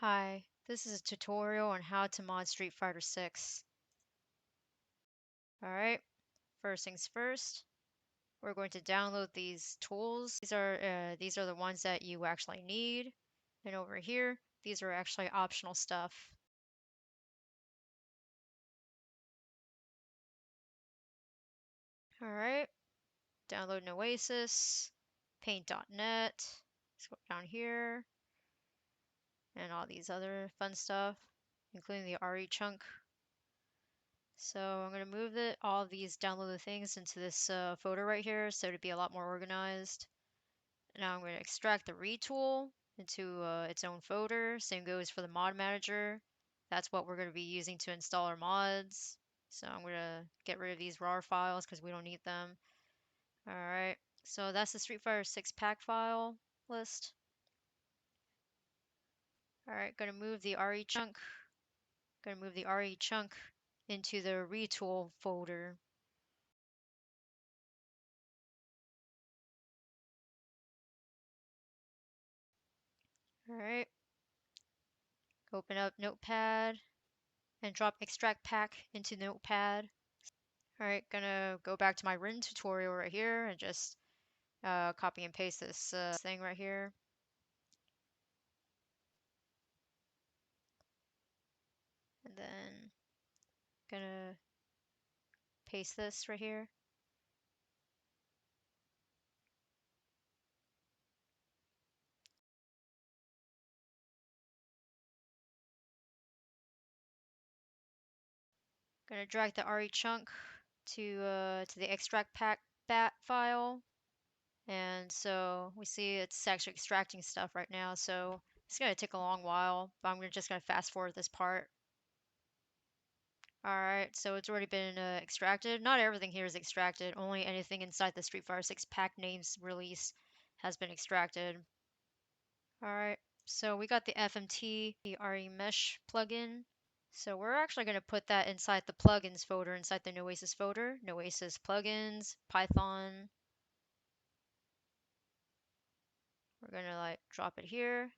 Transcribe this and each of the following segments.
Hi, this is a tutorial on how to mod Street Fighter 6. Alright, first things first, we're going to download these tools. These are the ones that you actually need. And over here, these are actually optional stuff. Alright, download Noesis, paint.net, scroll down here, and all these other fun stuff, including the RE chunk. So I'm going to move all of these downloaded things into this folder right here so to be a lot more organized. Now I'm going to extract the retool into its own folder. Same goes for the mod manager. That's what we're going to be using to install our mods. So I'm going to get rid of these RAR files because we don't need them. Alright, so that's the Street Fighter 6 pack file list. Alright, going to move the RE chunk. Going to move the RE chunk into the retool folder. Alright, open up Notepad and drop extract-pak into Notepad. Alright, gonna go back to my written tutorial right here and just copy and paste this thing right here. And then gonna paste this right here. Gonna drag the RE chunk to the extract-pak.bat file. And so we see it's actually extracting stuff right now, so it's gonna take a long while, but I'm just gonna fast forward this part. Alright, so it's already been extracted. Not everything here is extracted, only anything inside the Street Fighter 6 pack names release has been extracted. Alright, so we got the FMT, the RE Mesh plugin. So we're actually going to put that inside the plugins folder, inside the Noesis folder. Noesis plugins, Python. We're going to drop it here.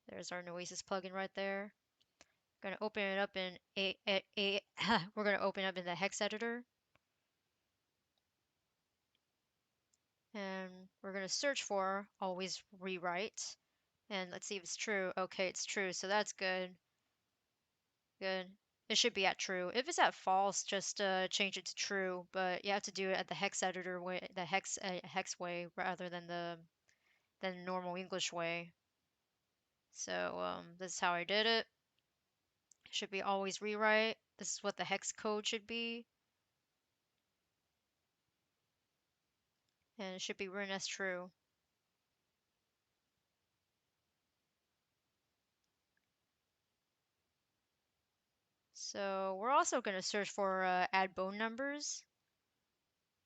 There's our Noesis plugin right there. We're going to open it up in we're going to open up in the hex editor. And we're going to search for always rewrite. And let's see if it's true. Okay, it's true. So that's good. Good. It should be at true. If it's at false, just change it to true. But you have to do it at the hex editor way, the hex way, rather than the normal English way. So this is how I did it. It should be always rewrite. This is what the hex code should be. And it should be written as true. So we're also going to search for add bone numbers.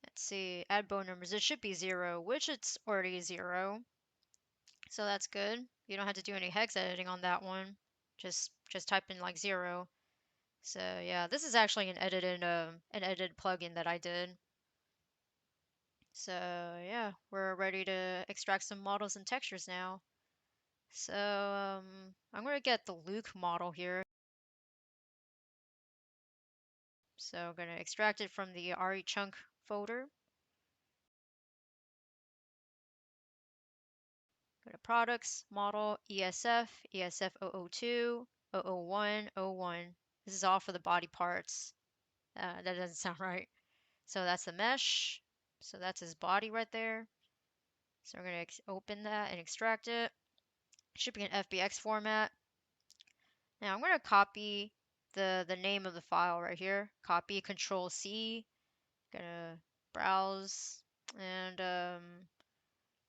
Let's see, add bone numbers. It should be 0, which it's already 0. So that's good. You don't have to do any hex editing on that one. Just type in 0. So yeah, this is actually an edited plugin that I did. So yeah, we're ready to extract some models and textures now. So I'm gonna get the Luke model here. So I'm gonna extract it from the RE chunk folder. Go to products, model, ESF, ESF002, 001, 01. This is all for the body parts. That doesn't sound right. So that's the mesh. So that's his body right there. So we're going to open that and extract it. It should be an FBX format. Now I'm going to copy the name of the file right here. Copy, Control C. Gonna browse, and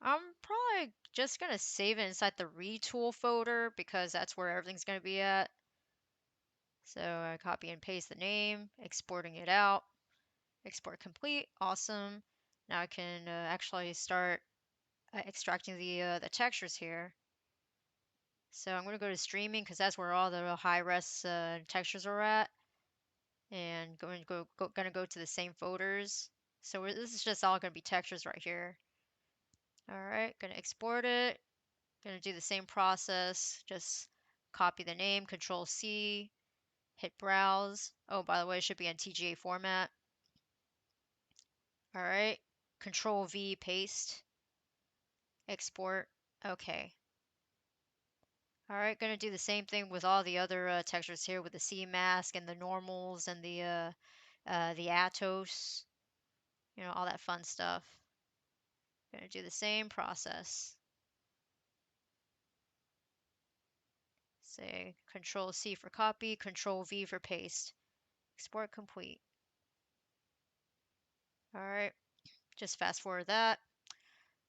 I'm probably just gonna save it inside the retool folder because that's where everything's gonna be at. So I copy and paste the name, exporting it out. Export complete. Awesome. Now I can actually start extracting the textures here. So I'm going to go to streaming because that's where all the high res textures are at, and gonna go to the same folders. So this is just all going to be textures right here. All right, gonna export it. Gonna do the same process, just copy the name, Control C, hit browse. Oh, by the way, it should be in TGA format. All right, Control V, paste, export. Okay. All right, gonna do the same thing with all the other textures here with the sea mask and the normals and the ATOS, you know, all that fun stuff. Gonna do the same process. Say Control C for copy, Control V for paste. Export complete. All right, just fast forward that.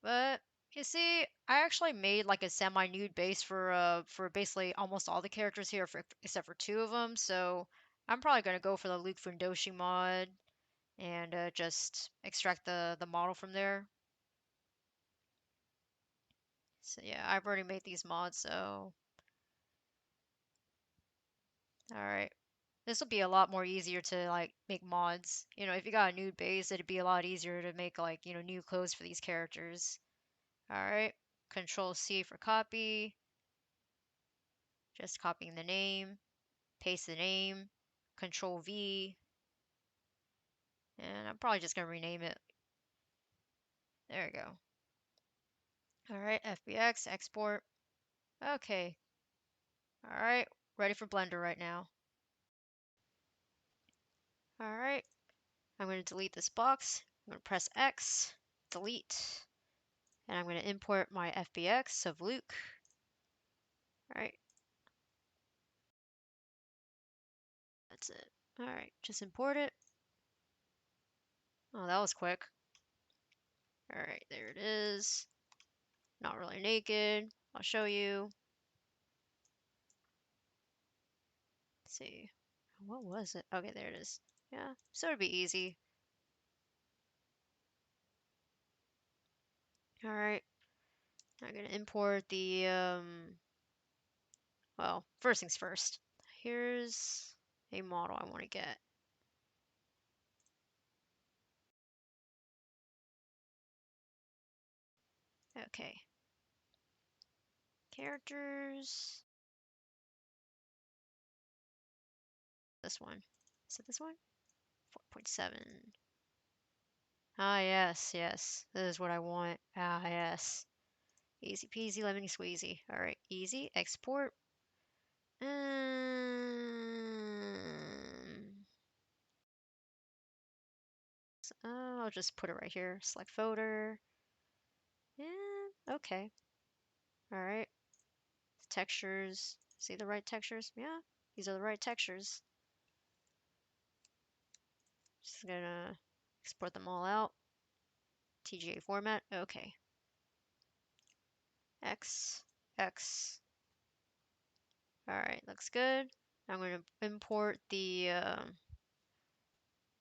But you see, I actually made like a semi-nude base for basically almost all the characters here, except for two of them. So I'm probably gonna go for the Luke Fundoshi mod and just extract the model from there. So yeah, I've already made these mods, so all right. This will be a lot more easier to like make mods. You know, if you got a nude base, it'd be a lot easier to make like, you know, new clothes for these characters. All right. Control C for copy. Just copying the name, paste the name, Control V, and I'm probably just gonna rename it. There we go. All right, FBX, export. Okay. All right, ready for Blender right now. All right, I'm gonna delete this box. I'm gonna press X, delete, and I'm gonna import my FBX of Luke. All right. That's it. All right, just import it. Oh, that was quick. All right, there it is. Not really naked. I'll show you. Let's see. What was it? Okay, there it is. Yeah, so it'd be easy. All right, I'm gonna import the, well, first things first. Here's a model I want to get. Okay. Characters. This one. Is it this one? 4.7. Ah, yes, yes. This is what I want. Ah, yes. Easy peasy, lemon squeezy. All right, easy. Export. I'll just put it right here. Select folder. Yeah, okay. All right. Textures. See the right textures? Yeah, these are the right textures. Just gonna export them all out. TGA format. Okay. X, X. All right, looks good. I'm going to import the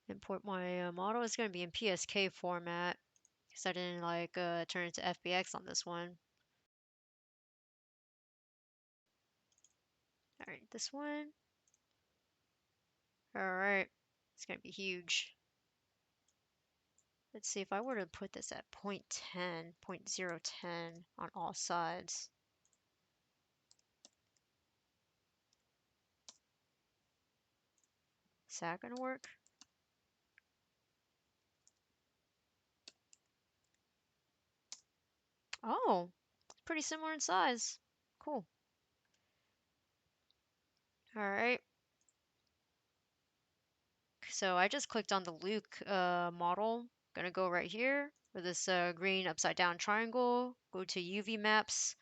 import my model. It's going to be in PSK format because I didn't like turn it to FBX on this one. All right, this one. All right, it's going to be huge. Let's see if I were to put this at 0.10, 0.010 on all sides. Is that going to work? Oh, pretty similar in size. Cool. All right. So I just clicked on the Luke model. Gonna go right here with this green upside down triangle. Go to UV Maps.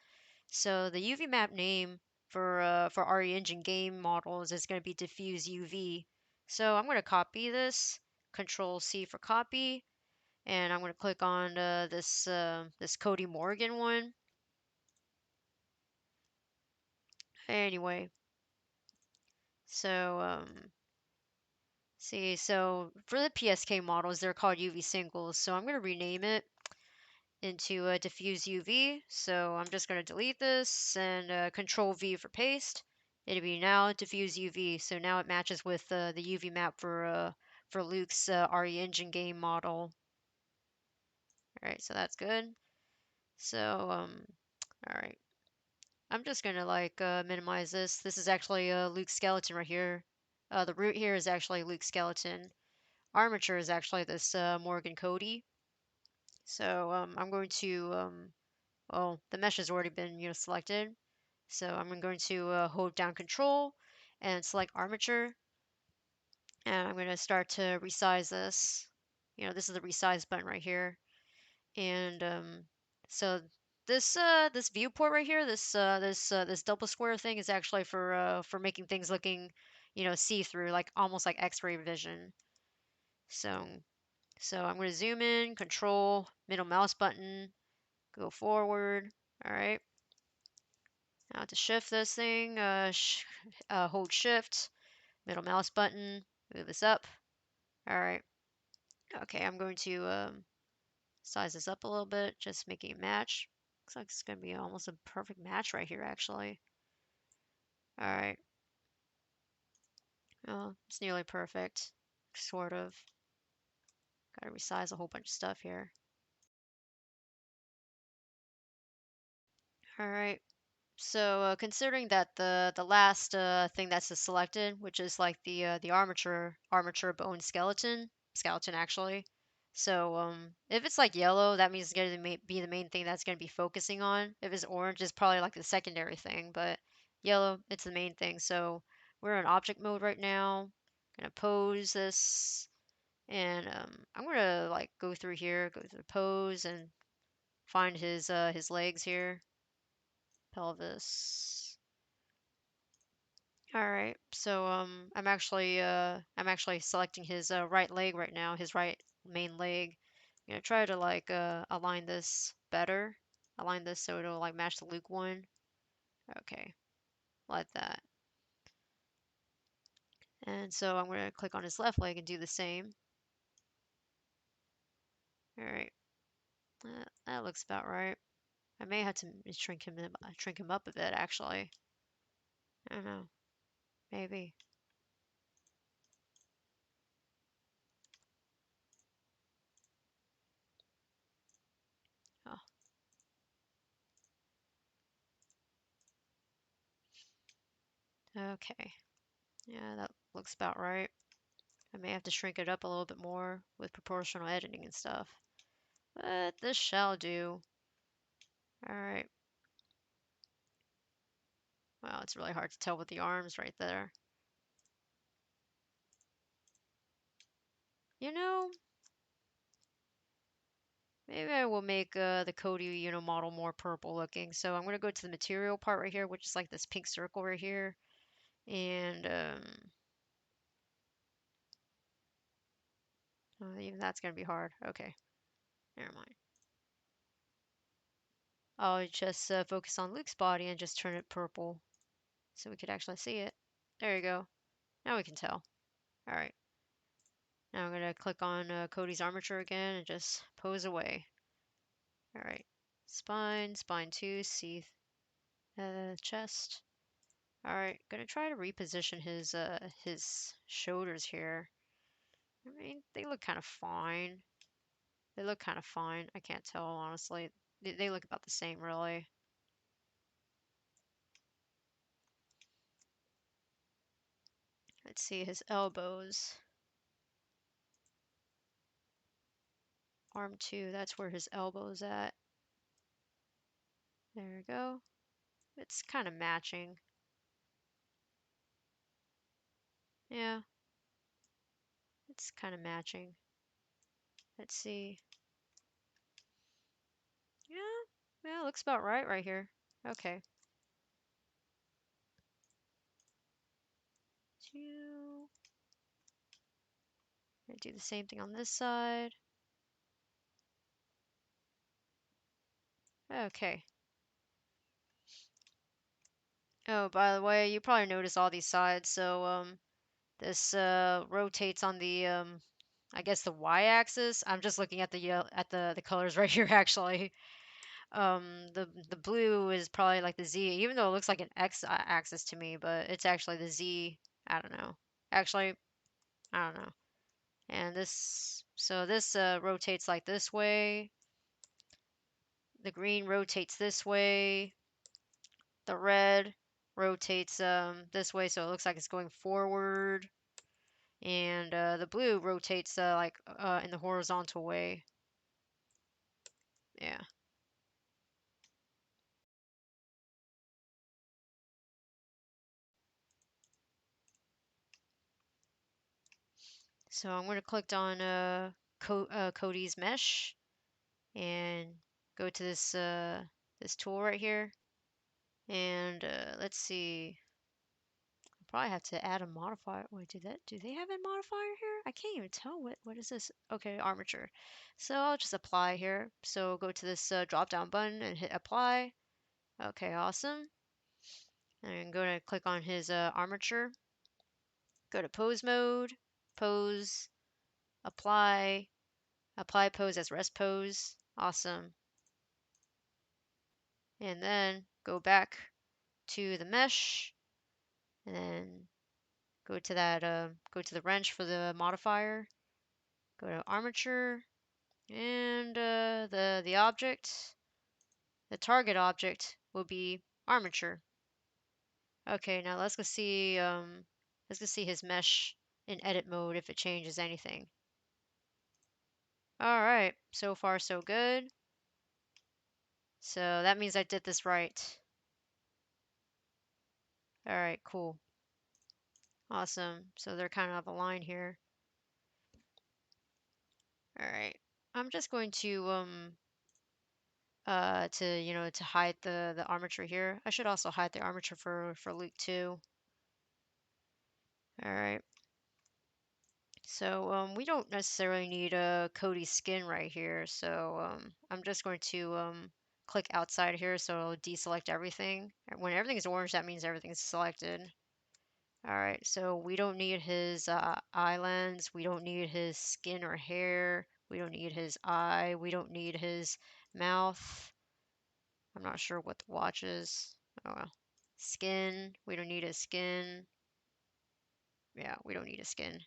So the UV map name for RE Engine game models is gonna be DiffuseUV. So I'm gonna copy this. Control C for copy, and I'm gonna click on this Cody Morrigan one. Anyway, so see, so for the PSK models, they're called UV singles. So I'm gonna rename it into diffuse UV. So I'm just going to delete this and Control V for paste. It'll be now diffuse UV. So now it matches with the UV map for Luke's RE Engine game model. All right, so that's good. So all right, I'm just gonna like minimize this. This is actually Luke's skeleton right here. The root here is actually Luke's skeleton. Armature is actually this Morrigan Cody. So I'm going to well, the mesh has already been selected. So I'm going to hold down Control and select Armature, and I'm going to start to resize this. This is the resize button right here, and so this viewport right here, this double square thing is actually for making things looking, see-through, like almost like X-ray vision. So I'm going to zoom in, Control, middle mouse button, go forward. All right. Now to shift this thing, hold Shift, middle mouse button, move this up. All right. Okay, I'm going to size this up a little bit, just making it match. Looks like it's going to be almost a perfect match right here, actually. All right. Oh, it's nearly perfect, sort of. Got to resize a whole bunch of stuff here. All right. So considering that the last thing that's selected, which is like the armature bone skeleton actually. So if it's like yellow, that means it's going to be the main thing that's going to be focusing on. If it's orange, it's probably like the secondary thing, but yellow, it's the main thing. So we're in object mode right now. Gonna pose this, and I'm gonna like go through here, go through the pose, and find his legs here, pelvis. All right, so I'm actually selecting his right leg right now, his right main leg. I'm gonna try to like align this better, align this so it'll like match the Luke one. Okay, like that. And so I'm gonna click on his left leg and do the same. All right, that looks about right. I may have to shrink him up a bit actually. I don't know, maybe. Oh, okay. Yeah, that looks about right. I may have to shrink it up a little bit more with proportional editing and stuff. But this shall do. Alright. Wow, it's really hard to tell with the arms right there. You know, maybe I will make the Cody, model more purple looking. So I'm going to go to the material part right here, which is like this pink circle right here. And even that's going to be hard. Okay, never mind. I'll just focus on Luke's body and just turn it purple so we could actually see it. There you go. Now we can tell. All right. Now I'm going to click on Cody's armature again and just pose away. All right. Spine 2, see chest. All right. Going to try to reposition his shoulders here. I mean, they look kind of fine. They look kind of fine. I can't tell, honestly. They look about the same, really. Let's see his elbows. Arm 2, that's where his elbow's at. There we go. It's kind of matching. Yeah, it's kind of matching. Let's see. Yeah, looks about right here. Okay. Gonna do the same thing on this side. Okay. Oh, by the way, you probably notice all these sides. So this rotates on the I guess the y-axis. I'm just looking at the colors right here actually. The blue is probably like the Z, even though it looks like an X axis to me, but it's actually the Z. I don't know. Actually, I don't know. And this rotates like this way. The green rotates this way. The red rotates this way, so it looks like it's going forward. And the blue rotates like in the horizontal way. Yeah. So I'm going to click on Cody's mesh and go to this tool right here. And let's see. I probably have to add a modifier. Wait, do they have a modifier here? I can't even tell what is this. Okay, armature. So I'll just apply here. So go to this drop down button and hit apply. Okay, awesome. And I'm going to click on his armature. Go to pose mode, pose, apply pose as rest pose. Awesome. And then go back to the mesh and then go to that go to the wrench for the modifier. Go to armature and the object, the target object will be armature. Okay, now let's go see his mesh in edit mode if it changes anything. All right, so far so good. So that means I did this right. All right, cool. Awesome. So they're kind of aligned here. All right. I'm just going to hide the armature here. I should also hide the armature for Luke too. All right. So we don't necessarily need a Cody skin right here. So I'm just going to click outside here so it'll deselect everything. When everything is orange, that means everything's selected. All right, so we don't need his eyelids. We don't need his skin or hair. We don't need his eye. We don't need his mouth. I'm not sure what the watch is. Oh well. Skin. We don't need his skin. Yeah, we don't need his skin.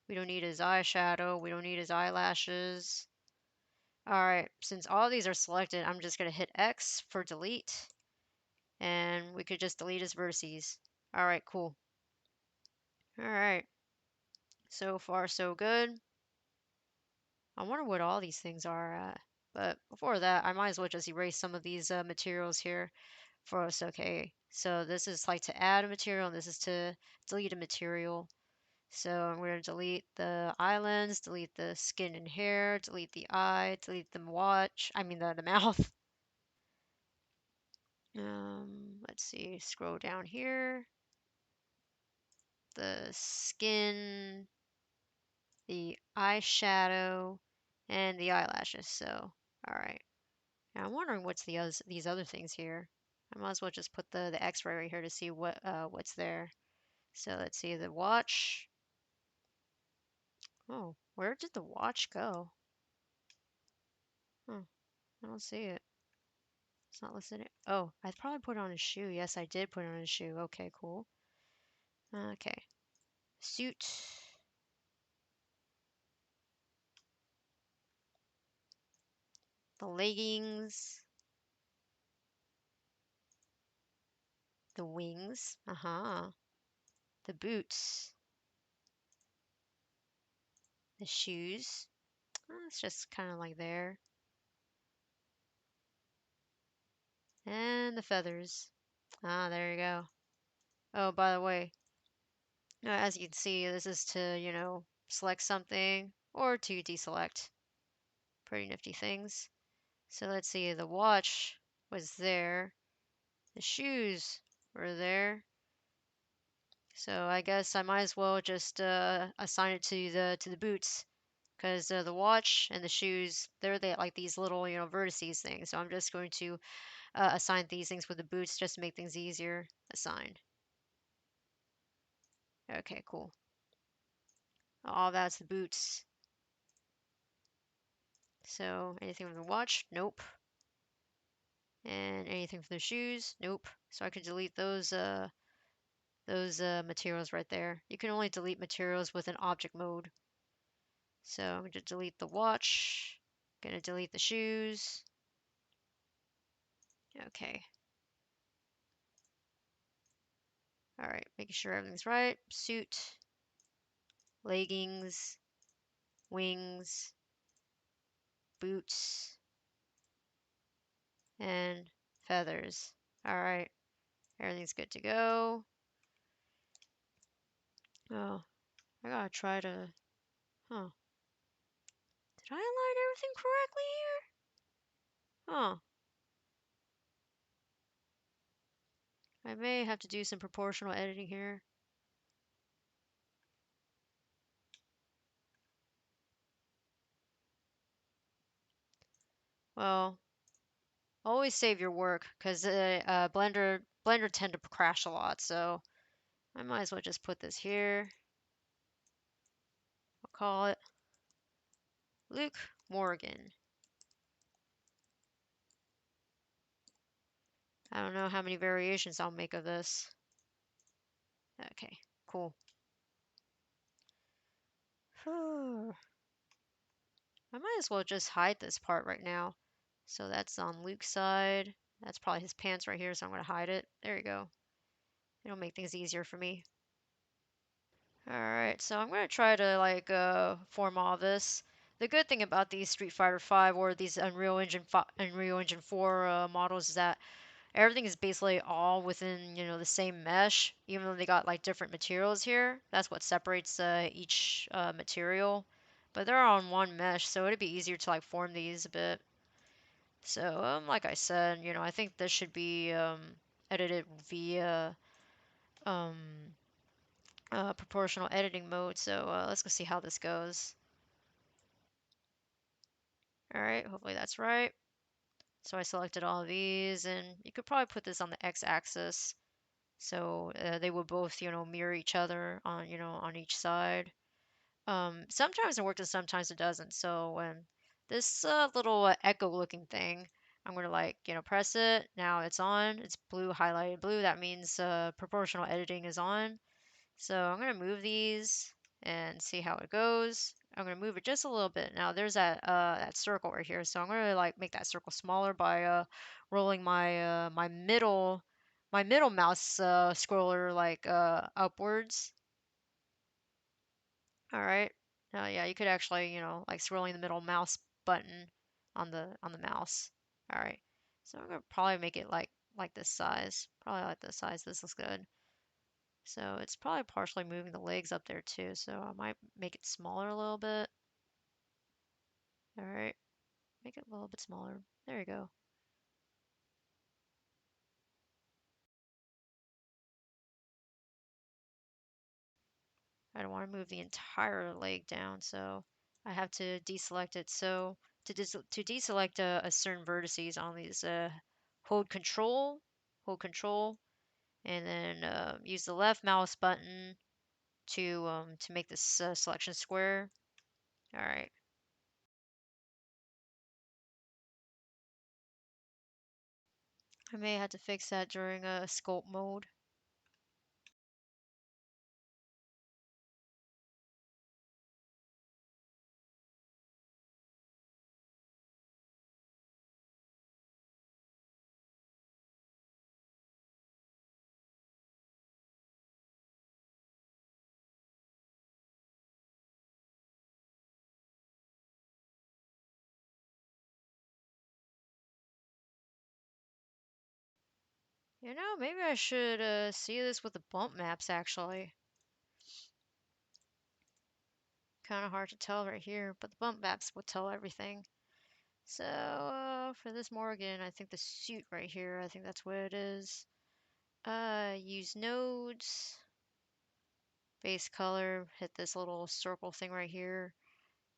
We don't need his eyeshadow. We don't need his eyelashes. All right, since all these are selected, I'm just going to hit X for delete. And we could just delete his vertices. All right, cool. All right. So far, so good. I wonder what all these things are at. But before that, I might as well just erase some of these materials here for us. Okay, so this is like to add a material, and this is to delete a material. So I'm going to delete the eyelids, delete the skin and hair, delete the eye, delete the watch. I mean the mouth. Let's see, scroll down here. The skin, the eyeshadow, and the eyelashes. So, all right. Now I'm wondering what's these other things here. I might as well just put the X-ray right here to see what's there. So let's see the watch. Oh, where did the watch go? Oh, I don't see it. It's not listed. Oh, I probably put it on a shoe. Yes, I did put it on a shoe. Okay, cool. Okay. Suit. The leggings. The wings. Uh-huh. The boots. The shoes. It's just kind of like there. And the feathers. Ah, there you go. Oh, by the way, as you can see, this is to, select something or to deselect. Pretty nifty things. So let's see, the watch was there. The shoes were there. So I guess I might as well just assign it to the boots because the watch and the shoes, they like these little, vertices things. So I'm just going to assign these things with the boots just to make things easier. Assigned. Okay, cool. All that's the boots. So anything from the watch? Nope. And anything from the shoes? Nope. So I can delete those materials right there. You can only delete materials with an object mode. So I'm going to delete the watch. Going to delete the shoes. Okay. All right, making sure everything's right. Suit, leggings, wings, boots, and feathers. All right, everything's good to go. Oh, I gotta try to, huh. Did I align everything correctly here? Huh. I may have to do some proportional editing here. Well, always save your work because Blender tend to crash a lot, so I might as well just put this here. I'll call it Luke Morrigan. I don't know how many variations I'll make of this. Okay, cool. I might as well just hide this part right now. So that's on Luke's side. That's probably his pants right here, so I'm going to hide it. There you go. It'll make things easier for me. Alright, so I'm going to try to form all this. The good thing about these Street Fighter 5 or these Unreal Engine 4 models is that everything is basically all within, the same mesh, even though they got like different materials here. That's what separates each material. But they're on one mesh, so it'd be easier to like form these a bit. So, like I said, I think this should be edited via um, proportional editing mode. So let's go see how this goes. All right, hopefully that's right. So I selected all of these, and you could probably put this on the x-axis. So they will both, mirror each other on, on each side. Sometimes it works and sometimes it doesn't. So when this little echo looking thing, I'm going to press it. Now it's on. It's blue, highlighted blue. That means proportional editing is on. So I'm going to move these and see how it goes. I'm going to move it just a little bit. Now there's that circle right here. So I'm going to make that circle smaller by rolling my middle mouse scroller upwards. All right. Yeah, you could actually, scrolling the middle mouse button on the mouse. All right. So I'm gonna probably make it like this size. Probably like this size. This looks good. So it's probably partially moving the legs up there too. So I might make it smaller a little bit. All right. Make it a little bit smaller. There you go. I don't want to move the entire leg down, so I have to deselect it. So to deselect a certain vertices on these, hold hold control, and then use the left mouse button to make this selection square. All right. I may have to fix that during a sculpt mode. Maybe I should see this with the bump maps actually. Kind of hard to tell right here, but the bump maps will tell everything. So for this Morrigan, I think the suit right here, I think that's what it is. Use nodes, base color, hit this little circle thing right here,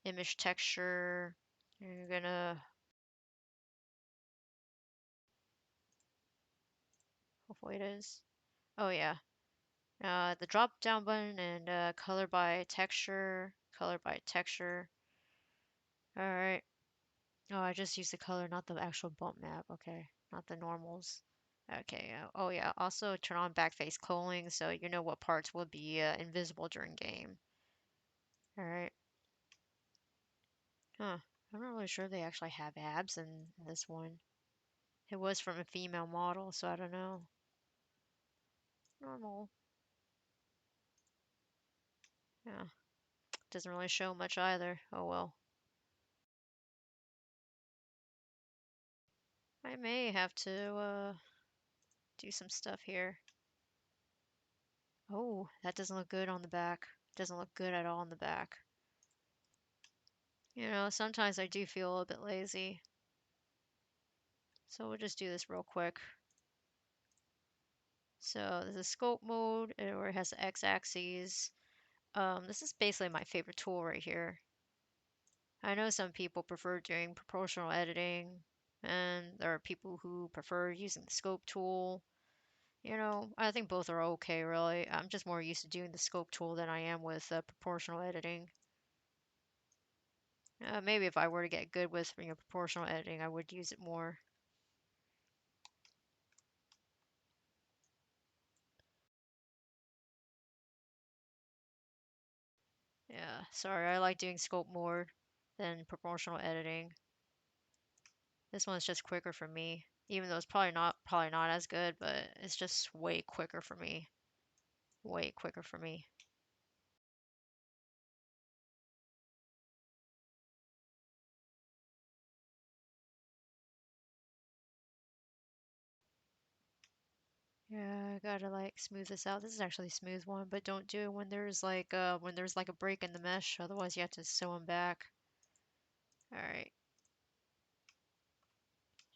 image texture. You're gonna, hopefully it is. Oh yeah. The drop down button and color by texture, color by texture. All right. Oh, I just used the color, not the actual bump map. Okay, not the normals. Okay, oh yeah, also turn on backface culling so you know what parts will be invisible during game. Alright. Huh. I'm not really sure if they actually have abs in this one. It was from a female model, so I don't know. Normal. Yeah, doesn't really show much either. Oh well. I may have to do some stuff here. Oh, that doesn't look good on the back. Doesn't look good at all on the back. You know, sometimes I do feel a little bit lazy. So we'll just do this real quick. So this is scope mode, where it has the x-axis. This is basically my favorite tool right here. I know some people prefer doing proportional editing, and there are people who prefer using the scope tool. You know, I think both are okay, really. I'm just more used to doing the scope tool than I am with proportional editing. Maybe if I were to get good with proportional editing, I would use it more. Yeah, sorry, I like doing scope more than proportional editing. This one's just quicker for me, even though it's probably not as good, but it's just way quicker for me. Way quicker for me. Yeah, I gotta like smooth this out. This is actually a smooth one, but don't do it when there's like a break in the mesh, otherwise you have to sew them back. All right.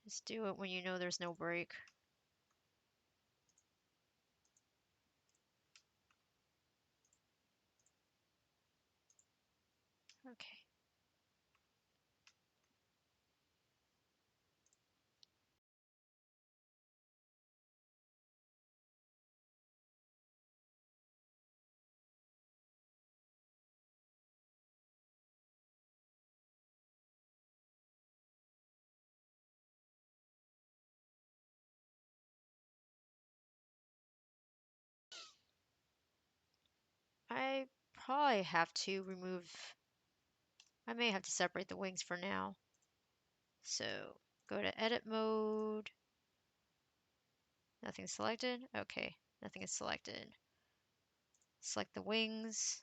Just do it when you know there's no break. Okay. I probably have to remove, I may have to separate the wings for now. So go to edit mode. Nothing selected. Okay, nothing is selected. Select the wings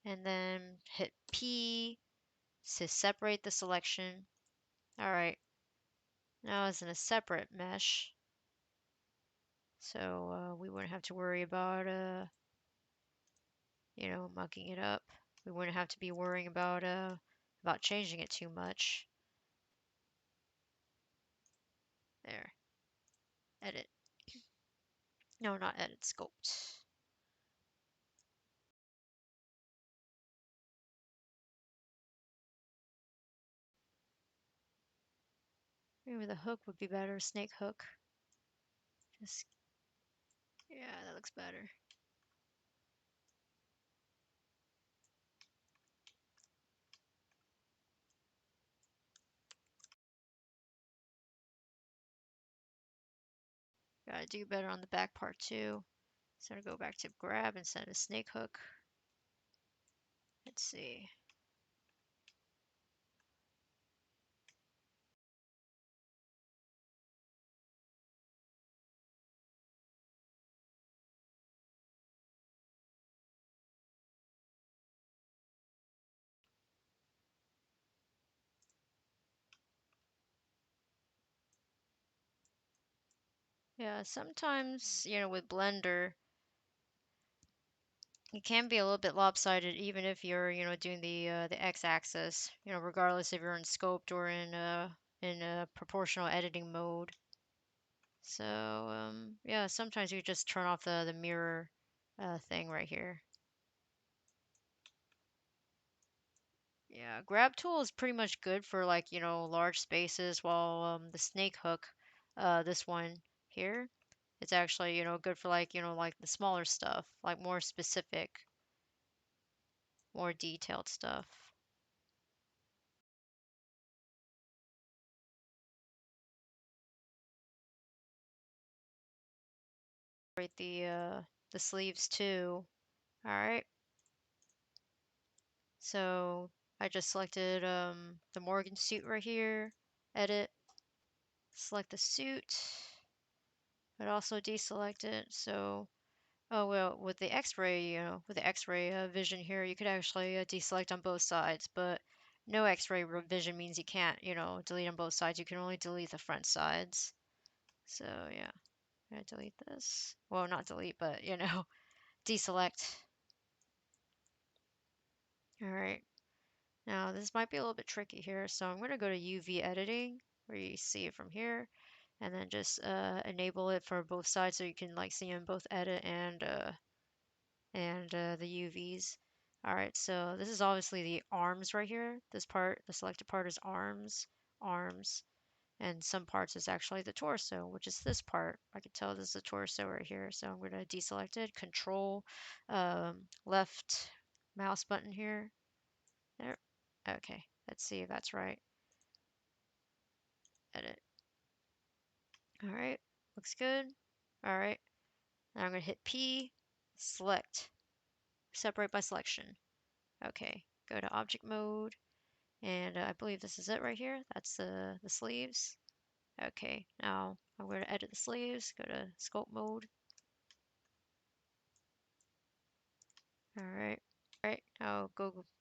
and then hit P to separate the selection. All right, now it's in a separate mesh. So we wouldn't have to worry about, mucking it up. We wouldn't have to be worrying about changing it too much. There. Edit. No, not edit, sculpt. Maybe the hook would be better, snake hook. Just, yeah, that looks better. Gotta do better on the back part too. So I'm gonna go back to grab instead of snake hook. Let's see. Yeah, sometimes, with Blender, it can be a little bit lopsided even if you're, doing the x-axis, regardless if you're in scoped or in proportional editing mode. So, yeah, sometimes you just turn off the mirror thing right here. Yeah, grab tool is pretty much good for like, large spaces, while the snake hook, this one here, it's actually, good for like, like the smaller stuff, like more specific, more detailed stuff. Right, the sleeves too. All right. So I just selected the Morrigan suit right here. Edit. Select the suit, but also deselect it. So Oh, well, with the X-ray, with the X-ray vision here, you could actually deselect on both sides, but no X-ray vision means you can't, delete on both sides. You can only delete the front sides. So yeah, I'm gonna delete this. Well, not delete, but deselect. All right. Now this might be a little bit tricky here, so I'm gonna go to UV editing, where you see it from here, and then just enable it for both sides so you can like see in both edit and the UVs. All right, so this is obviously the arms right here. This part, the selected part is arms, and some parts is actually the torso, which is this part. I can tell this is the torso right here, so I'm going to deselect it. Control left mouse button here. There. Okay, let's see if that's right. Edit. All right, looks good. All right, now I'm going to hit P, select, separate by selection. Okay, go to object mode. And I believe this is it right here. That's the sleeves. Okay, now I'm going to edit the sleeves, go to sculpt mode. All right. All right, now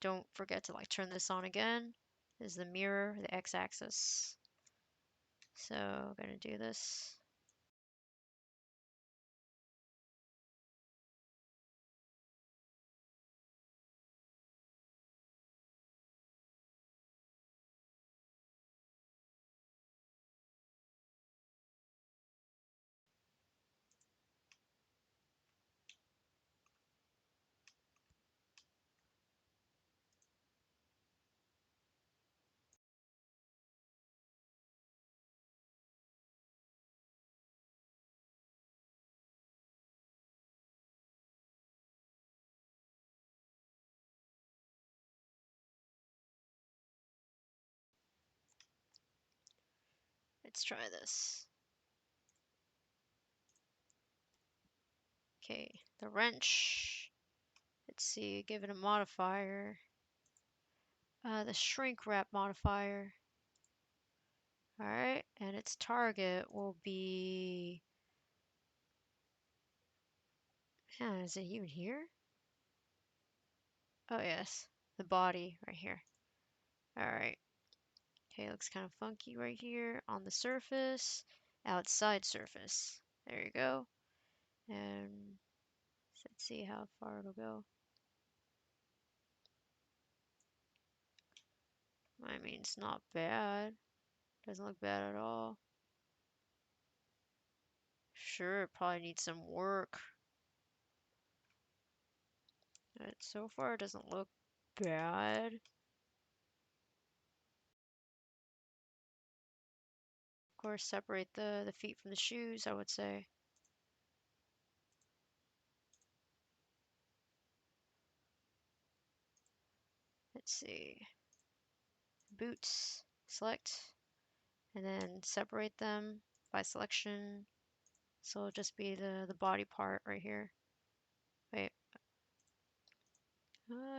don't forget to like turn this on again. This is the mirror, the x-axis. So I'm going to do this. Let's try this. Okay, the wrench. Let's see, give it a modifier. The shrink wrap modifier. All right, and its target will be. Yeah, is it even here? Oh yes, the body right here. All right. Okay, looks kind of funky right here on the surface, outside surface. There you go. And let's see how far it'll go. I mean, it's not bad. Doesn't look bad at all. Sure, it probably needs some work. But so far, it doesn't look bad. Of course, separate the feet from the shoes, I would say. Let's see. Boots, select, and then separate them by selection. So it'll just be the body part right here. Wait.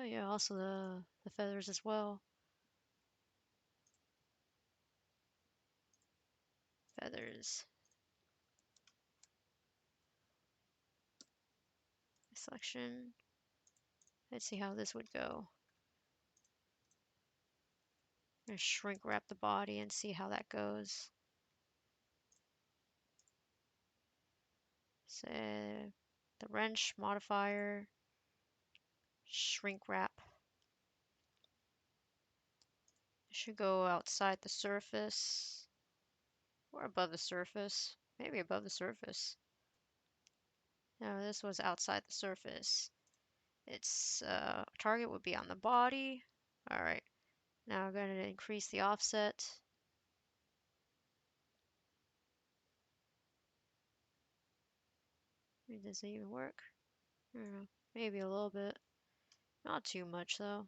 Yeah, also the feathers as well. Feathers. Selection. Let's see how this would go. I'm gonna shrink wrap the body and see how that goes. So the wrench modifier, shrink wrap. It should go outside the surface or above the surface. Maybe above the surface. No, this was outside the surface. Its target would be on the body. All right. Now I'm going to increase the offset. Does it even work? I don't know. Maybe a little bit. Not too much though.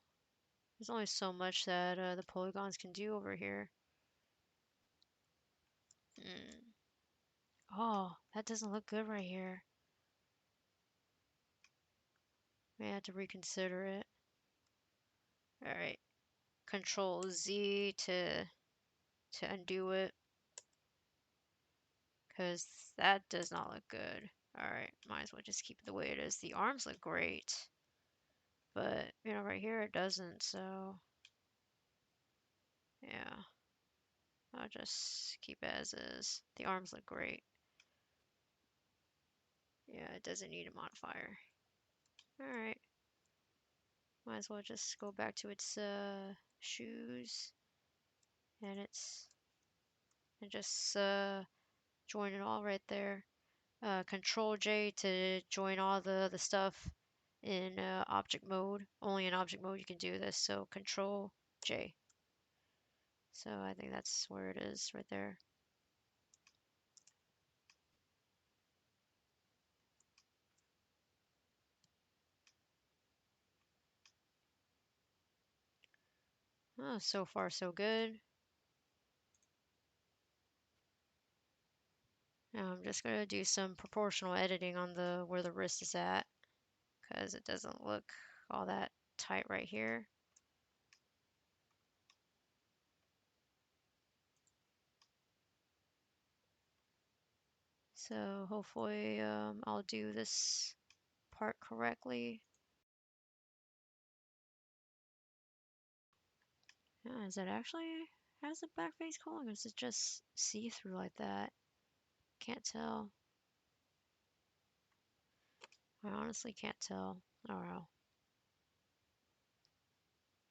There's only so much that the polygons can do over here. Oh, that doesn't look good right here. May have to reconsider it. All right. Control Z to undo it, because that does not look good. Alright, might as well just keep it the way it is. The arms look great, but, you know, right here it doesn't, so yeah. I'll just keep it as is. The arms look great. Yeah, it doesn't need a modifier. Alright. Might as well just go back to its shoes and just join it all right there. Control J to join all the stuff in object mode. Only in object mode you can do this, so Control J. So I think that's where it is right there. Oh, so far so good. Now I'm just gonna do some proportional editing on the where the wrist is at, because it doesn't look all that tight right here. So hopefully I'll do this part correctly. Yeah, is it actually has a back face color, or is it just see-through like that? Can't tell. I honestly can't tell. Oh well.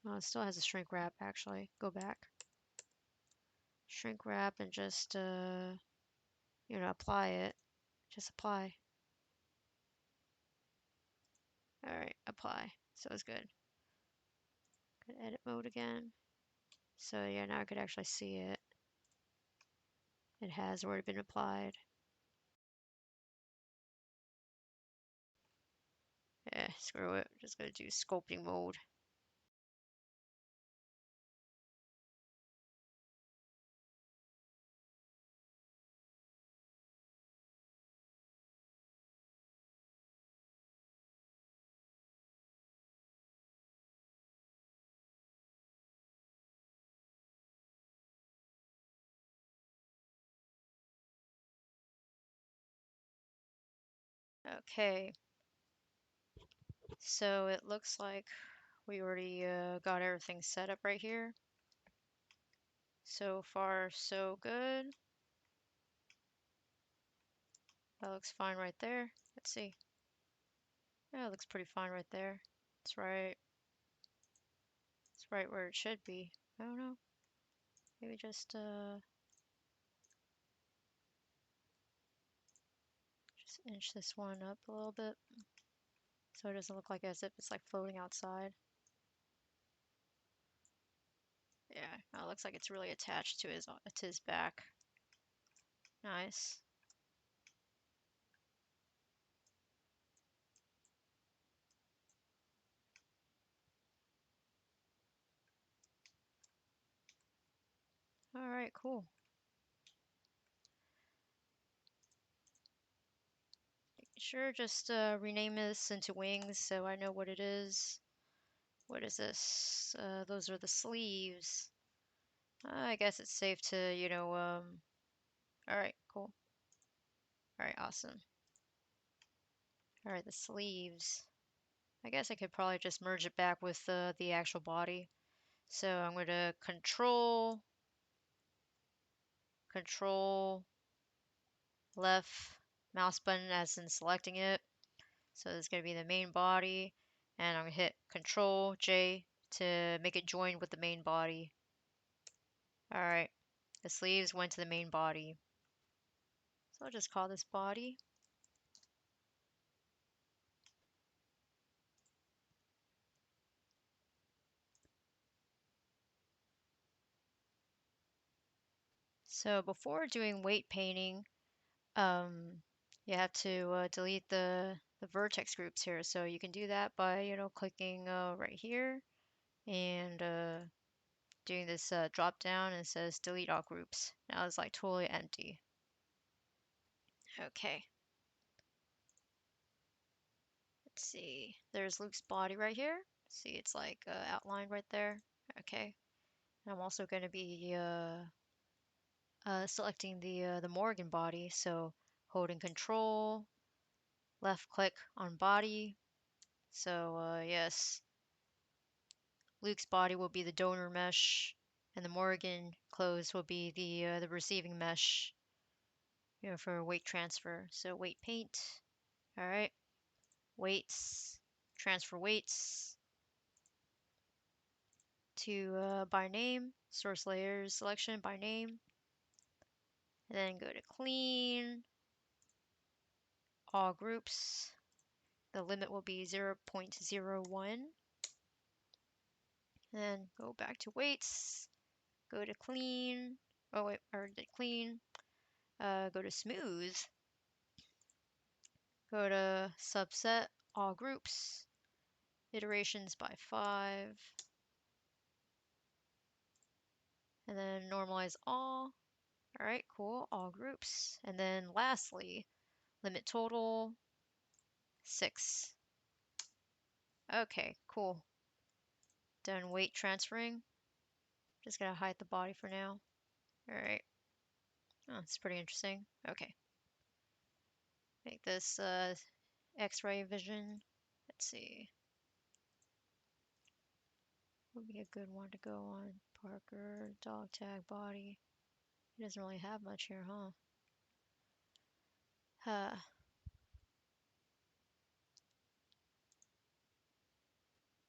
Oh, it still has a shrink wrap actually. Go back. Shrink wrap and just you know, apply it. Just apply. Alright, apply. So it's good. Good edit mode again. So yeah, now I could actually see it. It has already been applied. Yeah, screw it. Just gonna do sculpting mode. Okay. So it looks like we already got everything set up right here. So far, so good. That looks fine right there. Let's see. Yeah, it looks pretty fine right there. It's right. It's right where it should be. I don't know. Maybe just inch this one up a little bit so it doesn't look like as if it's like floating outside. Yeah, it looks like it's really attached to his back. Nice. All right, cool. Sure, just rename this into wings so I know what it is. What is this? Those are the sleeves. I guess it's safe to, you know, all right, cool. All right, awesome. All right, the sleeves. I guess I could probably just merge it back with the actual body. So I'm going to control left mouse button as in selecting it. So this is going to be the main body, and I'm going to hit Control J to make it join with the main body. All right, the sleeves went to the main body. So I'll just call this body. So before doing weight painting, you have to delete the vertex groups here. So you can do that by, you know, clicking right here and doing this drop down, and it says delete all groups. Now it's like totally empty. Okay. Let's see. There's Luke's body right here. See, it's like outlined right there. Okay. And I'm also going to be selecting the Morrigan body. So holding Control, left click on body. So yes, Luke's body will be the donor mesh, and the Morrigan clothes will be the receiving mesh, for weight transfer. So weight paint. All right, weights, transfer weights to by name, source layers selection by name, and then go to clean, all groups. The limit will be 0.01. Then go back to weights, go to clean. Oh wait, I already did clean. Go to smooth. Go to subset, all groups, iterations by 5. And then normalize all. All right, cool, all groups. And then lastly, limit total 6. Okay, cool. Done weight transferring. Just gonna hide the body for now. All right. Oh, it's pretty interesting. Okay. Make this X-ray vision. Let's see. Would be a good one to go on. Parker, dog tag, body. He doesn't really have much here, huh?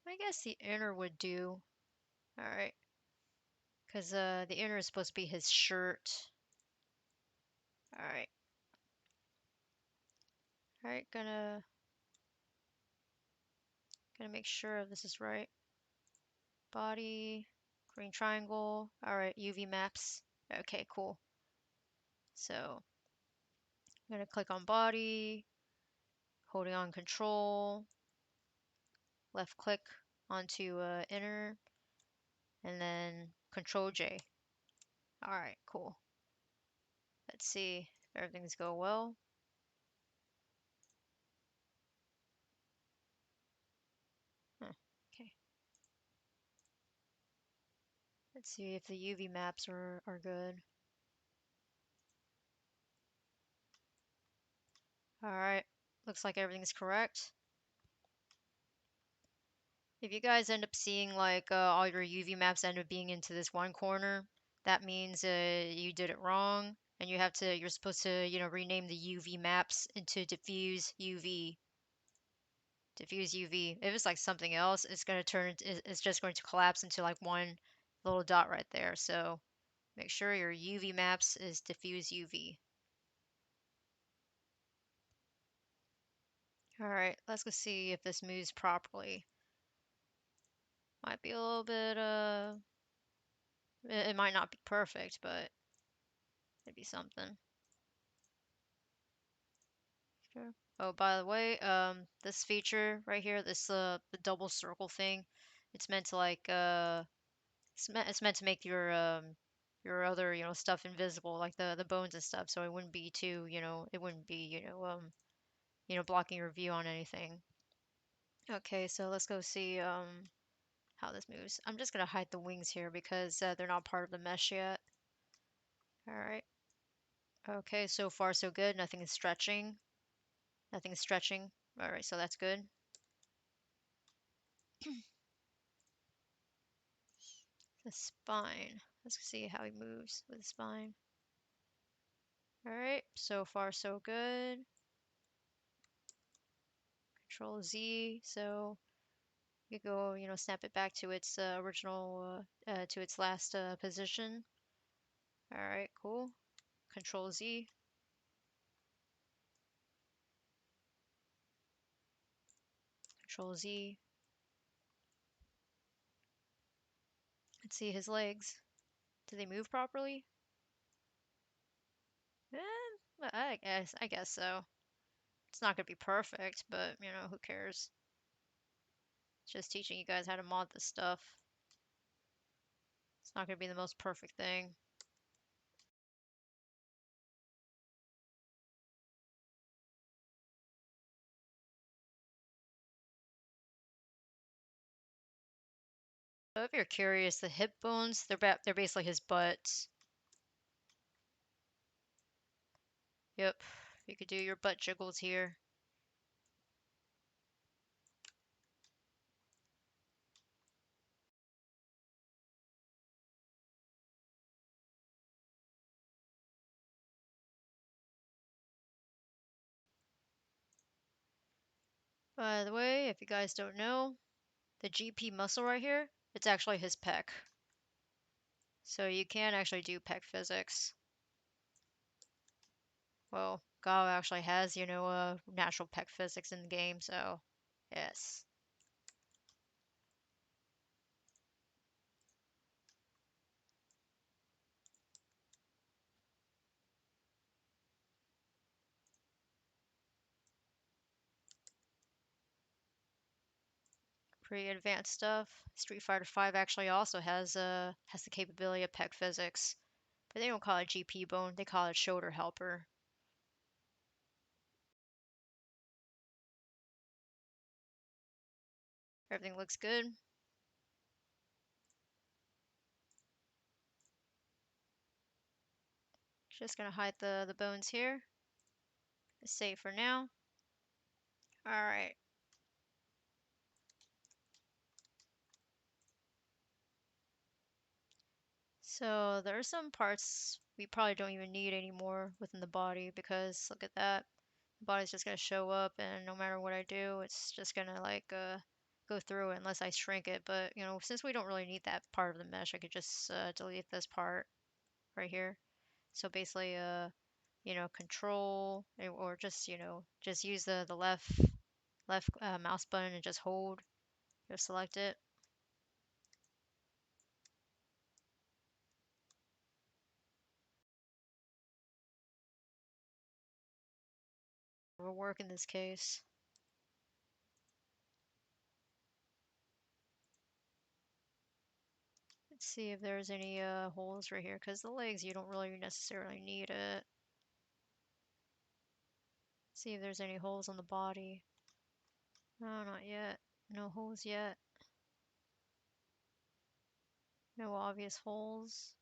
I guess the inner would do. Alright. Because the inner is supposed to be his shirt. Alright. Alright, gonna make sure this is right. Body, green triangle. Alright, UV maps. Okay, cool. So I'm gonna click on body, holding on control, left click onto inner, and then control J. Alright, cool. Let's see if everything's go well. Okay. Let's see if the UV maps are good. Alright, looks like everything's correct. If you guys end up seeing like all your UV maps end up being into this one corner, that means you did it wrong, and you're supposed to rename the UV maps into diffuse UV. Diffuse UV. If it's like something else, it's just going to collapse into like one little dot right there. So make sure your UV maps is diffuse UV. Alright, let's go see if this moves properly. Might be a little bit, it might not be perfect, but it'd be something. Sure. Oh, by the way, this feature right here, the double circle thing, it's meant to like, it's meant to make your other, stuff invisible, like the bones and stuff, so it wouldn't be too, it wouldn't be, blocking your view on anything. Okay, so let's go see, how this moves. I'm just gonna hide the wings here because they're not part of the mesh yet. Alright. Okay, so far so good. Nothing is stretching. Nothing is stretching. Alright, so that's good. The spine. Let's see how he moves with the spine. Alright, so far so good. Control Z, so you go, snap it back to its original, to its last position. Alright, cool. Control Z. Control Z. Let's see his legs. Do they move properly? I guess so. It's not gonna be perfect, but who cares? It's just teaching you guys how to mod this stuff. It's not gonna be the most perfect thing. So if you're curious, the hip bones, they're basically his butt. Yep, you could do your butt jiggles here. By the way, if you guys don't know, the GP muscle right here, it's actually his pec. So you can actually do pec physics. Well, Gao actually has, natural pec physics in the game, so yes. Pretty advanced stuff. Street Fighter V actually also has the capability of pec physics, but they don't call it GP bone, they call it shoulder helper. Everything looks good. Just gonna hide the bones here. Save for now. Alright. So there are some parts we probably don't even need anymore within the body because look at that. The body's just gonna show up and no matter what I do, it's just gonna go through it unless I shrink it. But since we don't really need that part of the mesh, I could just delete this part right here. So basically, control or just use the left mouse button and just hold. Just select it. Will work in this case. Let's see if there's any holes right here, because the legs you don't really necessarily need it. See if there's any holes on the body. No, not yet. No holes yet. No obvious holes.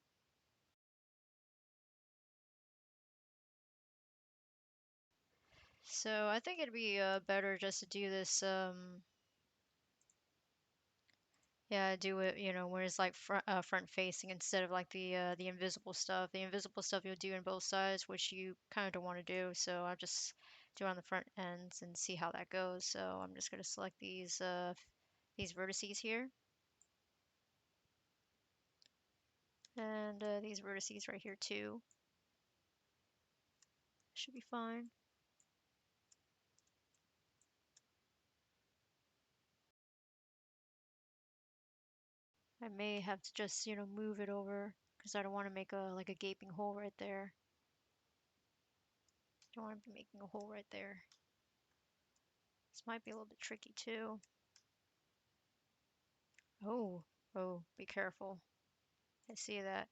So I think it'd be better just to do this yeah, do it, when it's like front facing instead of like the invisible stuff. The invisible stuff you'll do in both sides, which you kind of don't want to do. So I'll just do it on the front ends and see how that goes. So I'm just gonna select these vertices here, and these vertices right here too. Should be fine. I may have to just, move it over because I don't want to make a gaping hole right there. Don't want to be making a hole right there. This might be a little bit tricky too. Oh, oh, be careful. I see that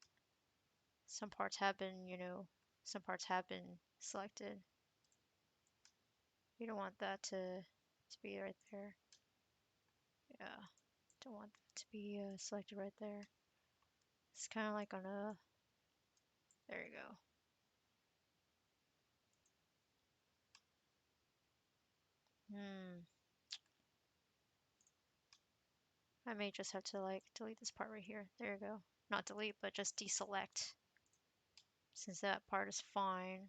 some parts have been, some parts have been selected. You don't want that to be right there. Yeah, don't want that to be selected right there. It's kind of like on a, there you go. I may just have to like delete this part right here. There you go. Not delete, but just deselect. Since that part is fine.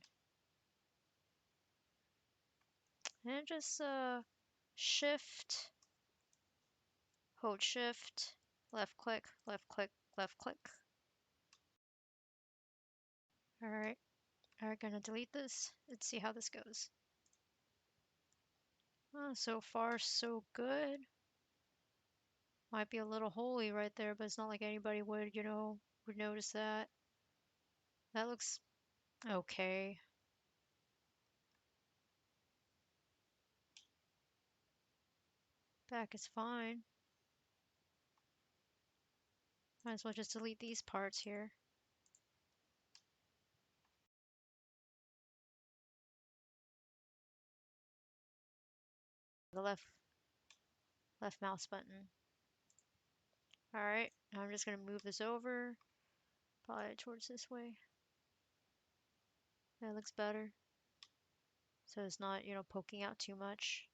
And just shift, hold shift, left click, left click, left click. Alright, I'm gonna delete this. Let's see how this goes. So far so good. Might be a little holy right there, but it's not like anybody would, would notice that. That looks okay. Back is fine. Might as well just delete these parts here. The left mouse button. Alright, now I'm just gonna move this over, probably towards this way. That looks better. So it's not, poking out too much.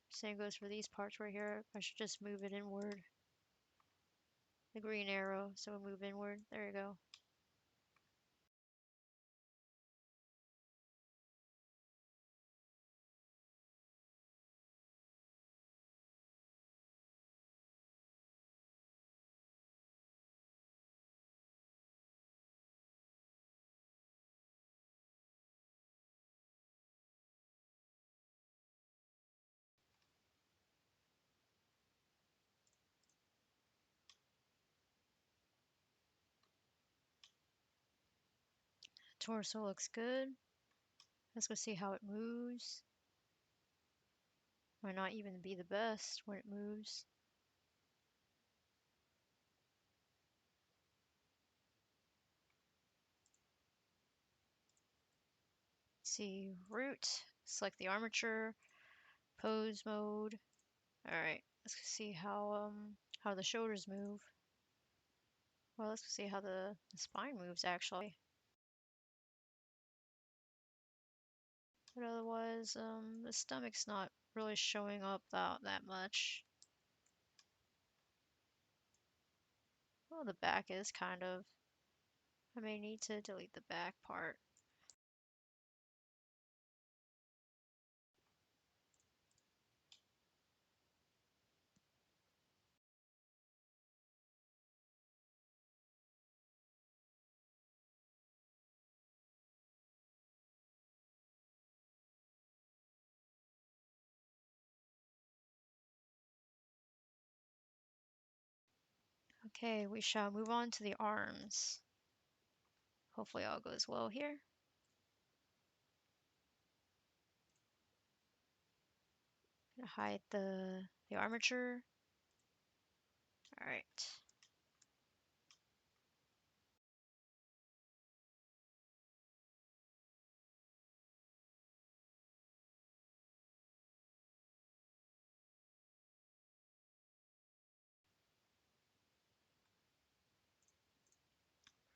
Same goes for these parts right here. I should just move it inward. The green arrow, so we'll move inward. There you go. torso looks good. Let's go see how it moves. Might not even be the best when it moves. See root, select the armature, pose mode. All right, let's see how the shoulders move. Well, let's see how the spine moves actually. But otherwise, the stomach's not really showing up that much. Well, the back is kind of. I may need to delete the back part. Okay, we shall move on to the arms. Hopefully all goes well here. Gonna hide the armature. All right.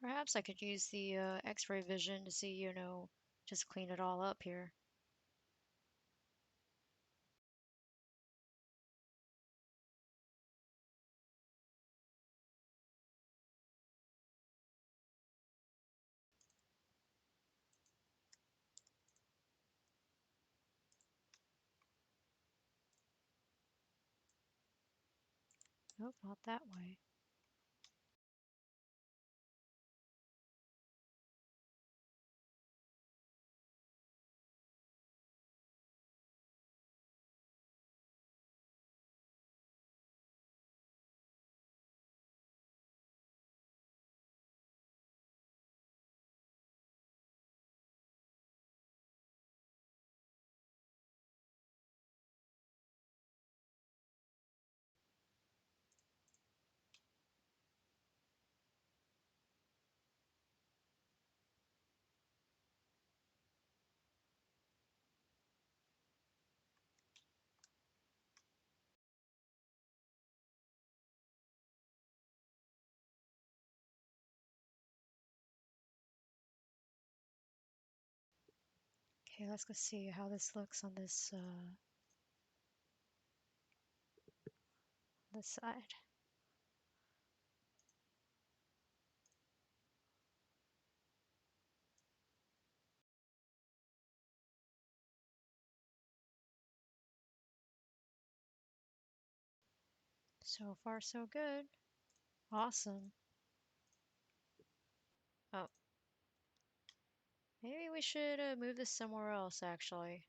Perhaps I could use the X-ray vision to see, just clean it all up here. Nope, not that way. Okay, let's go see how this looks on this side. So far, so good. Awesome. Oh, maybe we should move this somewhere else, actually.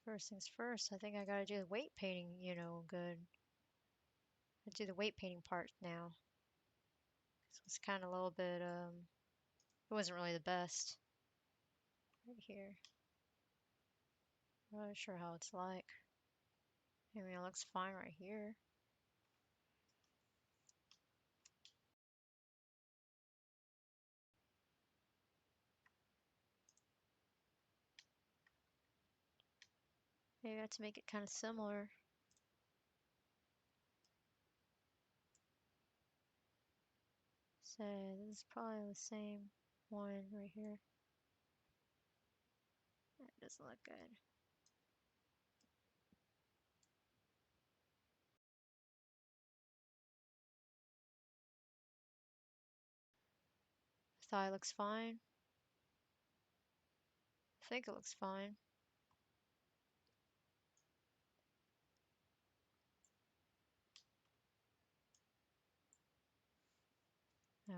First things first, I think I gotta do the weight painting, good. I do the weight painting part now. So it's kind of a little bit, it wasn't really the best. Right here. Not really sure how it's like. I mean, it looks fine right here. Maybe I have to make it kind of similar. So this is probably the same one right here. That doesn't look good. Thigh looks fine. I think it looks fine. Yeah.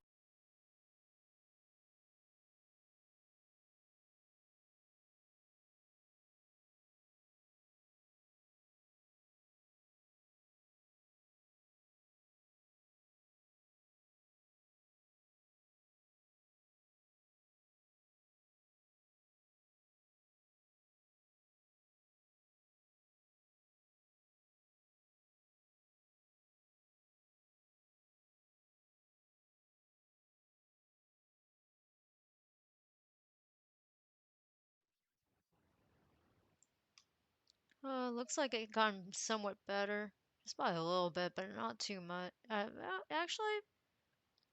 Looks like it got somewhat better. Just by a little bit, but not too much. Actually,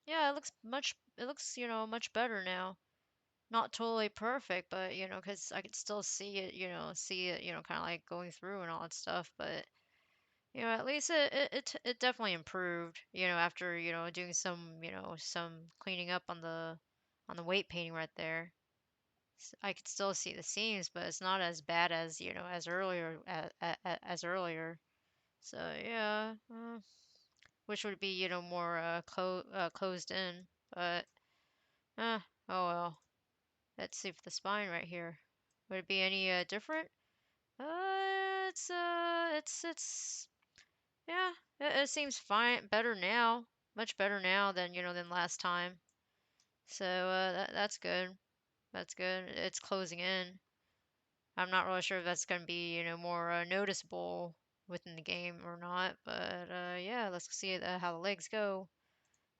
yeah, it looks, much better now. Not totally perfect, but, because I could still see it, kind of like going through and all that stuff. But, at least it definitely improved, after, doing some cleaning up on the weight painting right there. I could still see the seams, but it's not as bad as, as earlier. So yeah, which would be, more closed in, but oh well. Let's see if the spine right here would it be any different? It's yeah, it seems fine, better now, much better now than than last time. So that's good. That's good. It's closing in. I'm not really sure if that's going to be, more noticeable within the game or not, but yeah, let's see how the legs go.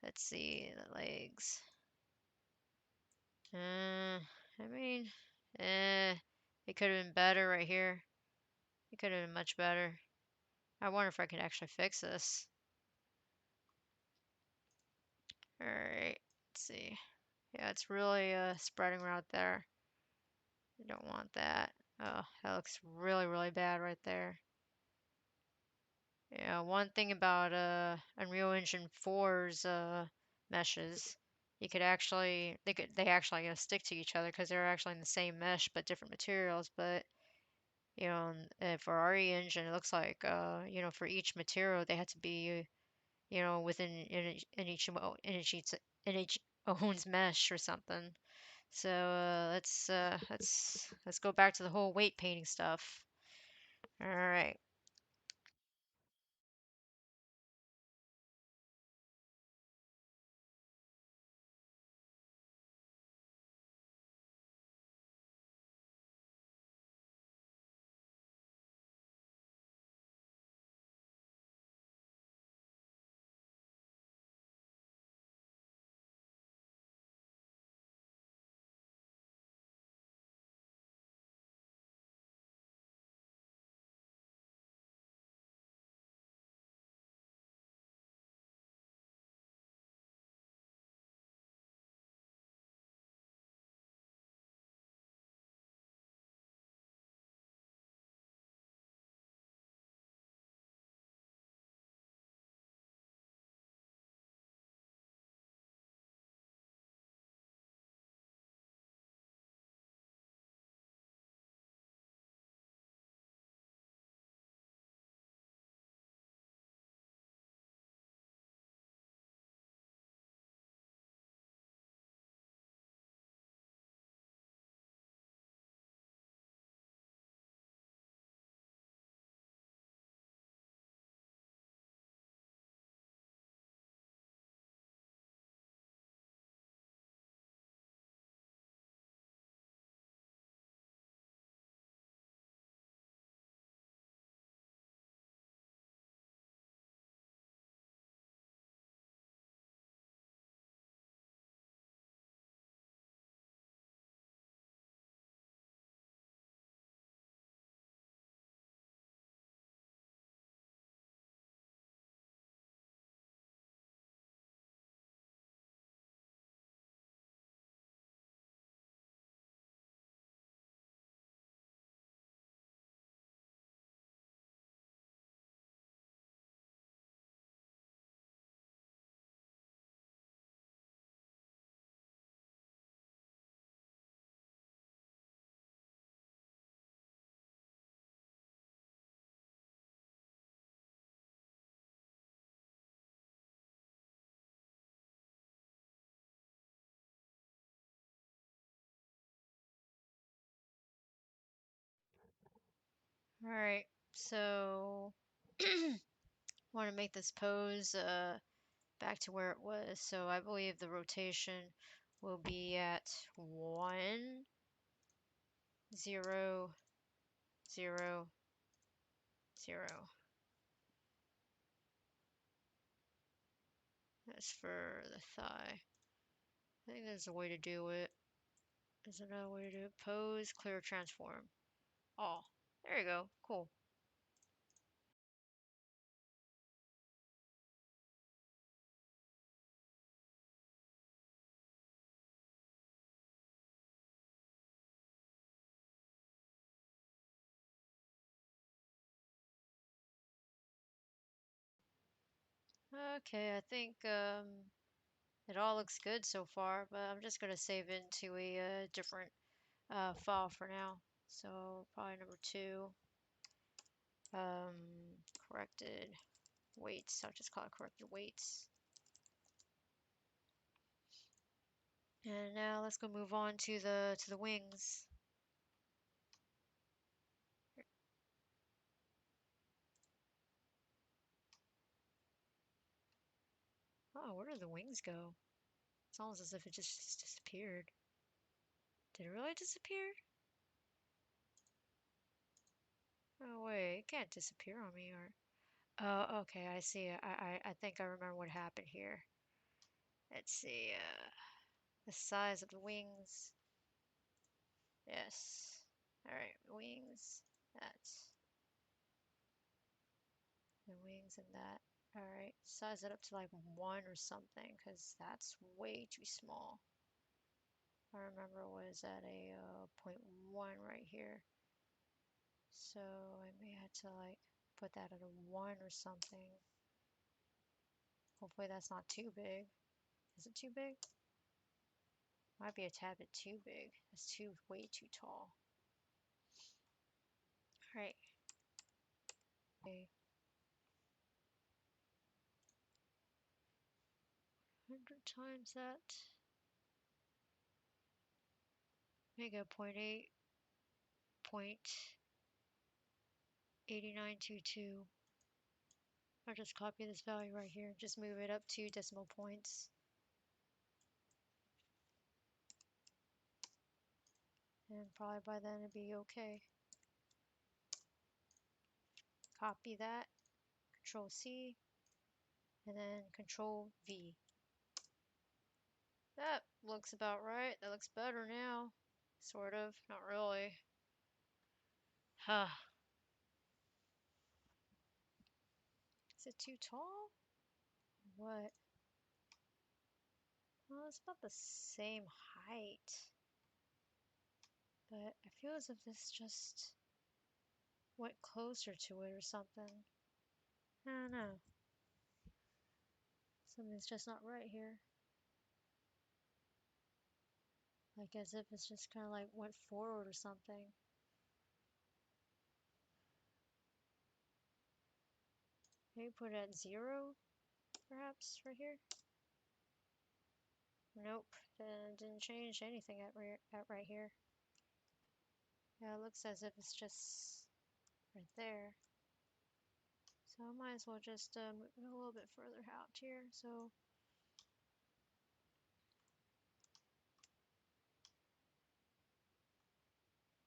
Let's see the legs. I mean, it could have been better right here. It could have been much better. I wonder if I can actually fix this. All right, let's see. Yeah, it's really spreading right there. You don't want that. Oh, that looks really, really bad right there. Yeah, one thing about Unreal Engine 4's meshes, you could actually they actually stick to each other because they're actually in the same mesh but different materials. But for RE Engine, it looks like for each material they had to be within in each owns mesh or something. So let's go back to the whole weight painting stuff. All right. All right. So want to make this pose back to where it was. So I believe the rotation will be at 1, 0, 0, 0. That's for the thigh. I think there's a way to do it. There's another way to do it. Pose, clear, transform. Oh, there you go. Cool. Okay, I think it all looks good so far, but I'm just gonna save it into a different file for now. So probably number 2, corrected weights. I'll just call it corrected weights. And now let's go move on to the wings. Oh, where did the wings go? It's almost as if it just disappeared. Did it really disappear? Oh wait, it can't disappear on me, or oh, okay, I see. I think I remember what happened here. Let's see, the size of the wings. Yes. All right, wings. That's the wings and that. All right, size it up to like 1 or something, because that's way too small. I remember it was at a 0.1 right here. So I may have to like put that at a 1 or something. Hopefully that's not too big. Is it too big? Might be a tad bit too big. That's way too tall. All right. Okay. 100 times that. Make it 0.8, 0.8922. I'll just copy this value right here. Just move it up 2 decimal points. And probably by then it'll be okay. Copy that. Control C. And then Control V. That looks about right. That looks better now. Sort of. Not really. Huh. Is it too tall? What? Well, it's about the same height. But I feel as if this just went closer to it or something. I don't know. Something's just not right here. Like as if it's just kind of like went forward or something. Maybe put it at 0, perhaps, right here. Nope, didn't change anything at right here. Yeah, it looks as if it's just right there. So I might as well just move it a little bit further out here. So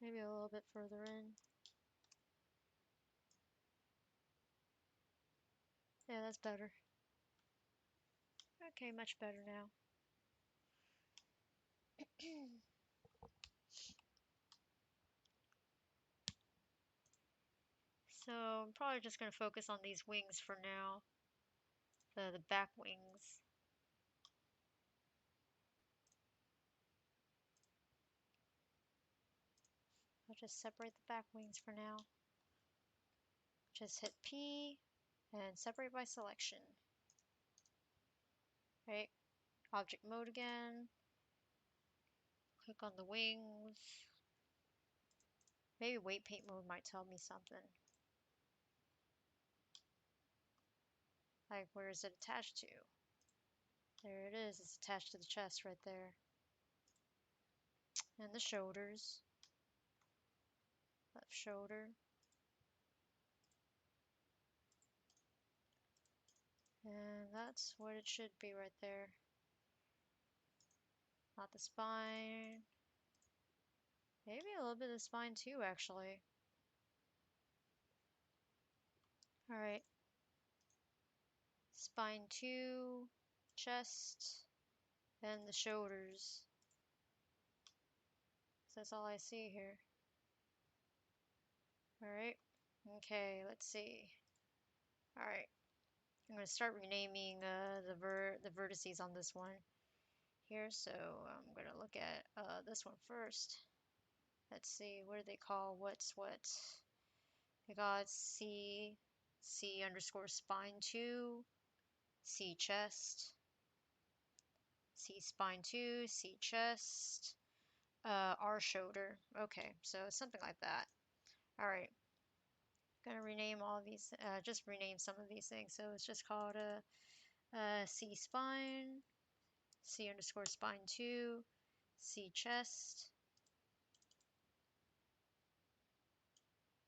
maybe a little bit further in. Yeah, that's better. Okay, much better now. So I'm probably just going to focus on these wings for now, the back wings. I'll just separate the back wings for now. Just hit P and separate by selection. Right, object mode again. Click on the wings. Maybe weight paint mode might tell me something. Like, where is it attached to? There it is. It's attached to the chest right there. And the shoulders. Left shoulder. And that's what it should be right there. Not the spine. Maybe a little bit of the spine too, actually. Alright. Spine 2, chest, and the shoulders. So that's all I see here. Alright. Okay, let's see. Alright. I'm going to start renaming the vertices on this one here. So I'm going to look at this one first. Let's see, what do they call what's what? They got C underscore spine 2, C chest, C spine 2, C chest, R shoulder. Okay, so something like that. All right, gonna rename all of these, just rename some of these things. So it's just called C spine, C underscore spine 2, C chest,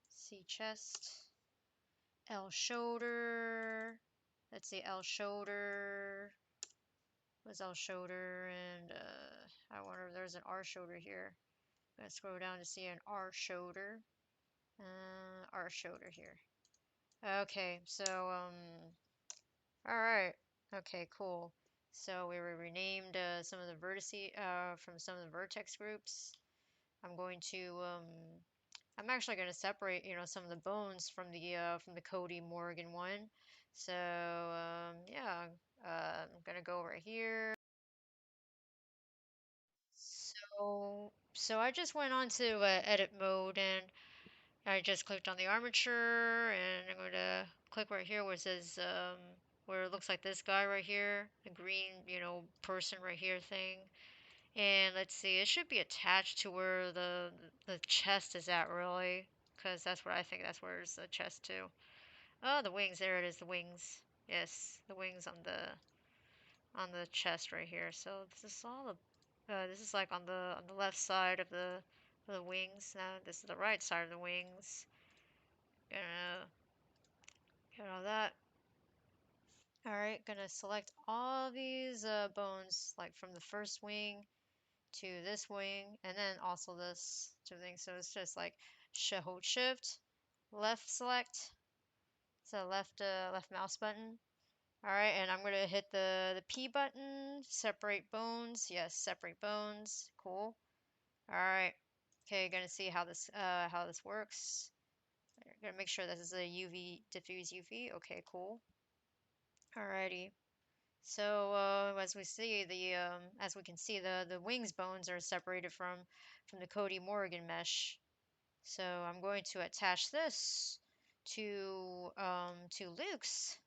C chest, L shoulder. Let's see, L shoulder. Was L shoulder, and I wonder if there's an R shoulder here. I'm gonna scroll down to see an R shoulder. R shoulder here. Okay, so all right. Okay, cool. So we renamed some of the vertices from some of the vertex groups. I'm going to I'm actually going to separate, some of the bones from the Cody Morrigan one. So yeah, I'm gonna go over here. So I just went on to edit mode, and I just clicked on the armature, and I'm going to click right here where it says where it looks like this guy right here, the green, person right here thing. And let's see, it should be attached to where the chest is at, really, because that's where I think that's where it's the chest too. Oh, the wings, there it is, the wings. Yes, the wings on the chest right here. So this is all this is like on the left side of the wings. Now this is the right side of the wings. Gonna get all that. All right, gonna select all these bones, like from the first wing to this wing, and then also this two things. So it's just like hold shift, left select, so left mouse button. All right, and I'm gonna hit the P button, separate bones. Yes, separate bones. Cool. All right. Okay, gonna see how this works. Gonna make sure this is a UV diffuse UV. Okay, cool. Alrighty. So as we can see, the wings bones are separated from the Cody Morrigan mesh. So I'm going to attach this to Luke's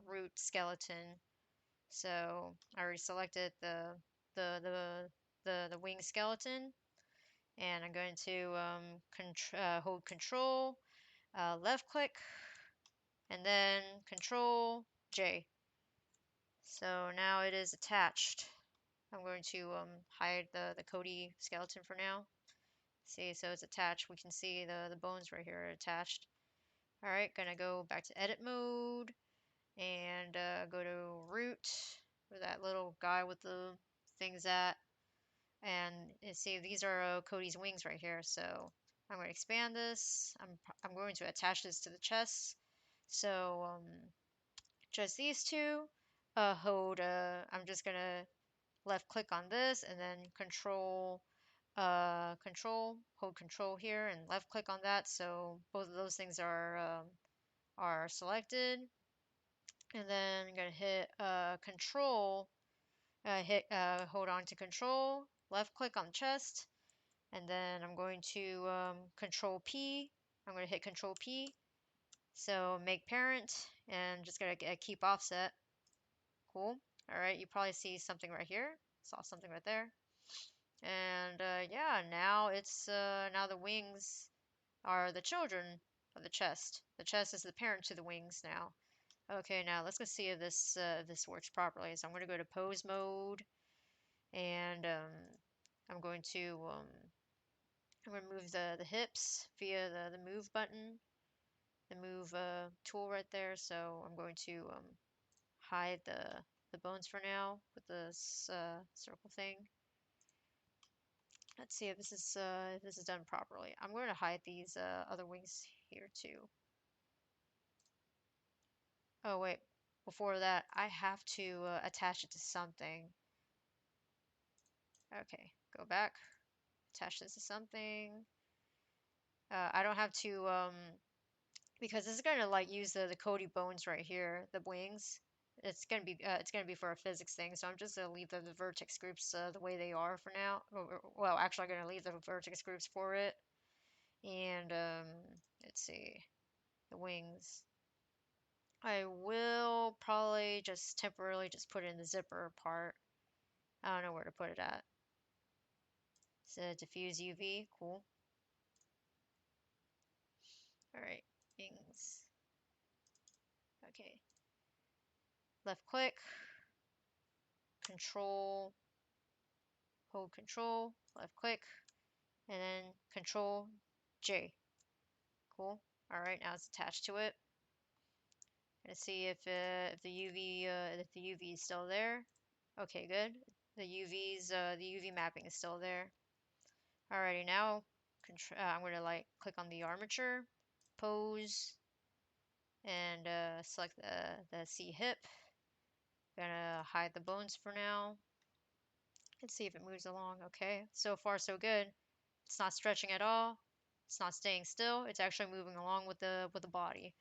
root skeleton. So I already selected the the the wing skeleton, and I'm going to hold Control, left click, and then Control J. So now it is attached. I'm going to hide the Cody skeleton for now. See, so it's attached. We can see the bones right here are attached. All right, gonna go back to edit mode and go to root, where that little guy with the things at. And you see, these are Cody's wings right here. So I'm going to expand this. I'm going to attach this to the chest. So just these two. I'm just going to left click on this, and then hold control here and left click on that. So both of those things are selected. And then I'm going to hit control, hold on to control, left click on chest, and then I'm going to control P. I'm going to hit control P. So make parent, and just gonna keep offset. Cool. All right, you probably see something right here. Saw something right there. And yeah, now now the wings are the children of the chest. The chest is the parent to the wings now. Okay, now let's go see if this works properly. So I'm going to go to pose mode, and I'm going to move the hips via the move button, the move tool right there. So I'm going to hide the bones for now with this circle thing. Let's see if this is done properly. I'm going to hide these other wings here too. Oh wait, before that I have to attach it to something. Okay, go back, attach this to something. I don't have to because this is gonna like use the Cody bones right here, the wings. It's gonna be for a physics thing, so I'm just gonna leave the vertex groups the way they are for now. Well, actually, I'm gonna leave the vertex groups for it. And let's see, the wings. I will probably just temporarily just put it in the zipper part. I don't know where to put it at. So diffuse UV, cool. All right, wings. Okay. Left click, control, hold control, left click, and then control J. Cool. All right, now it's attached to it. Gonna see if the UV is still there. Okay, good. The UV mapping is still there. Alrighty, now I'm gonna like click on the armature, pose, and select the C hip. Gonna hide the bones for now. Let's see if it moves along. Okay, so far so good. It's not stretching at all. It's not staying still. It's actually moving along with the body.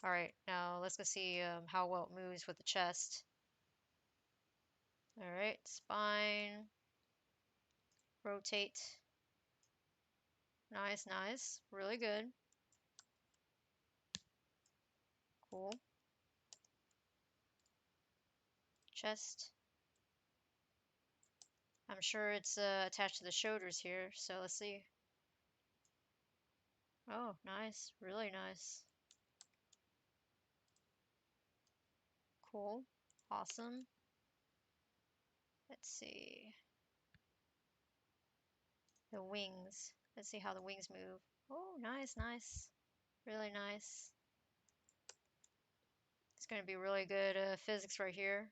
All right, now let's go see how well it moves with the chest. All right, spine, rotate. Nice, nice, really good. Cool. Chest. I'm sure it's attached to the shoulders here, so let's see. Oh, nice, really nice. Cool, awesome. Let's see. The wings. Let's see how the wings move. Oh, nice, nice. Really nice. It's going to be really good physics right here.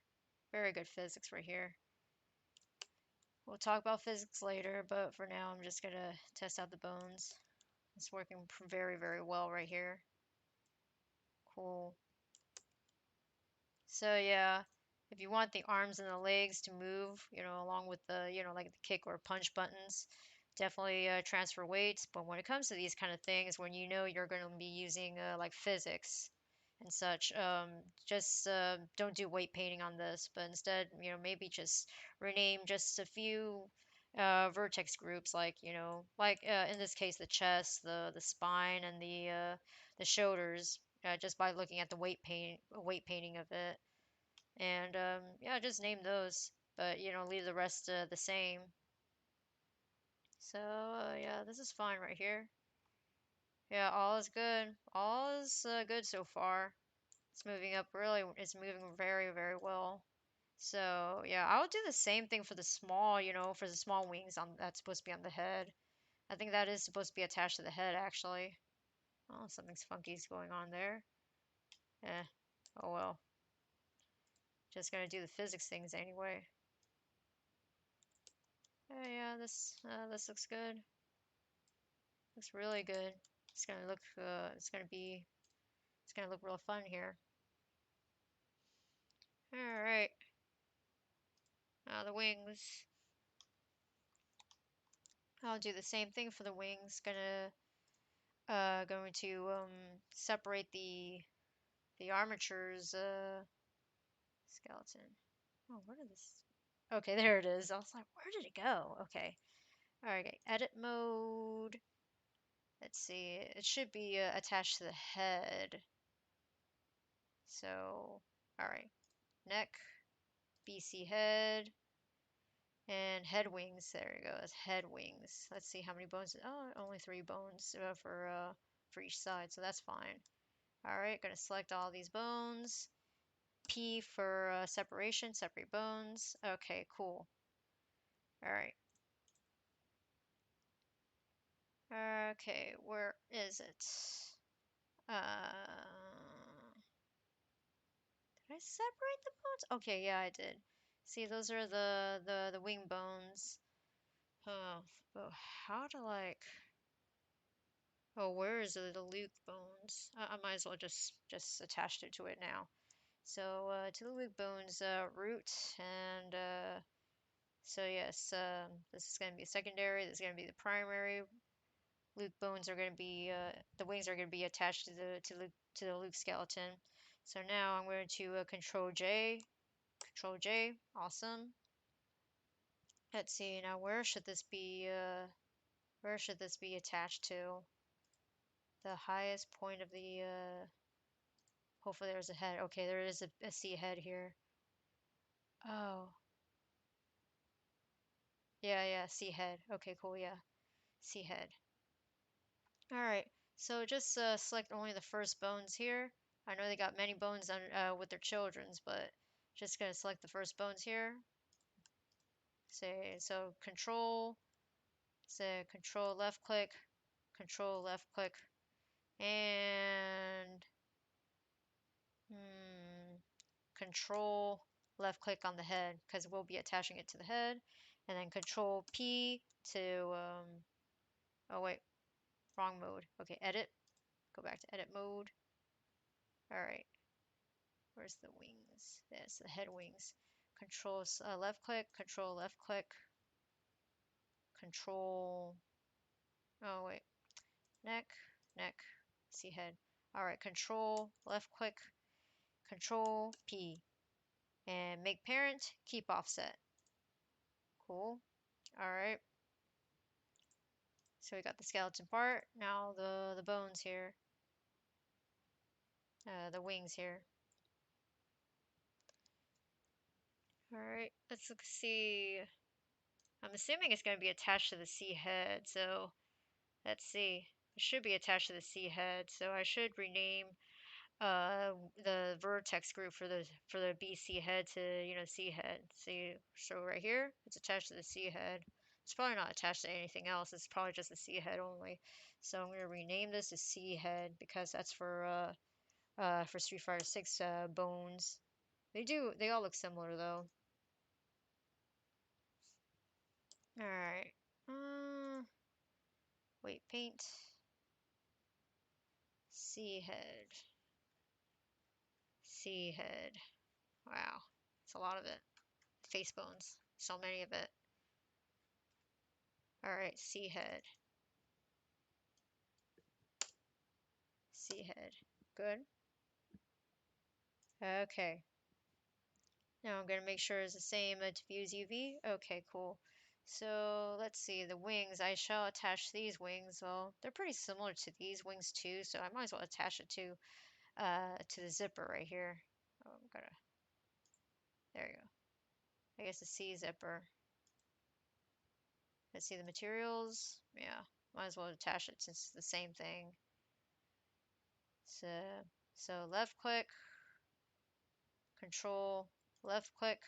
Very good physics right here. We'll talk about physics later, but for now I'm just going to test out the bones. It's working very, very well right here. Cool. So yeah, if you want the arms and the legs to move, along with the, like the kick or punch buttons, definitely transfer weights. But when it comes to these kind of things, when you're going to be using like physics and such, just don't do weight painting on this, but instead, maybe just rename just a few vertex groups, like, in this case, the chest, the spine, and the shoulders, just by looking at the weight painting of it. And yeah, just name those, but leave the rest the same. So yeah, this is fine right here. Yeah, all is good. All is good so far. It's moving up really, it's moving very, very well. So yeah, I'll do the same thing for the small, for the small wings on that's supposed to be on the head. I think that is supposed to be attached to the head actually. Oh, something's funky's going on there. Eh, oh well. Just gonna do the physics things anyway. Yeah, this looks good. Looks really good. It's gonna look it's gonna look real fun here. All right. Now the wings. I'll do the same thing for the wings. Going to separate the armature's skeleton. Oh, where did this? Okay, there it is. I was like, where did it go? Okay. All right. Edit mode. Let's see. It should be attached to the head. So, all right. Neck, BC head, and head wings. There you go. It's head wings. Let's see how many bones. Oh, only 3 bones for each side, so that's fine. All right, gonna select all these bones. P for separation, separate bones. Okay, cool. All right. Okay, where is it? Did I separate the bones? Okay, yeah, I did. See, those are the wing bones. Oh, but how to like? Oh, where is the Luke bones? I might as well just attach it to it now. So to the Luke bones root, and so yes, this is going to be secondary. This is going to be the primary. Luke bones are going to be the wings are going to be attached to the Luke skeleton. So now I'm going to Control J, Control J. Awesome. Let's see now. Where should this be attached to? The highest point of the Hopefully there's a head. Okay, there is a C head here. Oh. Yeah, C head. Okay, cool, yeah. C head. Alright, so just select only the first bones here. I know they got many bones on, with their children's, but just gonna select the first bones here. Say, so control left click, and control left click on the head because we'll be attaching it to the head, and then control P to oh wait, wrong mode. Okay, edit. Go back to edit mode. All right, where's the wings? There's the head wings. Control left click, control. Oh wait, neck, see head. All right, control left click, control P, and make parent keep offset. Cool. All right. So we got the skeleton part. Now the bones here, the wings here. All right. Let's see. I'm assuming it's going to be attached to the C head. So let's see. It should be attached to the C head. So I should rename the vertex group for the BC head to C head. See, so right here it's attached to the C head. It's probably not attached to anything else. It's probably just the C head only. So I'm going to rename this as C head because that's for Street Fighter 6 bones. They all look similar though. All right. Wait, paint. C head. C head. Wow, it's a lot of it. Face bones. So many of it. All right, C head. C head. Good. Okay. Now I'm going to make sure it's the same diffuse UV. Okay, cool. So let's see, the wings. I shall attach these wings. Well, they're pretty similar to these wings too, so I might as well attach it to the zipper right here. Oh, I'm gonna, there you go. I guess the C zipper. Let's see the materials. Yeah, might as well attach it since it's the same thing. So left click, control, left click,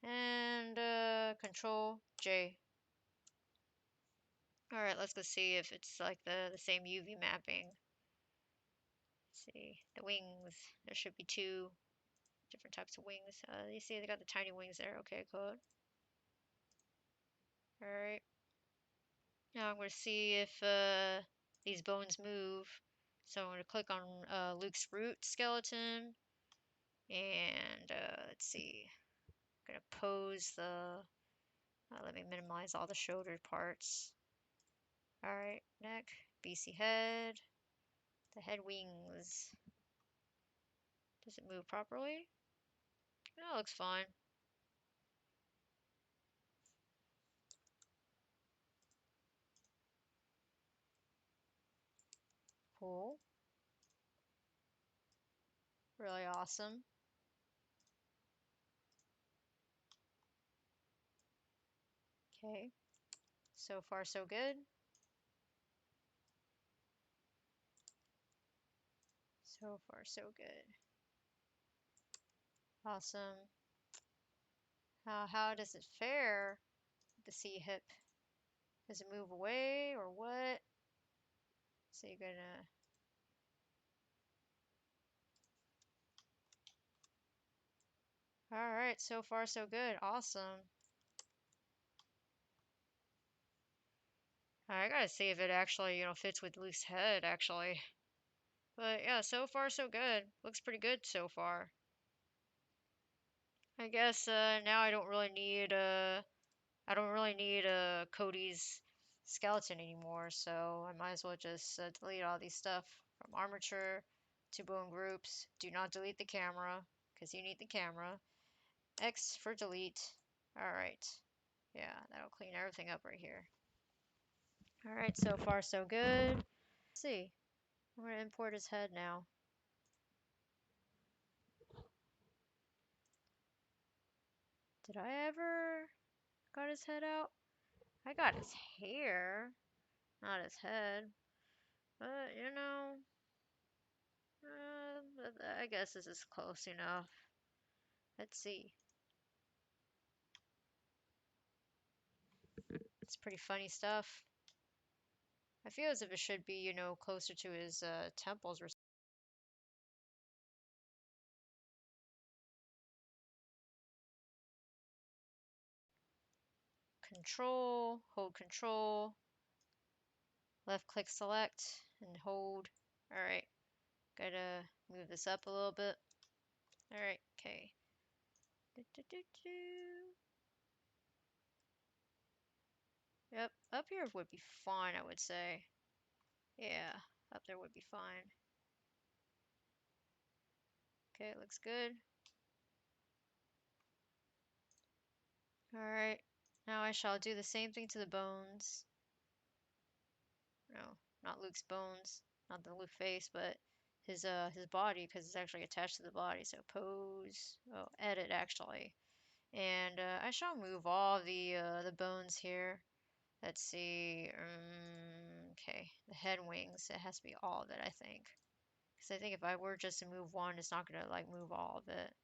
and control J. All right, let's go see if it's like the same UV mapping. Let's see the wings. There should be two different types of wings. You see they got the tiny wings there. Okay, good. All right. Now I'm going to see if these bones move. So I'm going to click on Luke's root skeleton. And let's see. I'm going to pose the... let me minimize all the shoulder parts. Alright, neck, BC head, the head wings. Does it move properly? No, it looks fine. Cool. Really awesome. Okay. So far, so good. So far, so good. Awesome. How does it fare? The C hip. Does it move away or what? So you're gonna... Alright, so far so good. Awesome. I gotta see if it actually, fits with Luke's head, actually. But yeah, so far so good. Looks pretty good so far. I guess now I don't really need Cody's skeleton anymore, so I might as well just delete all these stuff from armature to bone groups. Do not delete the camera because you need the camera. X for delete. All right. Yeah, that'll clean everything up right here. All right, so far so good. Let's see. I'm gonna import his head now. Did I ever got his head out? I got his hair, not his head. But, you know, I guess this is close enough. Let's see. It's pretty funny stuff. I feel as if it should be, you know, closer to his temples or Control, hold Control, left click select, and hold. Alright, gotta move this up a little bit. Alright, okay. Yep, up here would be fine, I would say. Yeah, up there would be fine. Okay, it looks good. Alright, now I shall do the same thing to the bones. No, not Luke's bones, not the Luke face, but his body, because it's actually attached to the body. So pose, oh, edit actually. And I shall move all the bones here. Let's see. Okay, the head wings. It has to be all of it, I think. Because I think if I were just to move one, it's not gonna like move all of it.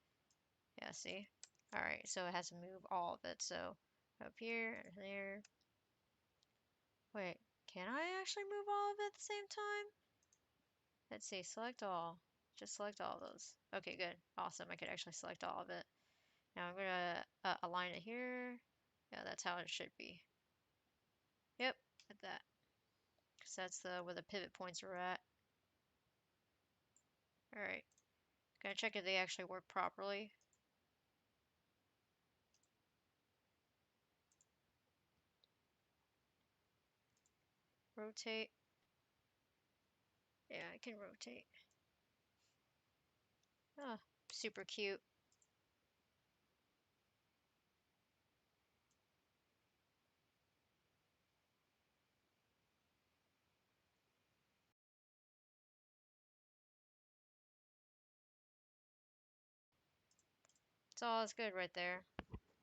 Yeah, see? All right, so it has to move all of it. So up here and there. Wait, can I actually move all of it at the same time? Let's see. Select all. Just select all of those. Okay, good. Awesome. I could actually select all of it. Now I'm gonna align it here. Yeah, that's how it should be. Yep, like that. Because that's where the pivot points are at. Alright. Gonna check if they actually work properly. Rotate. Yeah, I can rotate. Oh, super cute. It's all is good right there.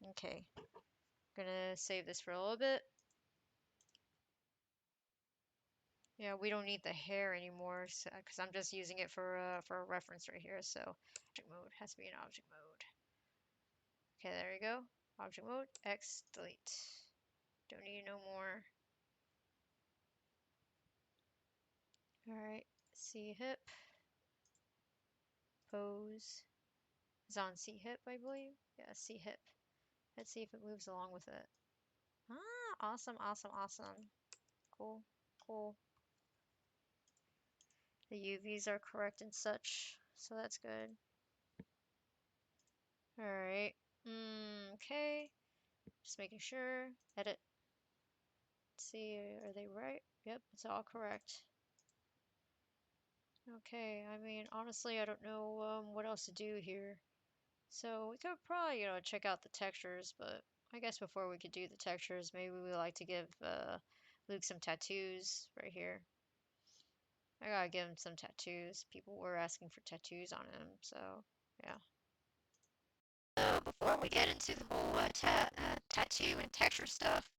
Okay. Gonna save this for a little bit. Yeah, we don't need the hair anymore because I'm just using it for a reference right here. So object mode has to be in object mode. Okay, there you go. Object mode, X, delete. Don't need no more. Alright, C hip. Pose is on C hip, I believe. Yeah, C hip. Let's see if it moves along with it. Ah, awesome, awesome, awesome. Cool, cool. The UVs are correct and such, so that's good. Alright. Okay. Just making sure. Edit. Let's see, are they right? Yep, it's all correct. Okay, I mean, honestly, I don't know what else to do here. So we could probably, you know, check out the textures, but I guess before we could do the textures, maybe we like to give Luke some tattoos right here. I gotta give him some tattoos. People were asking for tattoos on him, so yeah. So before we get into the whole tattoo and texture stuff,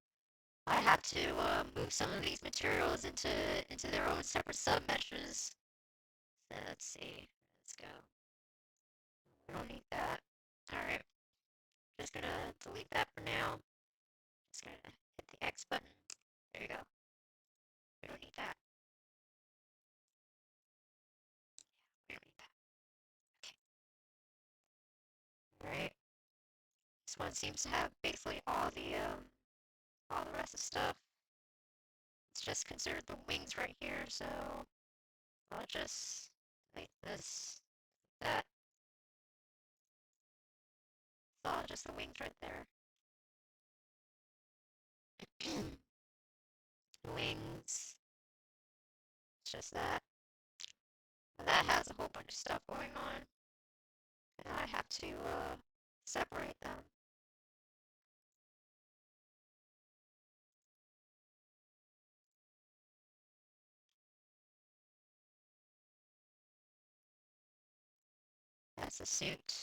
I have to move some of these materials into their own separate submeshes. So let's see. Let's go. We don't need that. All right. Just gonna delete that for now. Just gonna hit the X button. There you go. We don't need that. We don't need that. Okay. All right. This one seems to have basically all the rest of the stuff. It's just considered the wings right here, so I'll just make this that. It's all just the wings right there. Wings. It's just that. And that has a whole bunch of stuff going on. And I have to separate them. That's a suit.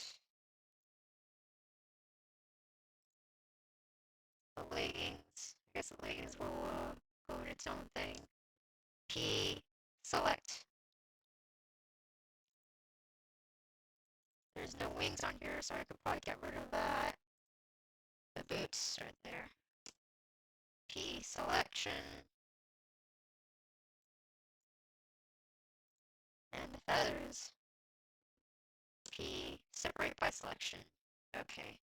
guess the leggings will go in its own thing. P, select. There's no wings on here, so I could probably get rid of that. The boots right there. P, selection. And the feathers. P, separate by selection. Okay.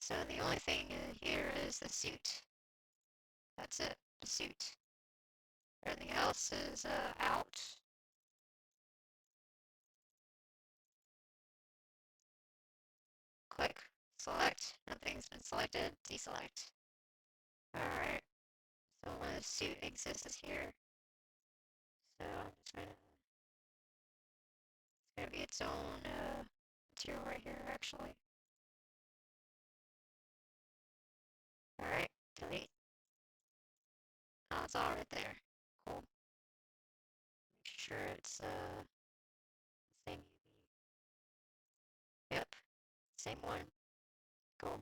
So the only thing here is the suit. That's it, the suit. Everything else is out. Click, select, nothing's been selected, deselect. Alright, so the suit exists here. So I'm just gonna, it's gonna be its own material right here actually. Alright, delete. Oh, it's all right there. Cool. Make sure it's same UV. Yep, same one. Cool.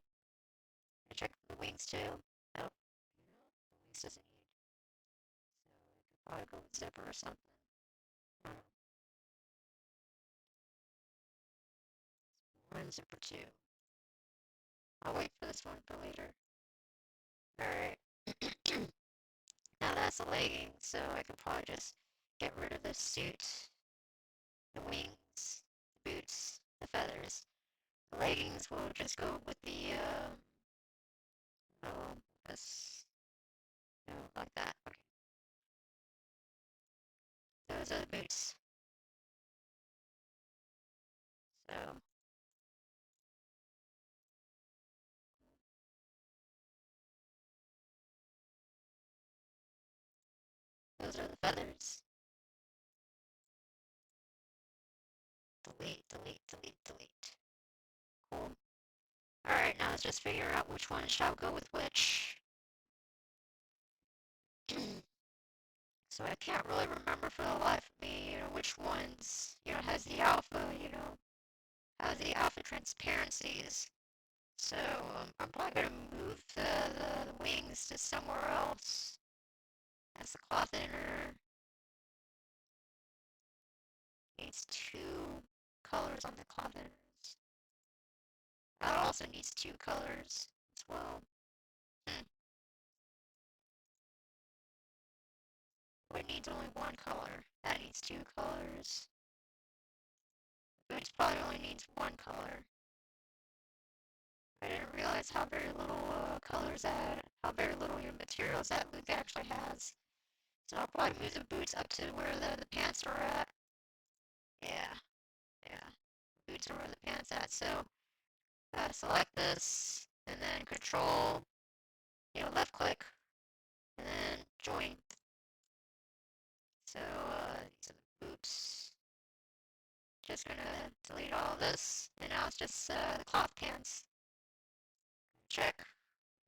I check the wings too. Nope. The wings doesn't need. So I could probably go with zipper or something. One zipper two. I'll wait for this one for later. Alright. Now that's the leggings, so I could probably just get rid of the suit, the wings, the boots, the feathers. The leggings will just go with the, oh, this, like that. Okay. Those are the boots. So, those are the feathers. Delete, delete, delete, delete. Cool. Alright, now let's just figure out which one shall go with which. So I can't really remember for the life of me, which ones, has the alpha, has the alpha transparencies. So I'm probably going to move the wings to somewhere else. That's the cloth inner. Needs two colors on the cloth inners. That also needs two colors as well. It needs only one color. That needs two colors. Boots probably only needs one color. I didn't realize how very little colors that, how very little materials that Luke actually has. So I'll probably move the boots up to where the pants are at. Yeah, yeah. Boots are where the pants at. So select this and then control, left click and then join. So these are the boots. Just gonna delete all of this, and now it's just the cloth pants. Check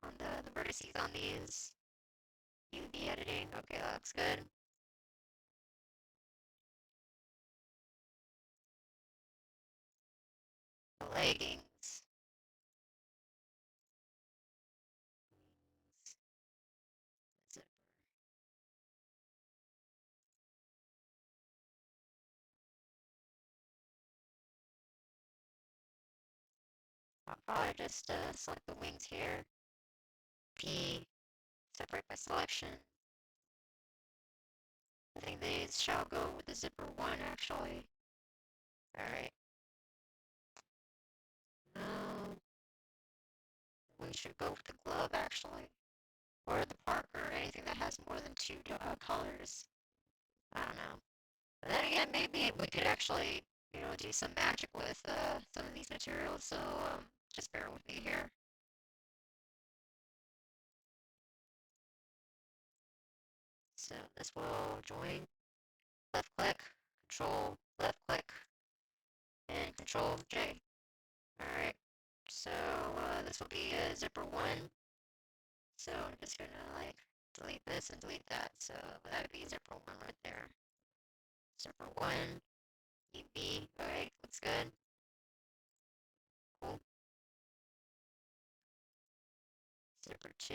on the vertices on these. UV editing, okay, that looks good. The leggings. Zipper. I'll probably just select the wings here. P, separate by selection. I think these shall go with the zipper one actually. Alright. No. We should go with the glove actually. Or the parker, anything that has more than two colors. I don't know. But then again, maybe we could actually, do some magic with some of these materials, so just bear with me here. So this will join, left click, control, left click, and control J. Alright, so this will be zipper 1. So I'm just gonna delete this and delete that. So that would be zipper 1 right there. Zipper 1, UV, alright, looks good. Cool. Zipper 2,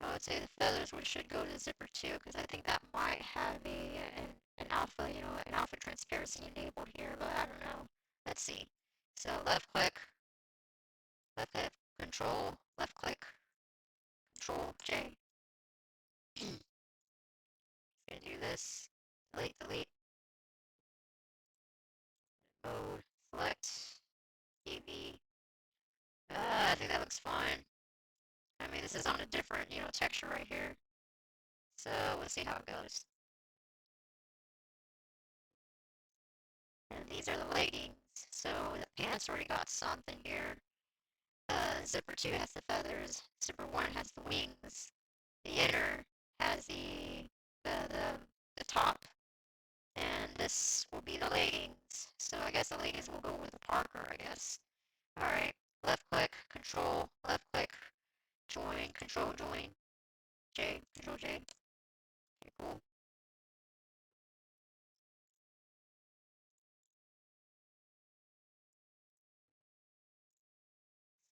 I would say the feathers we should go to zipper 2 because I think that might have an alpha, an alpha transparency enabled here, but I don't know. Let's see. So left click, control, left click, control J. Gonna do this. Delete, delete. Mode, select, UV. I think that looks fine. I mean, this is on a different, texture right here. So we'll see how it goes. And these are the leggings. So the pants already got something here. Zipper 2 has the feathers. Zipper 1 has the wings. The inner has the top. And this will be the leggings. So I guess the leggings will go with the Parker, I guess. Alright, left click, control, left click, join, control join, J, control J. Okay, cool.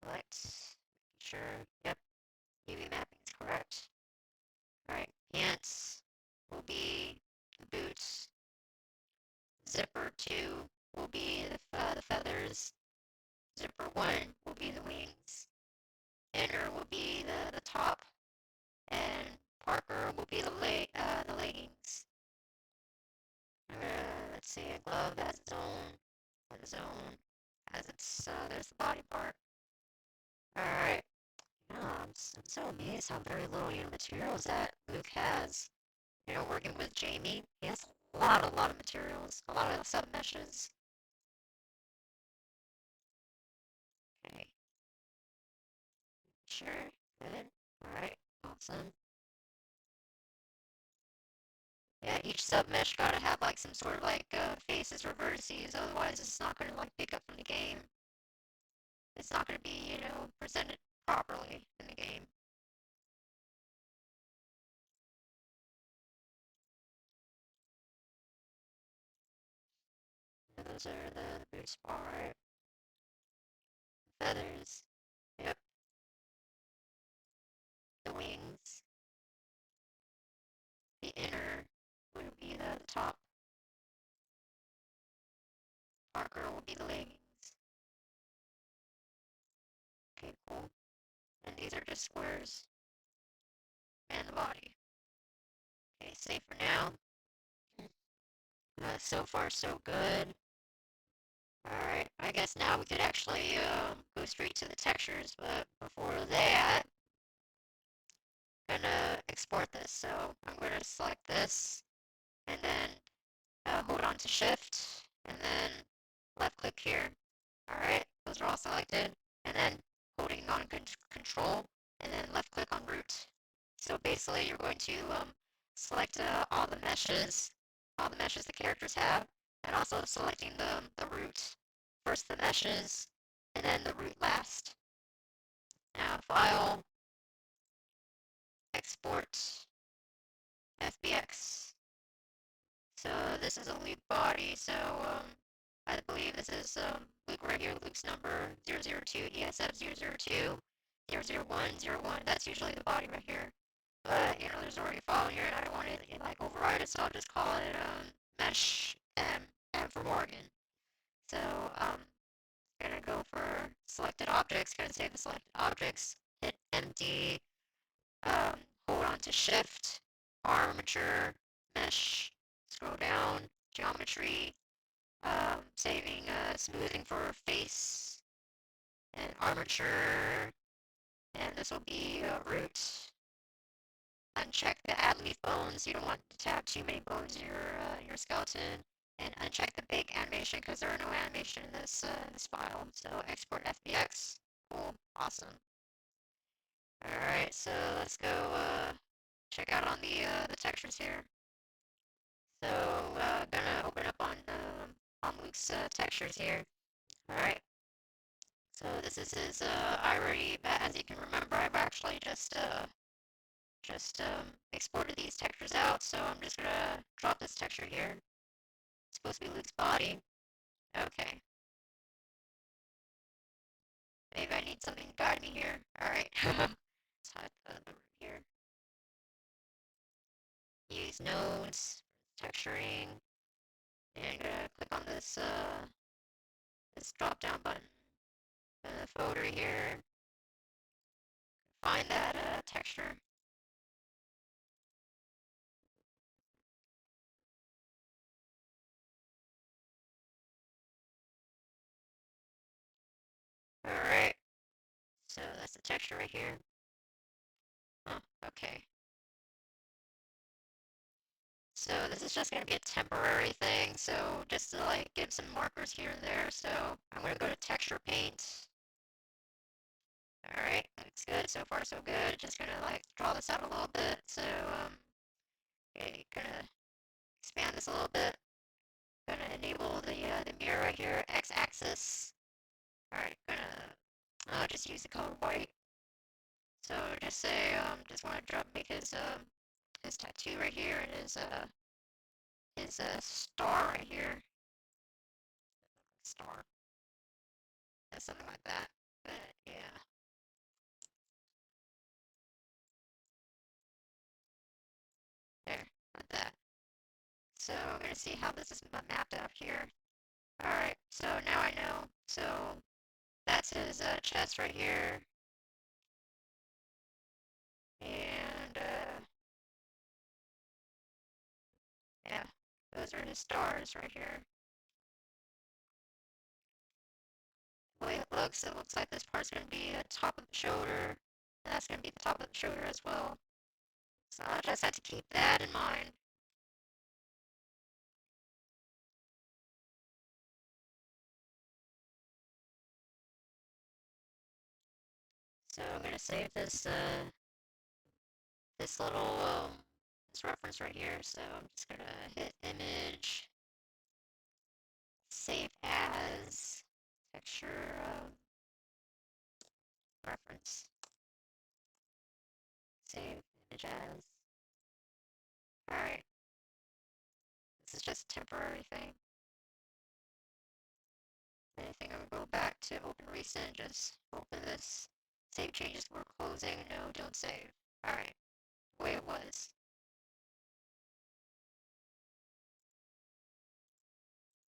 Select, making sure, yep, UV mapping is correct. Alright, pants will be the boots. Zipper 2 will be the feathers. Zipper 1 will be the wings. Inner will be the top. And Parker will be the leggings. Let's see, a glove has its own, as its, there's the body part. Alright. I'm so amazed how very little, materials that Luke has. Working with Jamie, he has a lot of materials, a lot of submeshes. Okay. Sure, good. Alright, awesome. Yeah, each submesh gotta have like some sort of like faces or vertices, otherwise it's not gonna like pick up from the game. It's not gonna be, presented properly in the game. Those are the boots part. Feathers. Yep. The wings. The inner would be the top. Parker will be the leggings. Okay, cool. And these are just squares. And the body. Okay, save for now. So far, so good. Alright, I guess now we could actually go straight to the textures, but before that, I'm gonna export this. So I'm gonna select this, and then hold on to Shift, and then left click here. Alright, those are all selected, and then holding on Control, and then left click on Root. So basically, you're going to select all the meshes the characters have, and also selecting the root. First the meshes, and then the root last. Now File, Export, FBX. So this is a Luke body, so I believe this is Luke right here, Luke's number 002, ESF 002, 00101. That's usually the body right here. But, there's already a file here, and I don't want to, override it, so I'll just call it Mesh M for Morrigan. So, gonna go for selected objects, gonna save the selected objects, hit MD, hold on to Shift, Armature, Mesh, scroll down, Geometry, saving smoothing for face, and Armature, and this will be Root. Uncheck the add leaf bones. You don't want to have too many bones in your skeleton. And uncheck the big animation because there are no animation in this file. So export FBX. Cool. Awesome. Alright, so let's go check out on the textures here. So gonna open up on Luke's textures here. Alright. So this is his I already, as you can remember, I've actually just exported these textures out, so I'm just gonna drop this texture here. It's supposed to be Luke's body. Okay. Maybe I need something to guide me here. Alright. Let's hide the root here. use nodes, texturing, and click on this this drop down button in the folder here. Find that texture. Alright, so that's the texture right here. Oh, okay. So this is just going to be a temporary thing, so just to like give some markers here and there. So I'm going to go to texture paint. Alright, looks good. So far so good. Just going to like draw this out a little bit. So okay, gonna expand this a little bit. Gonna enable the mirror right here, x-axis. Alright, gonna just use the color white. So just say just want to make his tattoo right here and his star right here. Star. Yeah, something like that. But yeah. There, like that. So we're gonna see how this is mapped out here. Alright, so now I know. So that's his chest right here. And yeah, those are his stars right here. The way it looks like this part's gonna be the top of the shoulder. And that's gonna be the top of the shoulder as well. So I just have to keep that in mind. So I'm gonna save this this little this reference right here. So I'm just gonna hit image, save as, texture reference, save image as. Alright, this is just a temporary thing. Anything, I'm gonna go back to open recent, just open this. Save changes before closing. No, don't save. Alright, the way it was.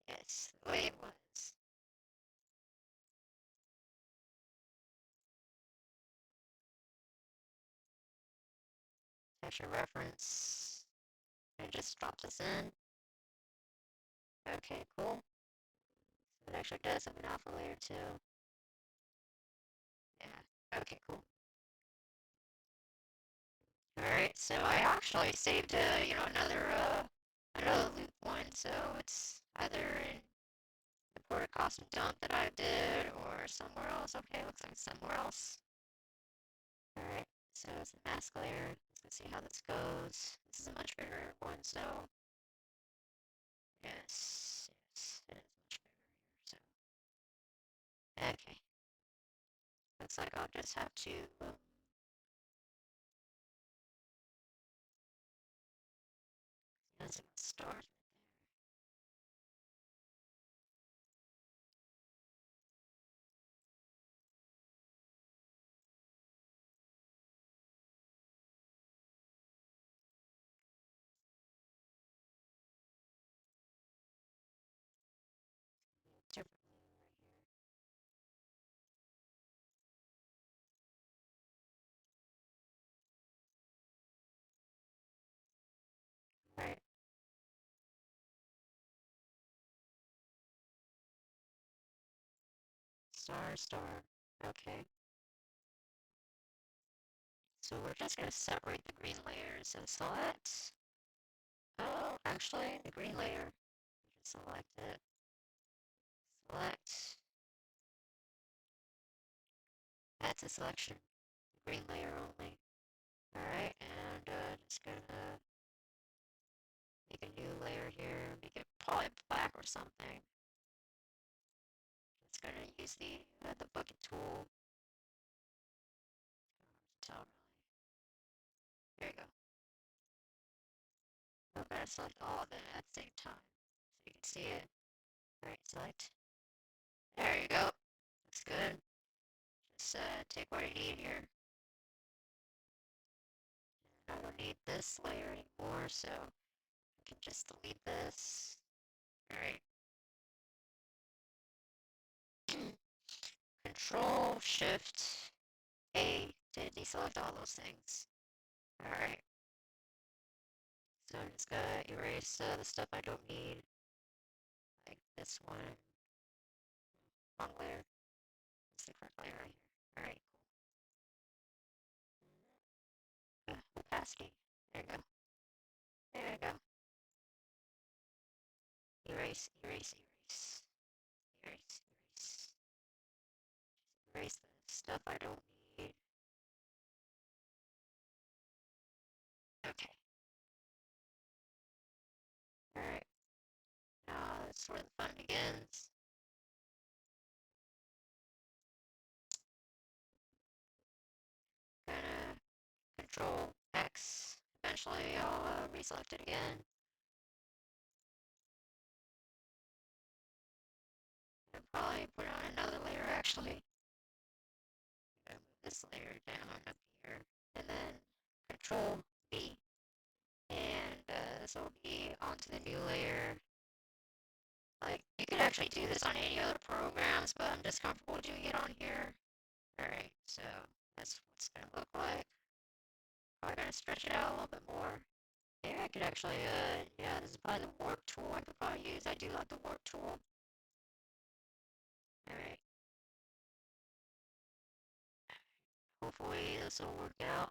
Yes, the way it was. Texture reference. And just drop this in. Okay, cool. So it actually does have an alpha layer too. Yeah, okay, cool. Alright, so I actually saved, another loop one, so it's either in the Porter Costume Dump that I did, or somewhere else. Okay, looks like somewhere else. Alright, so it's the mask layer. Let's see how this goes. This is a much bigger one, so yes, it is much bigger here, so okay. Looks like I'll just have to start. Different right here. Right. Star. Okay. So we're just going to separate the green layers. So select. Oh, actually, the green layer. Just select it. Select. That's a selection. The green layer only. Alright, and just gonna make a new layer here. Make it probably black or something. Just gonna use the bucket tool. Tell really. There you go. I'm gonna select all of it at the same time so you can see it. Alright, select. There you go. Looks good. Just take what you need here. I don't need this layer anymore, so I can just delete this. Alright. Control Shift A to deselect all those things. Alright. So I'm just gonna erase the stuff I don't need. Like this one. Wrong layer. It's the correct layer right here. Alright, cool. Opacity. There you go. There you go. Erase, erase, erase. Erase, erase. Erase the stuff I don't need. Okay. Alright. Now that's where the fun begins. Gonna Control X. Eventually I'll reselect it again. And probably put on another layer actually. Move this layer down up here. And then Control B. And this will be onto the new layer. Like, you could actually do this on any other programs, but I'm just comfortable doing it on here. Alright, so that's what it's gonna look like. Probably gonna stretch it out a little bit more. Yeah, I could actually, yeah, this is probably the warp tool I could probably use. I do like the warp tool. Alright. Hopefully this will work out.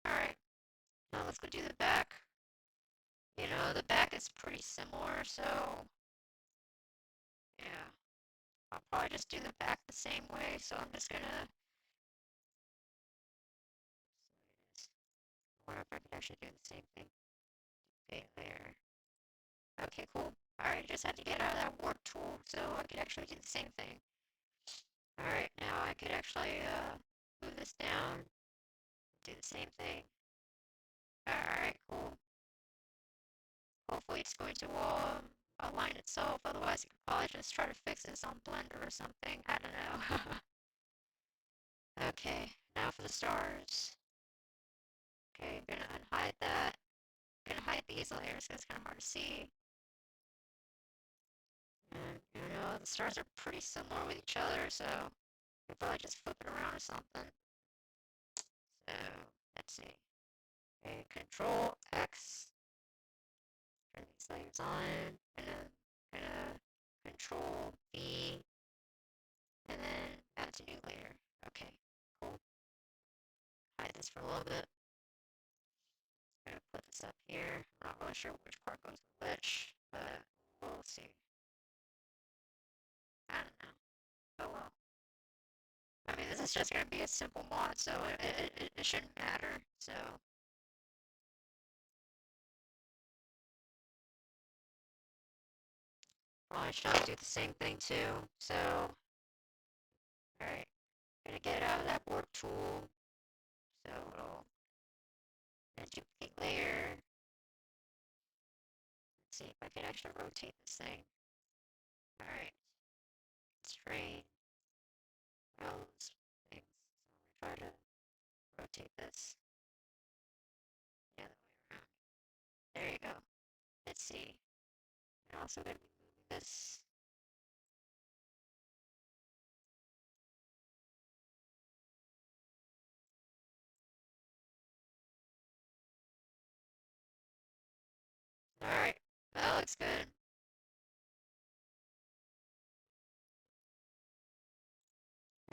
Alright, now let's go do the back. You know, the back is pretty similar, so yeah. I'll probably just do the back the same way, so I'm just gonna wonder if I can actually do the same thing. Okay, there. Okay, cool. Alright, just had to get out of that warp tool, so I could actually do the same thing. Alright, now I could actually move this down, do the same thing. Alright, cool. Hopefully it's going to align itself, otherwise you could probably just try to fix this on Blender or something. I don't know. Okay, now for the stars. Okay, I'm gonna unhide that. I'm gonna hide these layers because it's kind of hard to see. And, you know, the stars are pretty similar with each other, so I'll probably just flip it around or something. So, let's see. Okay, Control X. Turn these layers on, and then gonna Control V, and then add to new layer. Okay, cool. Hide this for a little bit. Gonna put this up here. I'm not really sure which part goes with which, but we'll see. I don't know. Oh well. I mean, this is just gonna be a simple mod, so it shouldn't matter. So probably should do the same thing too. So, alright, gonna get out of that warp tool. So it'll duplicate layer. Let's see if I can actually rotate this thing. Alright, straight, rows, things. So I'm gonna try to rotate this the other way around. There you go. Let's see. I'm also gonna be moving this. Alright, that looks good.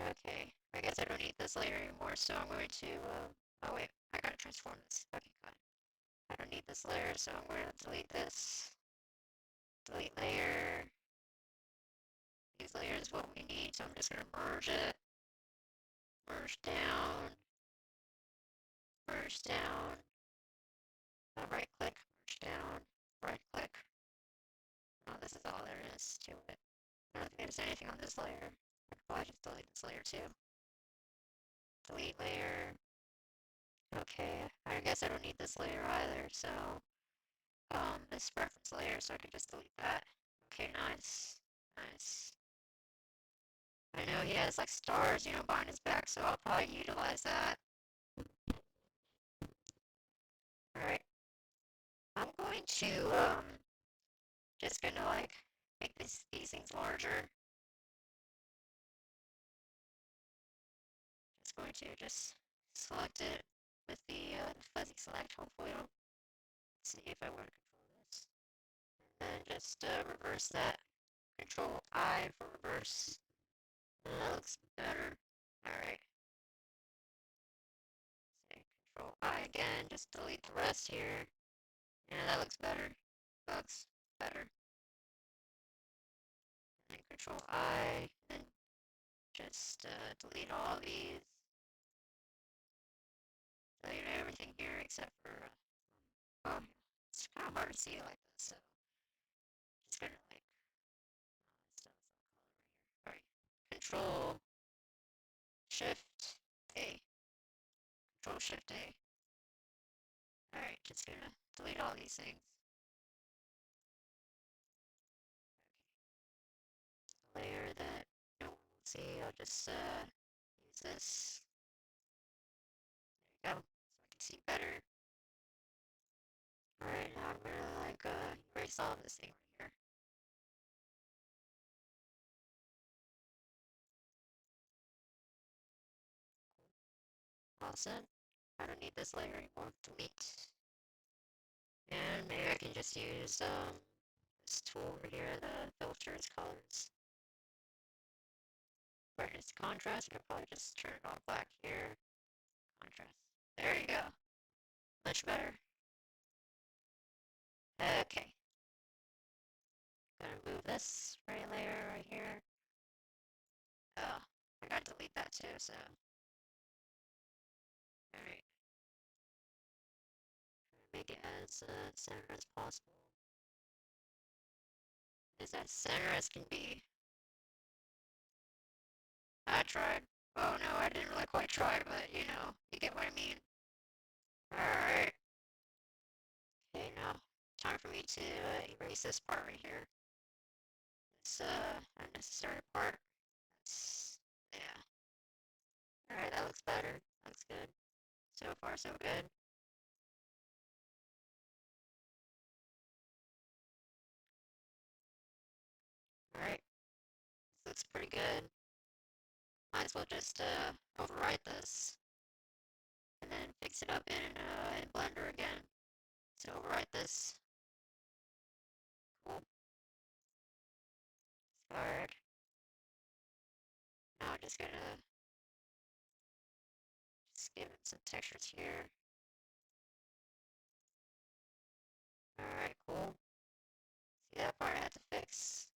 Okay, I guess I don't need this layer anymore, so I'm going to, oh wait, I gotta transform this. Okay, got it. I don't need this layer, so I'm going to delete this. Delete layer. These layers is what we need, so I'm just gonna merge it. Merge down. Merge down. Right click, merge down. Right click. Oh, this is all there is to it. I don't think there's anything on this layer. I could probably just delete this layer too. Delete layer. Okay, I guess I don't need this layer either, so this reference layer, so I can just delete that. Okay, nice. Nice. I know he has like stars, behind his back, so I'll probably utilize that. Alright. I'm going to, just gonna like make these things larger. Just going to just select it with the fuzzy select. Hopefully I'll see if I want to control this. And then just reverse that. Control I for reverse. And that looks better. Alright. Control I again, just delete the rest here. Yeah, that looks better. That looks better. And Control I, and just delete all these. Delete everything here except for, well, it's kind of hard to see like this, so just gonna like, stuff right here. Alright, Control Shift A. Control Shift A. Alright, just gonna delete all these things. Layer that no one will see, I'll just use this. There you go, so I can see better. Alright, now I'm gonna like erase all of this thing right here. All set. I don't need this layer anymore. Delete. And maybe I can just use this tool right here, the filters colors. Brightness contrast, I'll probably just turn it on black here. Contrast. There you go. Much better. Okay. Gonna move this gray layer right here. Oh, I gotta delete that too, so. Alright. Make it as center as possible. As center as can be. I tried. Oh no, I didn't really quite try, but you get what I mean. Alright. Okay, now time for me to erase this part right here. This unnecessary part. Yeah. Alright, that looks better. Looks good. So far, so good. Alright. This looks pretty good. Might as well just overwrite this. And then fix it up in Blender again. So overwrite this. Cool. Discard. Now I'm just gonna give it some textures here. Alright, cool. See that part I had to fix.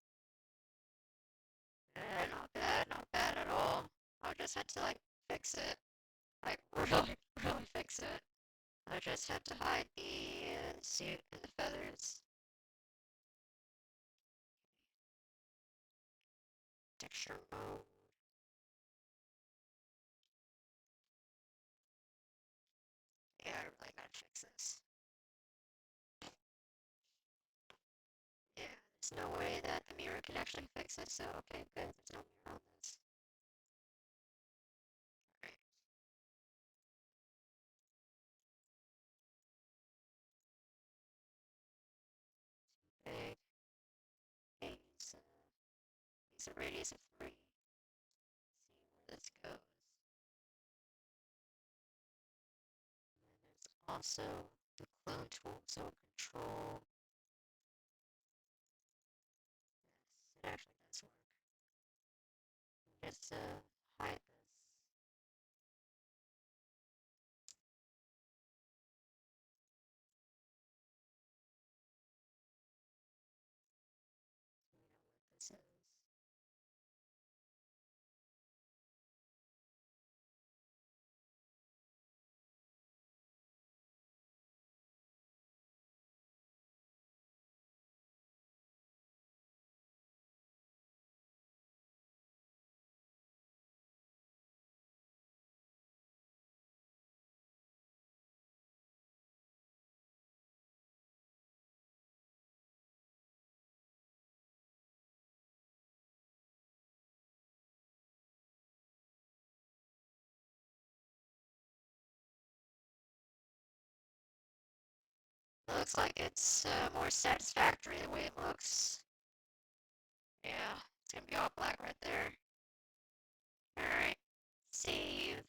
Not bad at all. I just had to like fix it. Like really, really fix it. I just had to hide the suit and the feathers. Texture mode. Yeah, I really gotta fix this. Yeah, there's no way that the mirror can actually fix it, so okay, good. There's no mirror on this. Alright. Big. Use a radius of 3. See where this goes. And there's also the clone tool, so control. Yes, it actually does work. Just hide this. So we know what this is. Looks like it's more satisfactory the way it looks. Yeah, it's gonna be all black right there. Alright, save. It's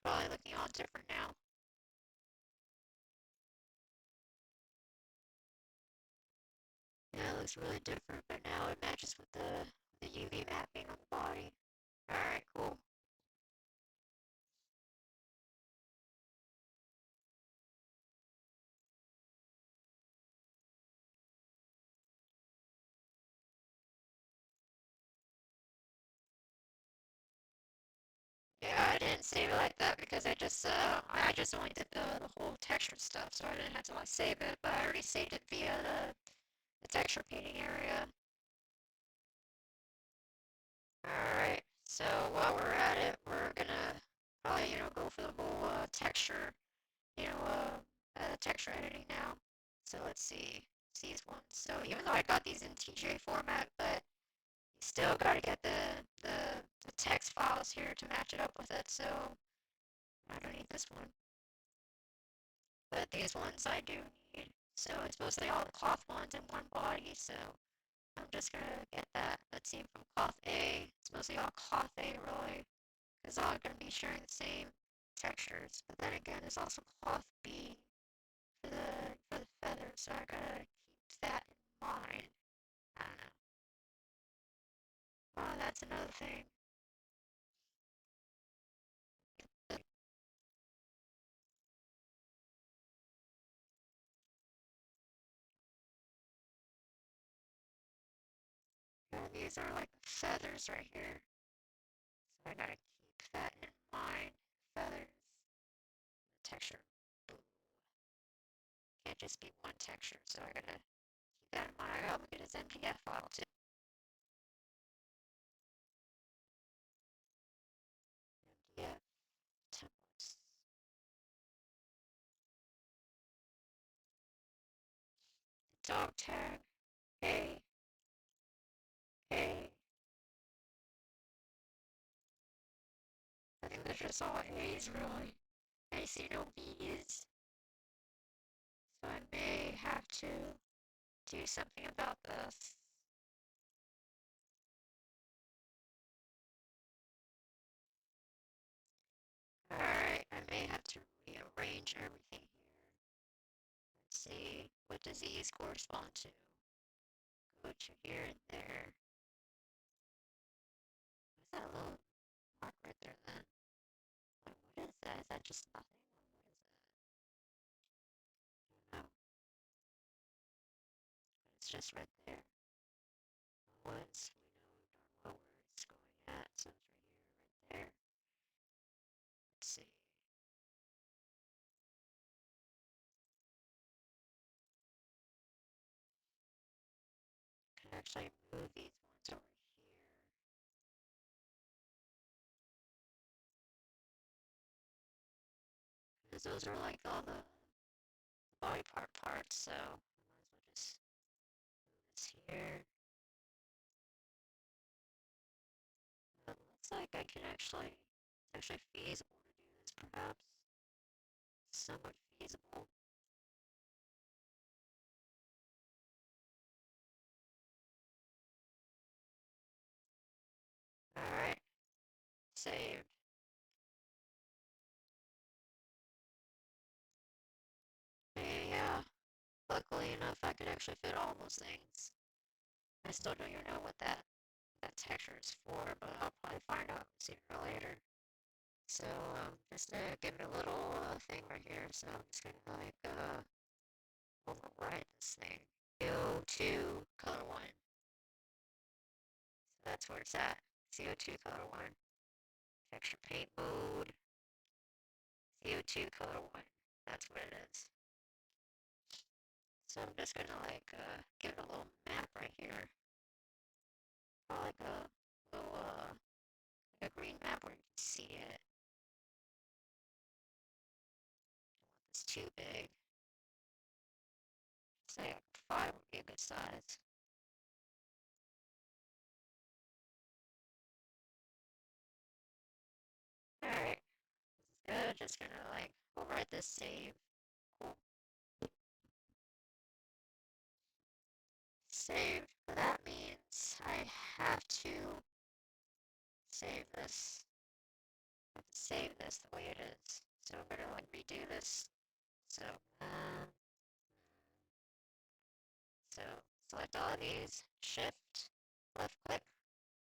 probably looking all different now. Yeah, it looks really different, but now it matches with the UV mapping on the body. Alright, cool. Yeah, I didn't save it like that because I just only did the whole texture stuff, so I didn't have to like save it, but I already saved it via the texture painting area. Alright, so while we're at it, we're gonna probably, go for the whole texture, texture editing now. So let's see these ones. So even though I got these in TJ format, but you still gotta get the text files here to match it up with it, so I don't need this one. But these ones I do need. So it's mostly all the cloth ones in one body, so I'm just gonna get that. Let's see, from cloth A, it's mostly all cloth A really, because all gonna be sharing the same textures. But then again, there's also cloth B for the feathers, so I gotta keep that in mind. I don't know. Oh, that's another thing. These are like the feathers right here, so I gotta keep that in mind. Feathers, the texture. Can't just be one texture, so I gotta keep that in mind. I gotta look at his MDF file too. MDF templates. Dog tag. A. A. I think there's just all A's really. I see no B's. So I may have to do something about this. Alright, I may have to rearrange everything here. Let's see, what does these correspond to? Go to here and there. Is that a little mark right there then? Like, what is that? Is that just nothing? What is that? I don't know. It's just right there. Once we know where it's going at, so it's right here, right there. Let's see. Can actually move these ones over here. Because those are like all the body parts, so I might as well just move this here. It looks like I can actually, it's actually feasible to do this perhaps. Somewhat feasible. Alright, saved. Yeah, luckily enough I could actually fit all those things. I still don't even know what that texture is for, but I'll probably find out sooner or later. So, just to give it a little thing right here, so I'm just gonna like, override this thing. CO2 color 1. So that's where it's at. CO2 color 1. Texture paint mode. CO2 color 1. That's what it is. So I'm just gonna like, give it a little map right here. Like a little, like a green map where you can see it. It's too big. Say like 5 would be a good size. Alright, good. Just gonna like overwrite this save. Cool. Saved. That means I have to save this. I have to save this the way it is. So I'm gonna like redo this. So select all of these, shift, left click,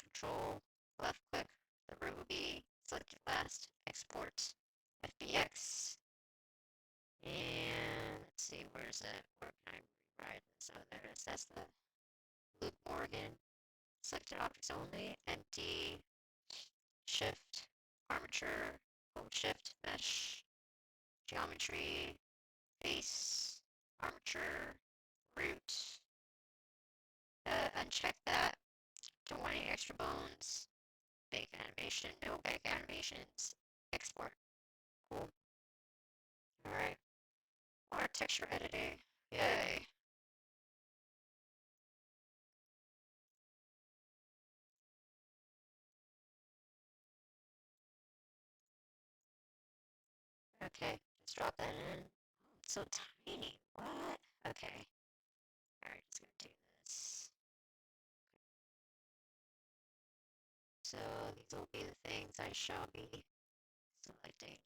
control, left click, the root will be selected last, export, FBX, and let's see, where's it? Where can I rewrite this? Oh, there it is. That's the loop Morrigan. Selected objects only, empty, shift, armature, hold shift, mesh, geometry, face, armature, root, uncheck that, don't want any extra bones, bake animation, no bake animations, export, cool. Alright, water texture editing, yay. Okay, just drop that in. Oh, it's so tiny. What? Okay. Alright, just gonna do this. So these will be the things I shall be selecting.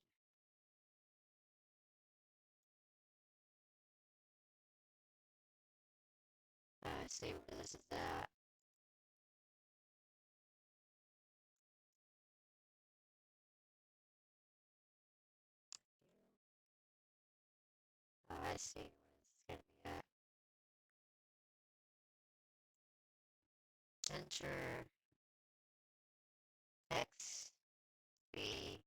Let's see where this is at. I see where this is gonna be at. Enter X B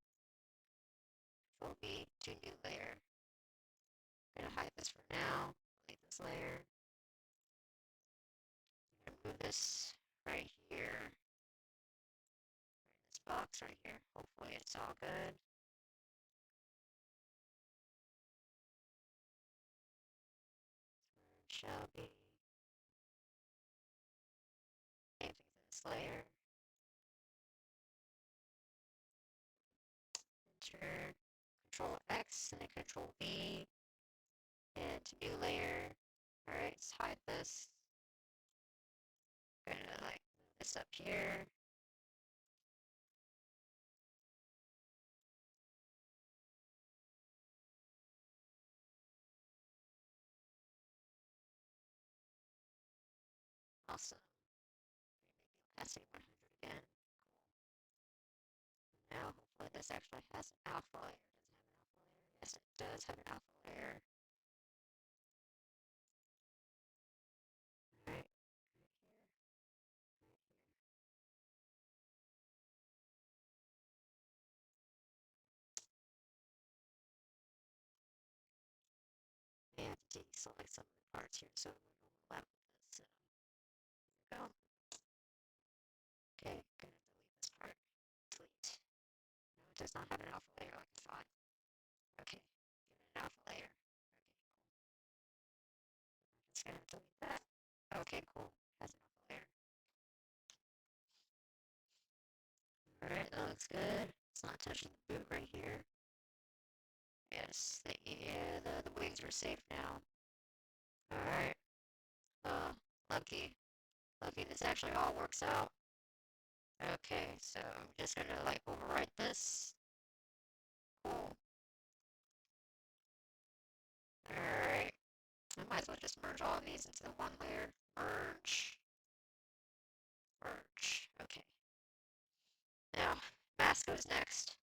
Control B to new layer. I'm gonna hide this for now. Delete this layer. I'm gonna move this right here. This box right here. Hopefully it's all good. Shall be same thing for this layer. Enter Control X and then Control V. And to new layer. Alright, let's hide this. I'm gonna like move this up here. Awesome. Maybe I'll 100 again. Cool. Now hopefully this actually has an alpha layer. Does it have an alpha layer? Yes, it does have an alpha layer. Alright, I have to deselect some of the parts here so it would overlap with this. So there we go. Okay, gonna delete this part. Delete. No, it does not have an alpha layer like I thought. Okay, give it an alpha layer. Okay, cool. I'm just gonna delete that. Okay, cool. Has an alpha layer. Alright, that looks good. It's not touching the boot right here. Yes, the wings are safe now. Alright. Lucky. Lucky this actually all works out. Okay, so I'm just gonna like overwrite this. Cool. Alright. I might as well just merge all of these into the one layer. Merge. Merge. Okay. Now, mask goes next.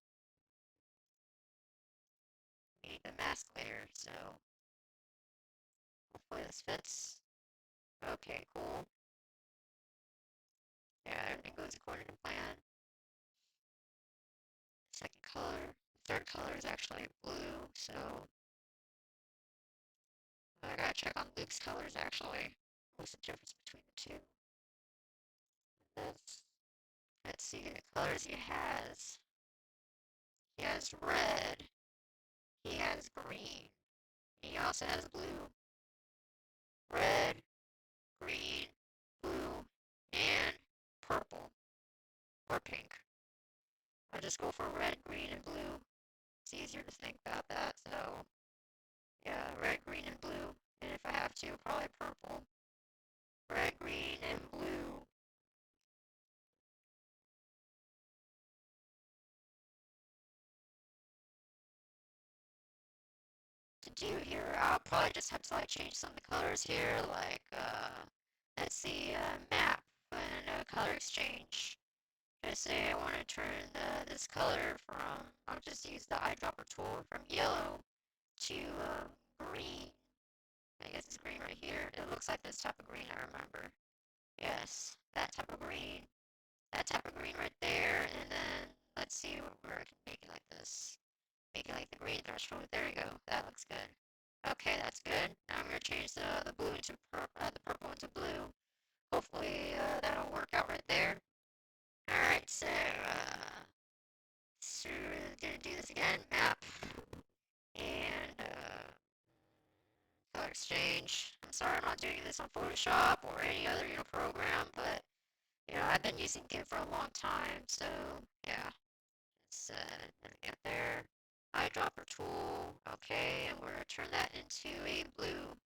We need the mask layer, so hopefully this fits. Okay, cool. Yeah, everything goes according to plan. Second color. Third color is actually blue, so I gotta check on Luke's colors actually. What's the difference between the two? Let's see the colors he has. He has red. He has green. He also has blue. Red, green, blue, and purple. Or pink. just go for red, green, and blue. It's easier to think about that, so yeah, red, green, and blue. And if I have to, probably purple. Red, green, and blue. To do here, I'll probably just have to like change some of the colors here, like let's see, map and color exchange. Just say I want to turn this color from, I'll just use the eyedropper tool, from yellow to green. I guess it's green right here. It looks like this type of green, I remember. Yes, that type of green. That type of green right there, and then let's see where I can make it like this. Make it like the green threshold. There we go. That looks good. Okay, that's good. Now I'm gonna change the blue into the purple into blue. Hopefully that'll work out right there. All right, so we're gonna do this again. Map and color exchange. I'm sorry I'm not doing this on Photoshop or any other program, but I've been using GIMP for a long time, so yeah. It's get there. Eyedropper tool. Okay, and we're gonna turn that into a blue,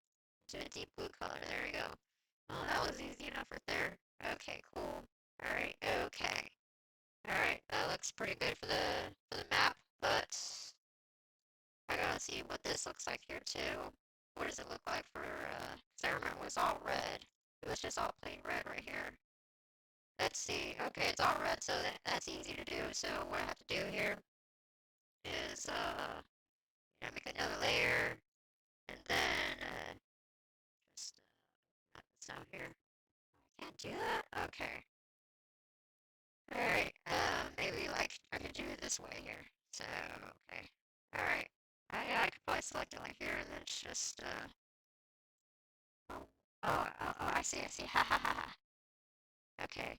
into a deep blue color. There we go. Oh, that was easy enough right there. Okay, cool. All right. Okay. All right. That looks pretty good for the map, but I gotta see what this looks like here too. What does it look like for? Cause I remember it was all red. It was just all plain red right here. Let's see. Okay, it's all red, so that's easy to do. So what I have to do here is make another layer, and then just knock this out here. I can't do that. Okay. All right. Maybe like I could do it this way here. So okay. All right. I could probably select it like here, and then it's just oh, I see. Ha ha ha ha. Okay.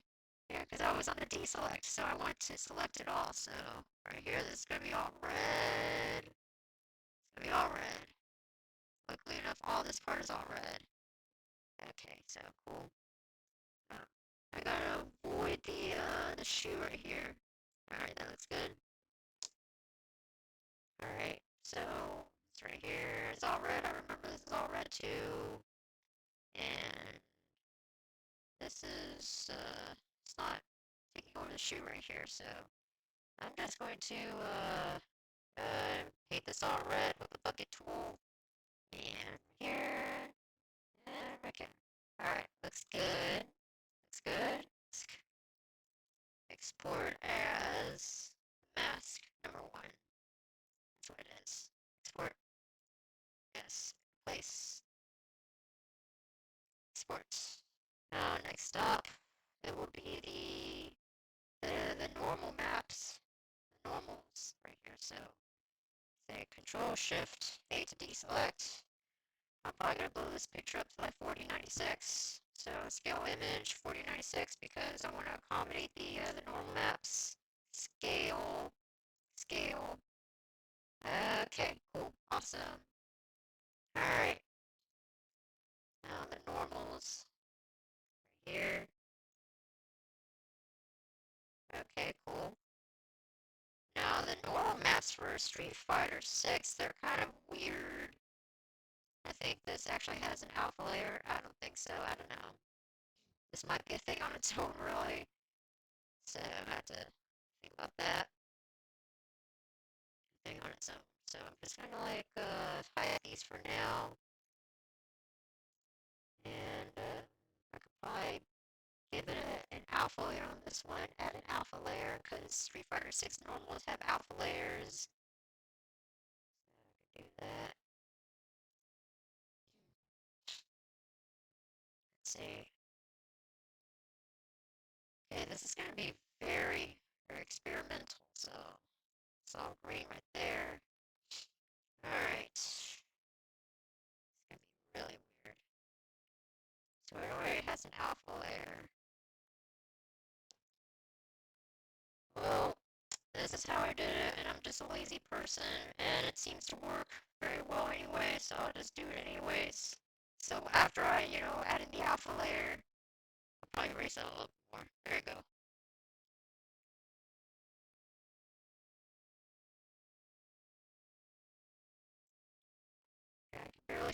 Yeah, because I was on the deselect, so I want to select it all. So right here, this is gonna be all red. It's gonna be all red. Luckily enough, all this part is all red. Okay, so cool. I gotta avoid the shoe right here. Alright, that looks good. Alright, so it's right here. It's all red. I remember this is all red too. And this is it's not taking over the shoe right here, so I'm just going to paint this all red with the bucket tool. And here and right here. Alright, looks good. Looks good. Export as mask number 1. That's what it is. Export. Yes. Place. Export. Now next up, it will be the normal maps. The normals right here. So say Control Shift A to deselect. I'm probably gonna blow this picture up to like 4096. So scale image 4096 because I want to accommodate the normal maps. Scale. Scale. Okay, cool, awesome. Alright, now the normals right here. Okay, cool. Now the normal maps for Street Fighter 6, they're kind of weird. I think this actually has an alpha layer. I don't think so, I don't know. This might be a thing on its own, really. So I have to think about that. Thing on its own. So I'm just gonna like hide these for now. And I could probably give it an alpha layer on this one, add an alpha layer, because Street Fighter 6 normals have alpha layers. So I could do that. Let's see. Okay, this is going to be very, very experimental, so it's all green right there. Alright. It's going to be really weird. So it already has an alpha layer. Well, this is how I did it, and I'm just a lazy person, and it seems to work very well anyway, so I'll just do it anyways. So after I, added the alpha layer, I'll probably raise it a little more. There you go.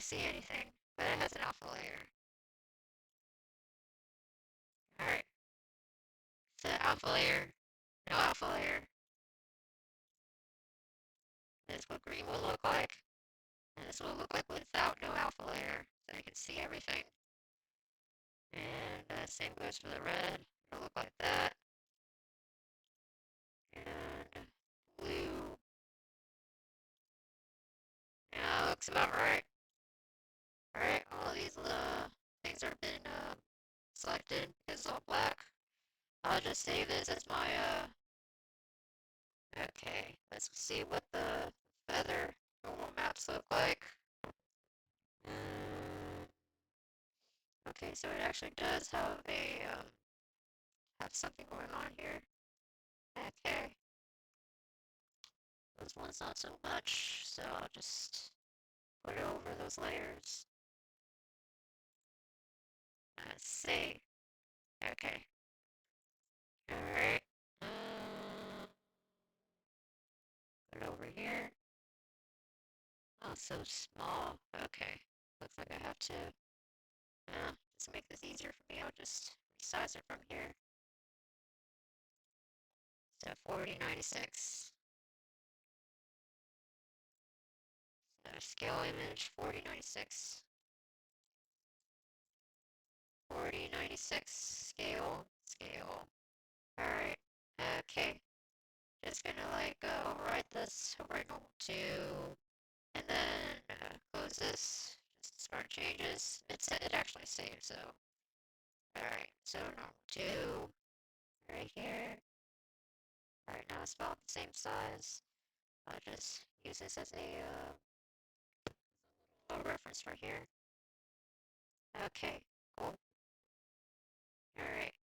see anything, but it has an alpha layer. Alright, so alpha layer, no alpha layer. This is what green will look like. And this will look like without no alpha layer, so you can see everything. And same goes for the red. It'll look like that. And blue. Yeah, looks about right. Alright, all these things are been selected because it's all black. I'll just save this as my okay, let's see what the feather normal maps look like. Okay, so it actually does have a have something going on here. Okay. This one's not so much, so I'll just put it over those layers. Let's see. Okay. Alright. Put it over here. Oh, so small. Okay. Looks like I have to, just to make this easier for me, I'll just resize it from here. So 4096. So scale image 4096. 4096 scale. Alright. Okay. Just gonna like override this, override normal 2, and then close this. Just start changes. It actually saved, so. Alright, so normal 2 right here. Alright, now it's about the same size. I'll just use this as a reference right here. Okay, cool. Alright,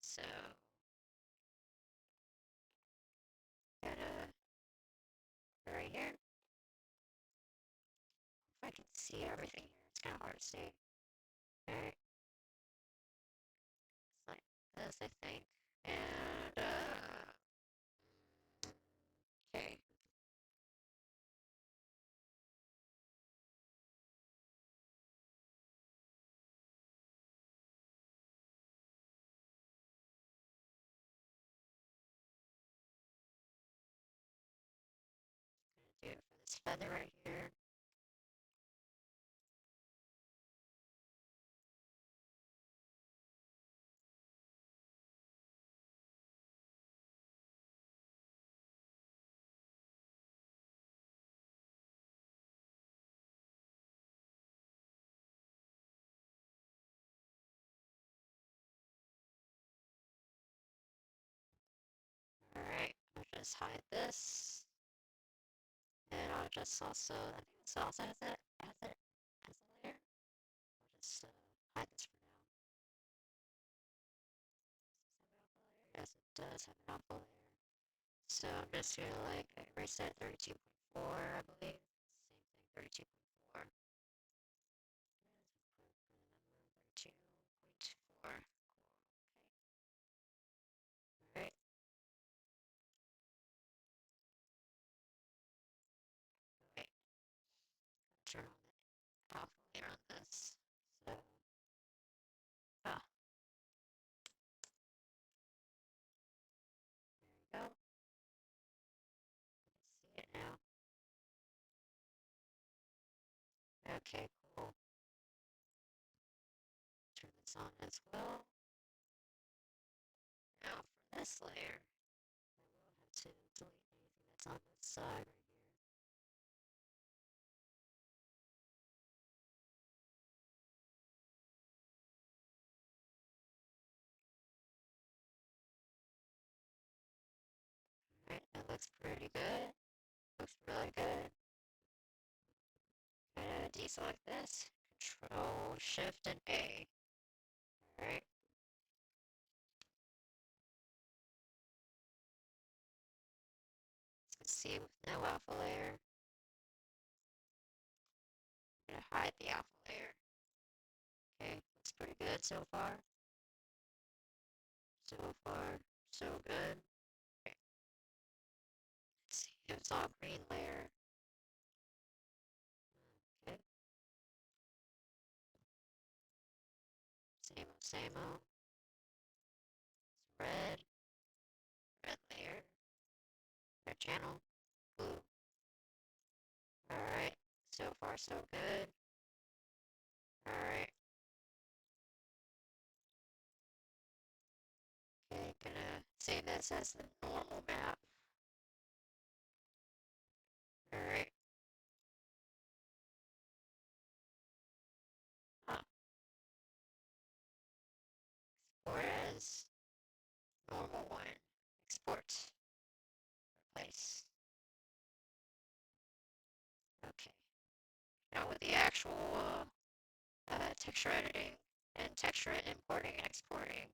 so gotta right here. If I can see everything here, it's kind of hard to see. Alright, it's like this, I think. And okay. Do it for this feather right here. Alright, I'll just hide this. And I'll just also, I think this also has a layer. I'll just hide this for now. Yes, it does have an alpha layer. So I'm just gonna like erase that 32.4, I believe. Same thing, 32.4. 32.4. Alright. Wait. Turn on the alpha layer on this. So there you go. See it now. Okay, cool. Turn this on as well. Now for this layer, I will have to delete anything that's on this side right here. Alright, that looks pretty good. Looks really good. I'm gonna deselect this. Control, Shift, and A. Alright. Let's see with no alpha layer. I'm gonna hide the alpha layer. Okay, looks pretty good so far. So far, so good. Okay. Let's see if it's all green layer. Okay. same old. Red layer, red channel, blue. Alright, so far so good. Alright. Okay, gonna save this as the normal map. Alright. Export as normal one. Export. Replace. Okay. Now with the actual texture editing and texture importing and exporting.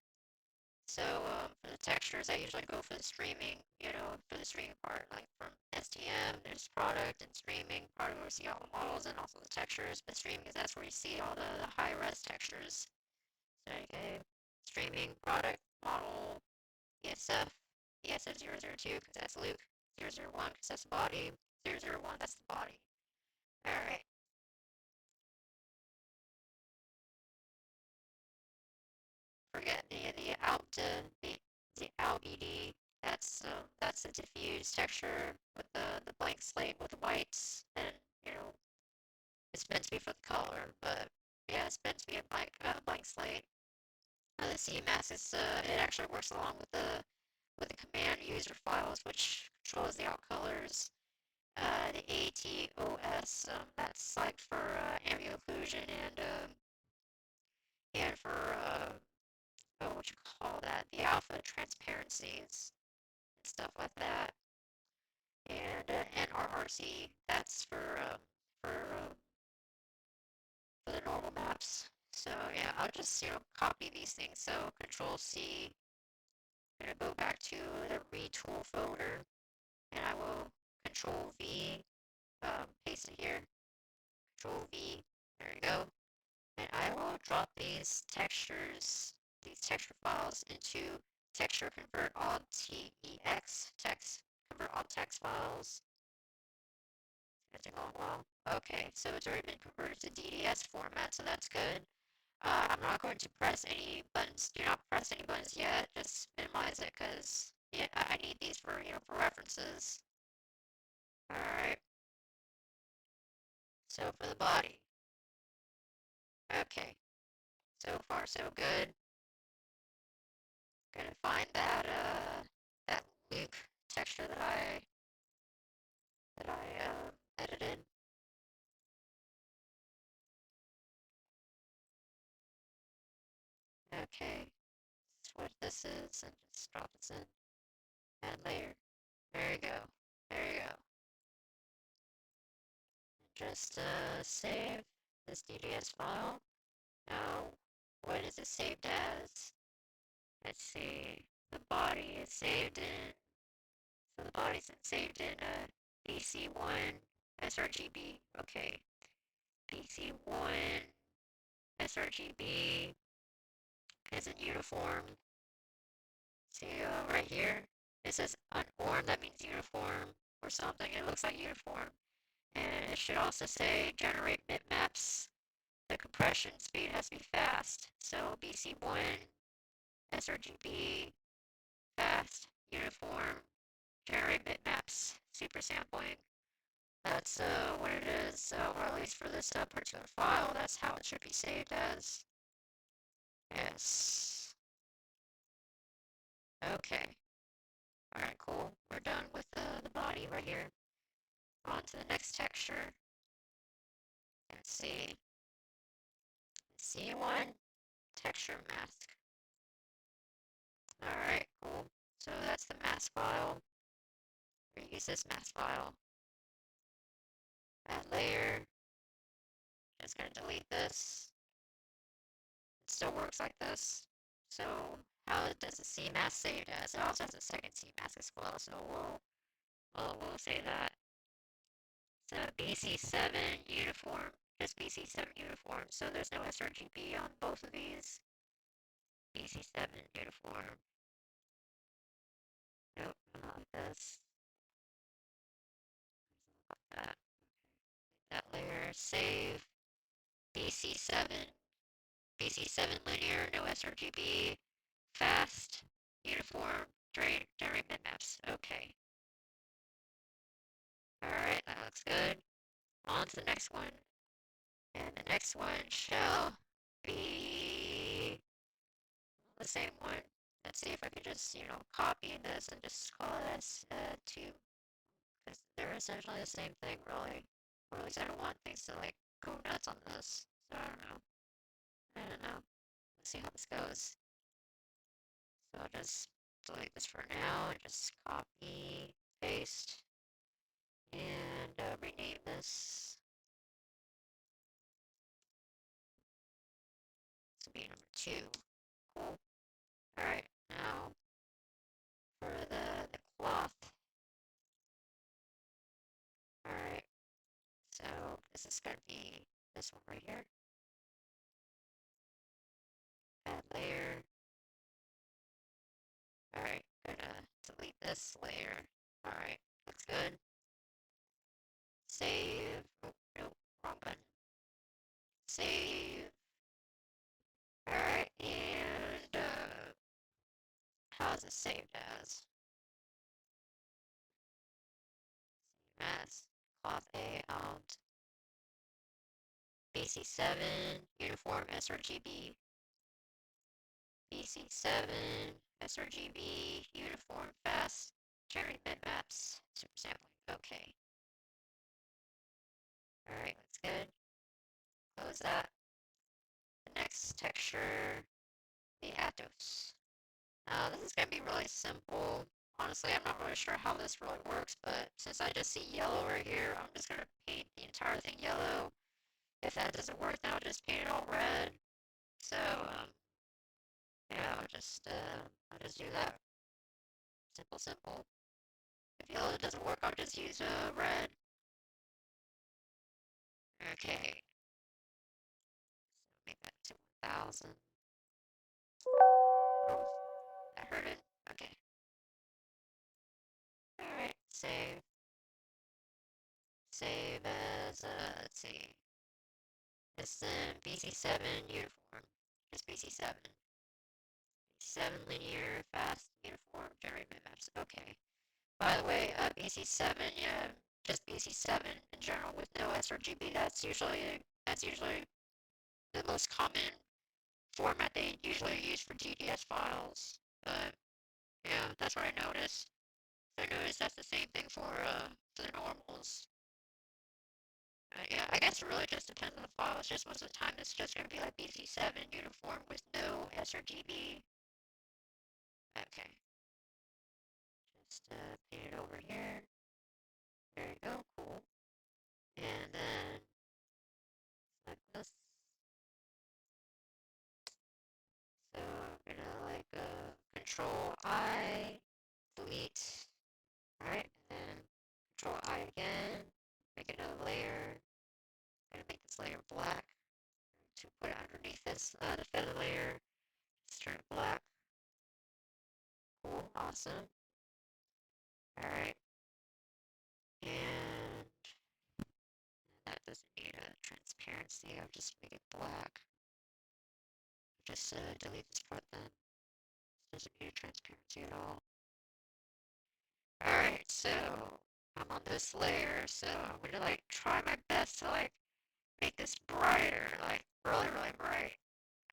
So for the textures, I usually go for the streaming, for the streaming part, like from STM, there's product and streaming, product where you see all the models and also the textures, but streaming is that's where you see all the high-res textures. So okay, streaming, product, model, ESF, ESF002, because that's Luke, 001, because that's the body, 001, that's the body. Alright. Forget the out BD. That's the diffuse texture with the blank slate with the whites, and it's meant to be for the color, but yeah, it's meant to be a blank slate. The CMAS is it actually works along with the command user files, which controls the out colors. The ATOS, that's like for ambient occlusion and for what you call that, the alpha transparencies and stuff like that, and RRC, that's for the normal maps. So yeah, I'll just copy these things. So Control C, I'm gonna go back to the ReTool folder, and I will Control V, paste it here. Control V, there we go. And I will drop these textures, these texture files into texture convert all TEX text convert all text files. It's going to take a long while. Okay, so it's already been converted to DDS format, so that's good. I'm not going to press any buttons. Do not press any buttons yet. Just minimize it because yeah, I need these for for references. All right. So for the body. Okay. So far so good. Gonna find that Luke texture that I edited. Okay. That's what this is, and just drop this in. Add layer. There you go. There you go. Just save this DDS file. Now, what is it saved as? Let's see. The body is saved in. So the body's saved in PC1 sRGB. Okay. PC1 sRGB is in uniform. See right here? It says unormed, that means uniform or something. It looks like uniform. And it should also say generate bitmaps. The compression speed has to be fast. So BC1, sRGB, fast, uniform, generate bitmaps, super sampling. That's what it is, or at least for this particular file, that's how it should be saved as. Yes. Okay. Alright, cool. We're done with the body right here. On to the next texture. Let's see. C1 texture mask. Alright, cool. So that's the mask file. We're gonna use this mask file. Add layer. Just gonna delete this. It still works like this. So how does the C mask save as? It also has a second C mask as well, so we'll say that. So BC7 uniform, just BC7 uniform, so there's no sRGB on both of these. BC7 uniform. Nope, not like this. That layer, save. BC7, BC7 linear, no sRGB, fast, uniform, generate bitmaps. Okay. Alright, that looks good. On to the next one. And the next one shall be the same one. Let's see if I can just, copy this and just call it S2. Because they're essentially the same thing, really. Or at least I don't want things to, go nuts on this. So I don't know. Let's see how this goes. So I'll just delete this for now and just copy, paste, and rename this. This will be number 2. Cool. Alright, now for the cloth. Alright, so this is going to be this one right here. Add layer. Alright, gonna delete this layer. Alright, looks good. Save. Oh, no, wrong button. Save. Alright, and how is it saved as? Save as cloth A out. BC7 uniform sRGB. BC7 sRGB uniform fast generate bitmaps super sampling. Okay. Alright, that's good. Close that. The next texture, the ATOS. Now this is gonna be really simple. Honestly, I'm not really sure how this really works, but since I just see yellow right here, I'm just gonna paint the entire thing yellow. If that doesn't work, then I'll just paint it all red. So, yeah, I'll just do that. Simple, simple. If yellow doesn't work, I'll just use red. Okay. So make that to 1000. Oh, that hurt it. Okay. Alright, save. Save as, let's see. It's BC7 uniform. Just BC7. BC7 linear, fast, uniform, generate bitmaps. Okay. By the way, BC7, yeah, just BC7 in general with no sRGB. That's usually the most common format they usually use for GDS files. But yeah, that's what I noticed. I noticed that's the same thing for the normals. Yeah, I guess it really just depends on the file. It's just most of the time it's just going to be like BC7 uniform with no sRGB. Okay. Just paint it over here. There you go, cool. And then like this. So I'm gonna Control I, delete. Alright, and then Control I again. Make another layer. I'm gonna make this layer black to put it underneath this the feather layer. Just turn it black. Cool, awesome. Alright. And that doesn't need a transparency. I'll just make it black. Just delete this part then. This doesn't need a transparency at all. Alright, so I'm on this layer, so I'm gonna try my best to make this brighter, really, really bright.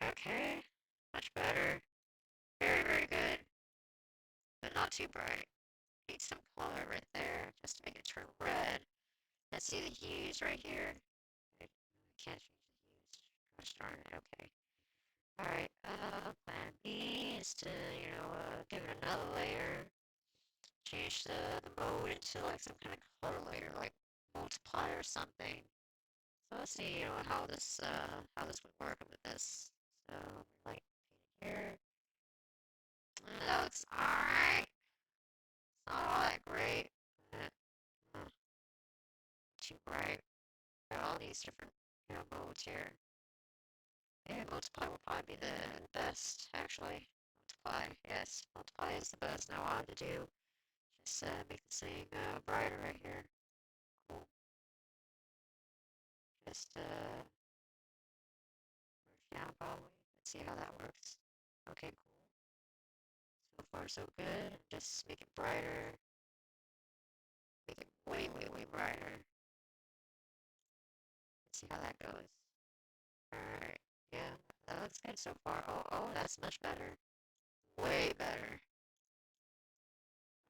Okay, much better. Very, very good. But not too bright. Need some color right there just to make it turn red. Let's see the hues right here. I can't change the hues. Gosh darn it, okay. Alright, plan B is to, give it another layer. Change the mode into some kind of color layer, like multiply or something. So let's see, how this would work with this. So paint here. That looks alright. It's not all that great. Too bright. There are all these different, modes here. Yeah, multiply will probably be the best, actually. Multiply, yes, multiply is the best. Now all I have to do is make this thing brighter right here. Cool. Just merge down probably. see how that works. Okay, cool. So far, so good. Just make it brighter. Make it way, way, way brighter. Let's see how that goes. Alright, yeah, that looks good so far. Oh, that's much better. Way better.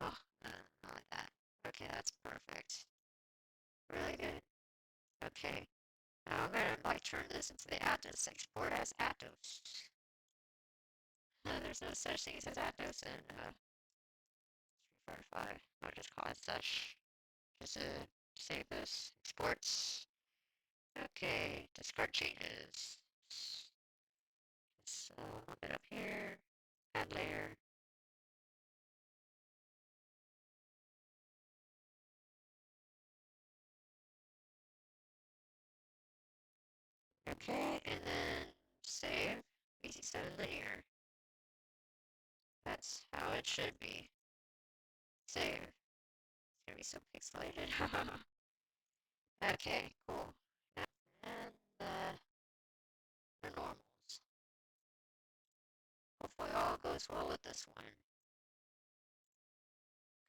Oh, not like that. Okay, that's perfect. Really good. Okay. Now I'm gonna like turn this into the ATOS export as ATOS. There's no such thing as ATOS in 345. I'll just call it such. Just save this. Exports. Okay, discard changes. Just a little bit up here. Add layer. Okay, and then save. Easy 7 linear. That's how it should be. Save. It's gonna be so pixelated. Okay, cool. And the normals. Hopefully all goes well with this one.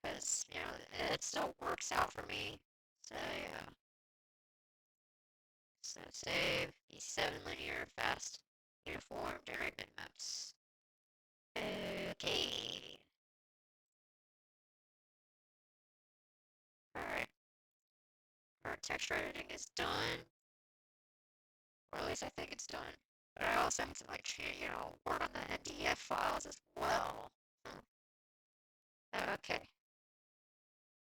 Because, you know, it still works out for me. So, yeah. So, save. E7 linear, fast, uniform, generate bitmaps. Okay. Alright. Our texture editing is done. Or at least I think it's done. But I also have to, like, you know, work on the NDF files as well. Okay.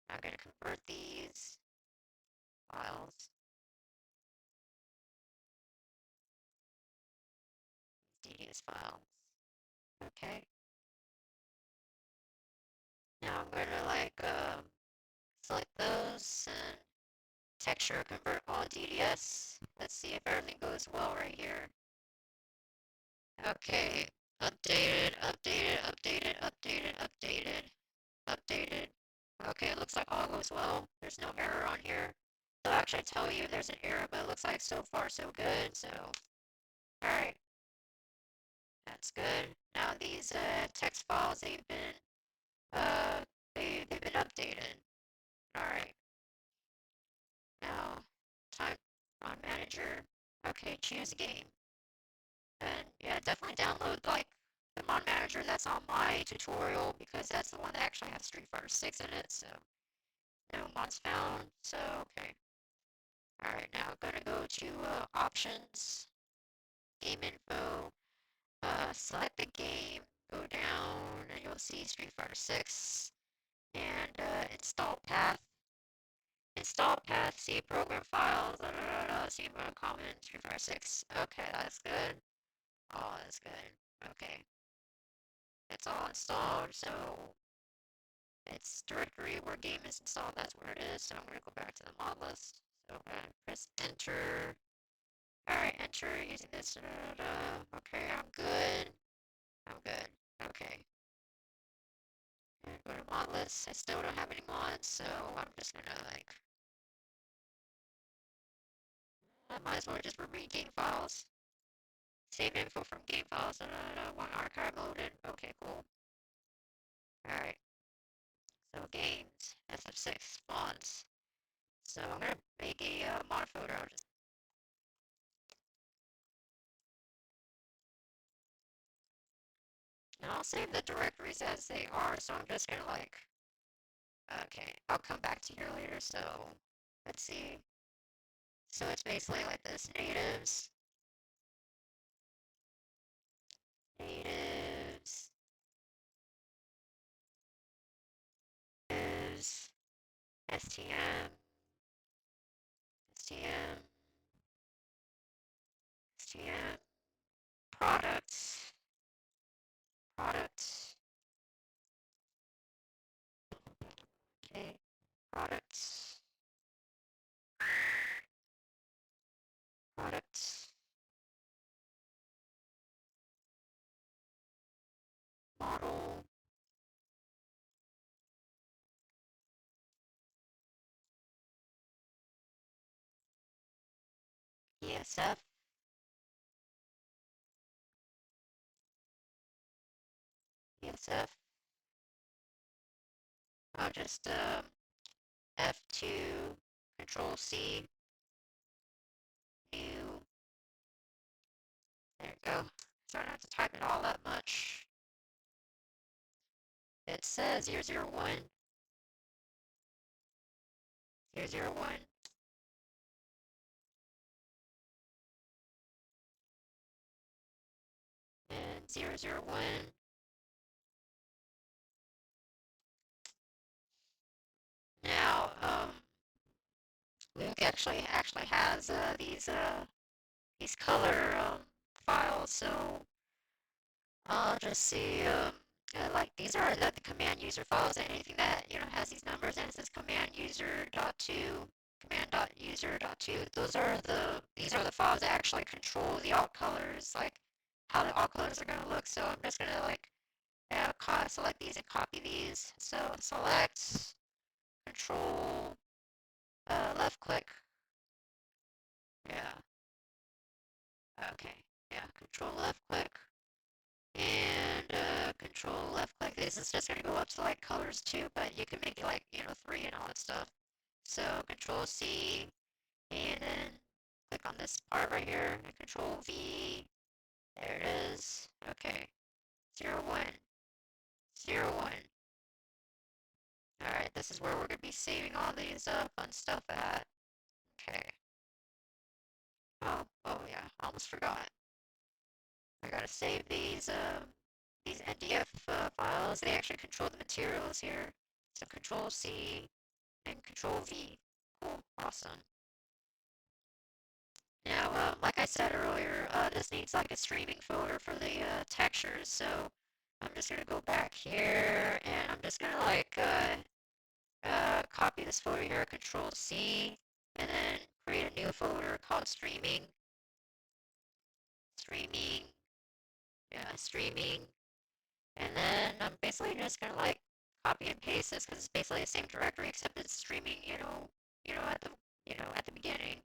I'm going to convert these files, DDS files. Okay. Now I'm going to, like, select those and texture convert all DDS. Let's see if everything goes well right here. Okay. Updated, updated, updated, updated, updated, updated. Okay, it looks like all goes well. There's no error on here. They'll actually tell you there's an error, but it looks like so far so good, so. Alright. That's good. Now these text files, they've been updated. Alright. Now, time on manager. Okay, choose a game. And yeah, definitely download like the mod manager that's on my tutorial because that's the one that actually has Street Fighter 6 in it, so no mods found. So okay. Alright, now I'm gonna go to options, game info, select the game, go down, and you'll see Street Fighter 6, and install path. Install path, see program files, see common, Street Fighter 6. Okay, that's good. Oh, that's good. Okay. It's all installed, so it's directory where game is installed, that's where it is. So I'm gonna go back to the mod list. So I'm gonna press enter. Alright, enter using this. Okay, I'm good. I'm good. Okay. And go to mod list. I still don't have any mods, so I'm just gonna like I might as well just read game files. Save info from game files. One archive loaded. Okay, cool. Alright. So games, SF6 mods. So I'm gonna make a mod folder. And I'll save the directories as they are. So I'm just gonna like. Okay, I'll come back to here later. So let's see. So it's basically like this: natives, natives, is STM, STM, STM, products, products, okay, products, products, model, ESF, ESF. I'll just F2, Control C, new. There we go. So I don't have to type it all that much. It says 001, 001. And 001. Now, Luke actually has these color files, so I'll just see like these are the command user files, and anything that has these numbers and it says command user.2, command.user.2. These are the files that actually control the alt colors, like how the alt colors are gonna look. So I'm just gonna like select these and copy these. So select, control, left click. Yeah. Okay. Yeah. Control left click. And control left click. This is just gonna go up to like colors 2, but you can make it like 3 and all that stuff. So control C, and then click on this part right here, and control V. There it is. Okay. 01, 01. Alright, this is where we're gonna be saving all these fun stuff at. Okay. Oh yeah, almost forgot. I gotta save these NDF files. They actually control the materials here. So control C and control V. Cool, awesome. Now, like I said earlier, this needs like a streaming folder for the textures. So I'm just gonna go back here and I'm just gonna like copy this folder here, control C, and then create a new folder called streaming. Yeah, streaming. And then I'm basically just gonna like copy and paste this because it's basically the same directory except it's streaming, at the beginning,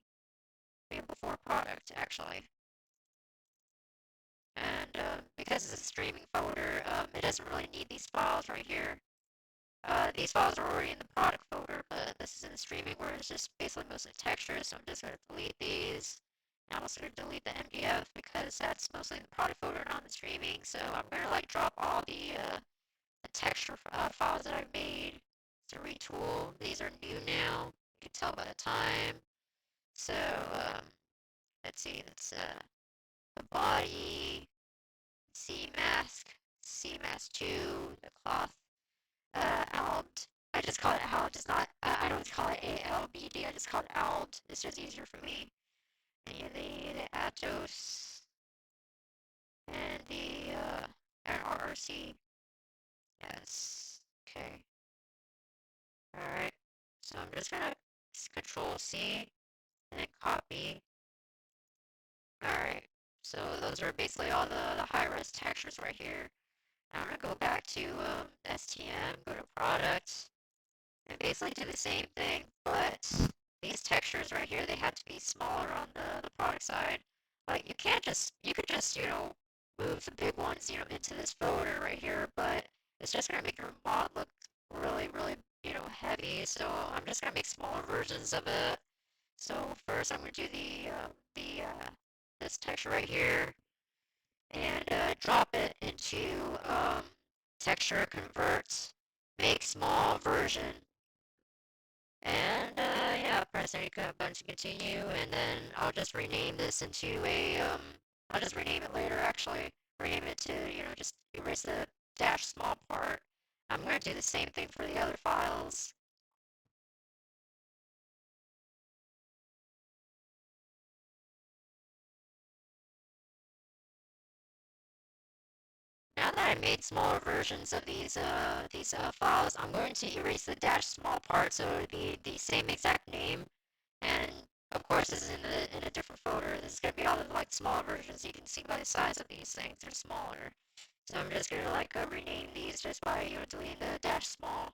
before product actually. And because it's a streaming folder, it doesn't really need these files right here. These files are already in the product folder, but this is in the streaming where it's just basically mostly textures. So I'm just gonna delete these. And I'm also gonna delete the MDF because that's mostly in the product folder, not in the streaming. So I'm gonna like drop all the texture files that I've made to retool. These are new now. You can tell by the time. So let's see. That's the body, C mask 2, the cloth, ALBD. I just call it ALBD. It's not. I don't call it ALBD. I just call it ALBD. It's just easier for me. And the ATOS and the RRC. Yes. Okay. Alright, so I'm just gonna control C and then copy. Alright, so those are basically all the high-res textures right here. Now I'm gonna go back to STM, go to product, and basically do the same thing, but these textures right here, they have to be smaller on the product side. Like you could just, move the big ones, into this folder right here, but it's just gonna make your mod look really, really, heavy. So I'm just gonna make smaller versions of it. So first I'm gonna do this texture right here and drop it into texture convert, make small version. And yeah, press any button to continue, and then I'll just rename this into I'll just rename it later actually. Rename it to, just erase the dash small part. I'm going to do the same thing for the other files. Now that I made smaller versions of these files, I'm going to erase the dash small part so it would be the same exact name. And of course, this is in a different folder. This is going to be all the like small versions. You can see by the size of these things, they're smaller. So I'm just going to like rename these just by deleting the dash small.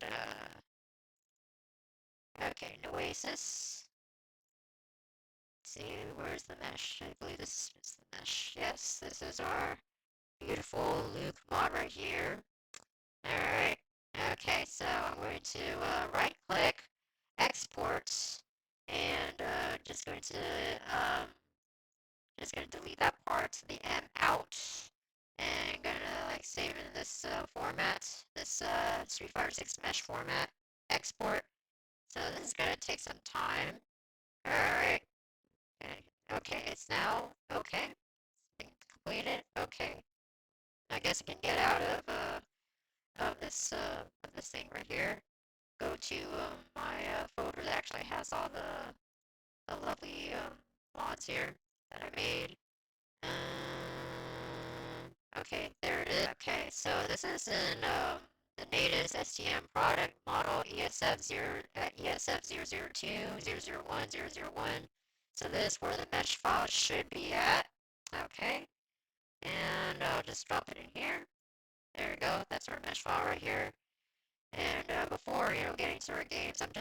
And, okay, Noesis. See, where's the mesh? I believe this is the mesh. Yes, this is our beautiful Luke mod right here. Alright. Okay, so I'm going to right-click, export, and just going to delete that part to the M out, and gonna like save in this format, this 356 mesh format, export. So this is gonna take some time. Alright. Okay, it's now okay. It's been completed. Okay. I guess I can get out of this thing right here. Go to my folder that actually has all the lovely mods here that I made. Okay, there it is. Okay, so this is in the Noesis STM product model ESF002001001. So this is where the mesh file should be at. Okay, and I'll just drop it in here. There we go. That's our mesh file right here. And before getting to our games, I'm